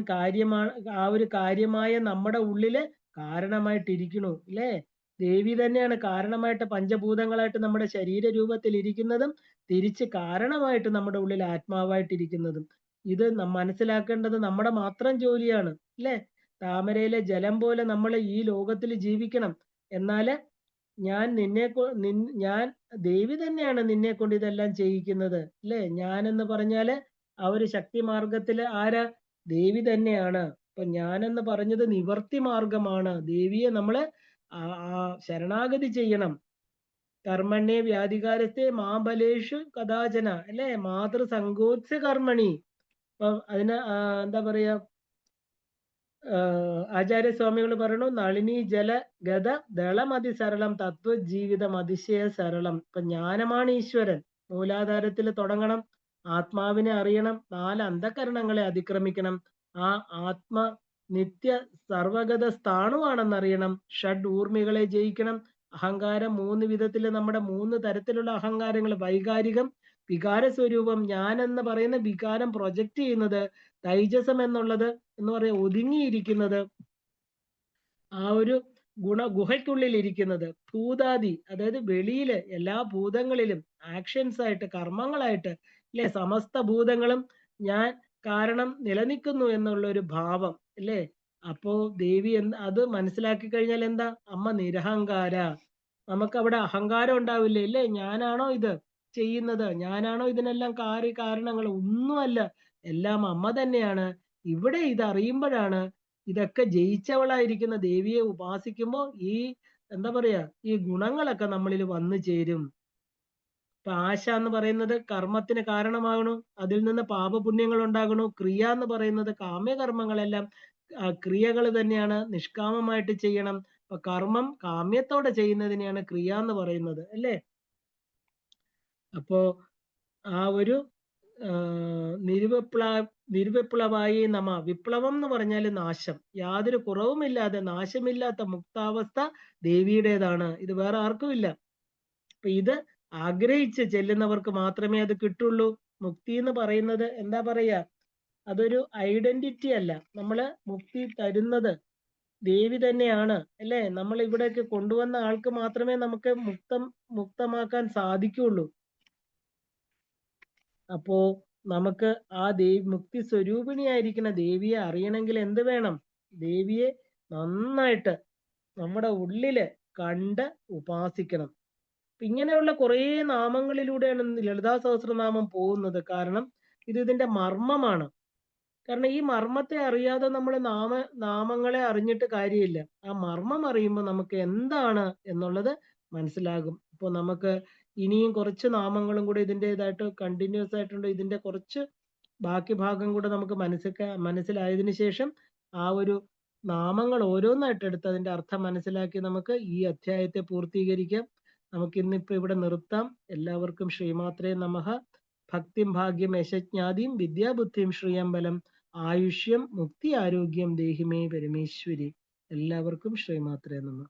ആ ഒരു കാര്യമായ നമ്മുടെ ഉള്ളില് കാരണമായിട്ടിരിക്കണു, അല്ലേ? ദേവി തന്നെയാണ് കാരണമായിട്ട് പഞ്ചഭൂതങ്ങളായിട്ട് നമ്മുടെ ശരീര രൂപത്തിൽ ഇരിക്കുന്നതും തിരിച്ച് കാരണമായിട്ട് നമ്മുടെ ഉള്ളിൽ ആത്മാവായിട്ടിരിക്കുന്നതും. ഇത് മനസ്സിലാക്കേണ്ടത് നമ്മുടെ മാത്രം ജോലിയാണ്, അല്ലേ? താമരയിലെ ജലം പോലെ നമ്മൾ ഈ ലോകത്തിൽ ജീവിക്കണം. എന്നാല് ഞാൻ ദേവി തന്നെയാണ് നിന്നെ കൊണ്ട് ഇതെല്ലാം ചെയ്യിക്കുന്നത്, അല്ലേ? ഞാൻ എന്ന് പറഞ്ഞാല് ആ ഒരു ശക്തി മാർഗത്തില് ആരാ? ദേവി തന്നെയാണ്. അപ്പൊ ഞാനെന്ന് പറഞ്ഞത് നിവർത്തി മാർഗമാണ്. ദേവിയെ നമ്മള് ശരണാഗതി ചെയ്യണം. കർമ്മണ്യേ വ്യാധികാരത്തെ മാബലേഷു കഥാചന, അല്ലെ? മാതൃസങ്കോത്സ്യ കർമ്മണി. അപ്പൊ അതിന് എന്താ പറയാ, ആചാര്യസ്വാമികൾ പറയണു, നളിനി ജല ഗത ദളം അതിസരളം തത്വജീവിതം അതിശയ സരളം. ഇപ്പൊ ജ്ഞാനമാണ് ഈശ്വരൻ. മൂലാധാരത്തിൽ തുടങ്ങണം, ആത്മാവിനെ അറിയണം, 4 അന്ധകരണങ്ങളെ അതിക്രമിക്കണം, ആ ആത്മ നിത്യ സർവഗത സ്ഥാണുവാണെന്നറിയണം, ഷഡ് ഊർമികളെ ജയിക്കണം. അഹങ്കാരം 3 വിധത്തിൽ, നമ്മുടെ 3 തരത്തിലുള്ള അഹങ്കാരങ്ങൾ, വൈകാരികം, വികാര സ്വരൂപം. ഞാൻ എന്ന് പറയുന്ന വികാരം പ്രൊജക്റ്റ് ചെയ്യുന്നത്, തൈജസം എന്നുള്ളത് എന്ന് പറയാ ഒതുങ്ങിയിരിക്കുന്നത്, ആ ഒരു ഗുഹയ്ക്കുള്ളിൽ ഇരിക്കുന്നത്. ഭൂതാദി, അതായത് വെളിയില് എല്ലാ ഭൂതങ്ങളിലും ആക്ഷൻസ് ആയിട്ട്, കർമ്മങ്ങളായിട്ട്, അല്ലെ? സമസ്ത ഭൂതങ്ങളും ഞാൻ കാരണം നിലനിൽക്കുന്നു എന്നുള്ള ഒരു ഭാവം, അല്ലേ? അപ്പോ ദേവി അത് മനസ്സിലാക്കി കഴിഞ്ഞാൽ എന്താ? അമ്മ നിരഹങ്കാര. നമുക്ക് അവിടെ അഹങ്കാരം ഉണ്ടാവില്ലേ, അല്ലേ? ഞാനാണോ ഇത് ചെയ്യുന്നത്? ഞാനാണോ ഇതിനെല്ലാം കാരണങ്ങൾ? ഒന്നുമല്ല, എല്ലാം അമ്മ തന്നെയാണ്. ഇവിടെ ഇത് അറിയുമ്പോഴാണ് ഇതൊക്കെ ജയിച്ചവളായിരിക്കുന്ന ദേവിയെ ഉപാസിക്കുമ്പോൾ ഈ എന്താ പറയാ, ഈ ഗുണങ്ങളൊക്കെ നമ്മളിൽ വന്നു ചേരും. ഇപ്പൊ ആശ എന്ന് പറയുന്നത് കർമ്മത്തിന് കാരണമാകണു, അതിൽ നിന്ന് പാപപുണ്യങ്ങൾ ഉണ്ടാകണു. ക്രിയ എന്ന് പറയുന്നത് കാമ്യകർമ്മങ്ങളെല്ലാം ക്രിയകൾ തന്നെയാണ്, നിഷ്കാമമായിട്ട് ചെയ്യണം. അപ്പൊ കർമ്മം കാമ്യത്തോടെ ചെയ്യുന്നതിനെയാണ് ക്രിയ എന്ന് പറയുന്നത്, അല്ലേ? അപ്പോ ആ ഒരു നിരുവിപ്ലവായി വിപ്ലവം എന്ന് പറഞ്ഞാൽ നാശം, യാതൊരു കുറവുമില്ലാതെ നാശമില്ലാത്ത മുക്താവസ്ഥ ദേവിയുടേതാണ്. ഇത് വേറെ ആർക്കുമില്ല. അപ്പൊ ഇത് ആഗ്രഹിച്ച് ചെല്ലുന്നവർക്ക് മാത്രമേ അത് കിട്ടുള്ളൂ. മുക്തി എന്ന് പറയുന്നത് എന്താ പറയാ, അതൊരു ഐഡന്റിറ്റി അല്ല. നമ്മള് മുക്തി തരുന്നത് ദേവി തന്നെയാണ്, അല്ലേ? നമ്മൾ ഇവിടേക്ക് കൊണ്ടുവന്ന ആൾക്ക് മാത്രമേ നമുക്ക് മുക്തമാക്കാൻ സാധിക്കുള്ളൂ. അപ്പോ നമുക്ക് ആ മുക്തി സ്വരൂപിണിയായിരിക്കുന്ന ദേവിയെ അറിയണമെങ്കിൽ എന്ത് വേണം? ദേവിയെ നന്നായിട്ട് നമ്മുടെ ഉള്ളില് കണ്ട് ഉപാസിക്കണം. ഇങ്ങനെയുള്ള കുറേ നാമങ്ങളിലൂടെയാണ് ലളിതാ സഹസ്രനാമം പോകുന്നത്. കാരണം ഇതിന്റെ മർമ്മമാണ്. കാരണം ഈ മർമ്മത്തെ അറിയാതെ നമ്മൾ നാമങ്ങളെ അറിഞ്ഞിട്ട് കാര്യമില്ല. ആ മർമ്മം അറിയുമ്പോൾ നമുക്ക് എന്താണ് എന്നുള്ളത് മനസ്സിലാകും. ഇപ്പൊ നമുക്ക് ഇനിയും കുറച്ച് നാമങ്ങളും കൂടെ ഇതിൻ്റെതായിട്ട് കണ്ടിന്യൂസ് ആയിട്ടുണ്ട്. ഇതിന്റെ കുറച്ച് ബാക്കി ഭാഗം കൂടെ നമുക്ക് മനസ്സിലായതിനു ശേഷം ആ ഒരു നാമങ്ങൾ ഓരോന്നായിട്ട് എടുത്ത് അതിന്റെ അർത്ഥം മനസ്സിലാക്കി നമുക്ക് ഈ അധ്യായത്തെ പൂർത്തീകരിക്കാം. നമുക്ക് ഇന്നിപ്പോ ഇവിടെ നിർത്താം. എല്ലാവർക്കും ശ്രീമാത്രേ നമഃ. ഭക്തിം ഭാഗ്യം യശജ്ഞാതിം വിദ്യാബുദ്ധിം ശ്രീയമ്പലം ആയുഷ്യം മുക്തി ആരോഗ്യം ദേഹിമേ പരമേശ്വരി. എല്ലാവർക്കും ശ്രീമാത്രേ നമഃ.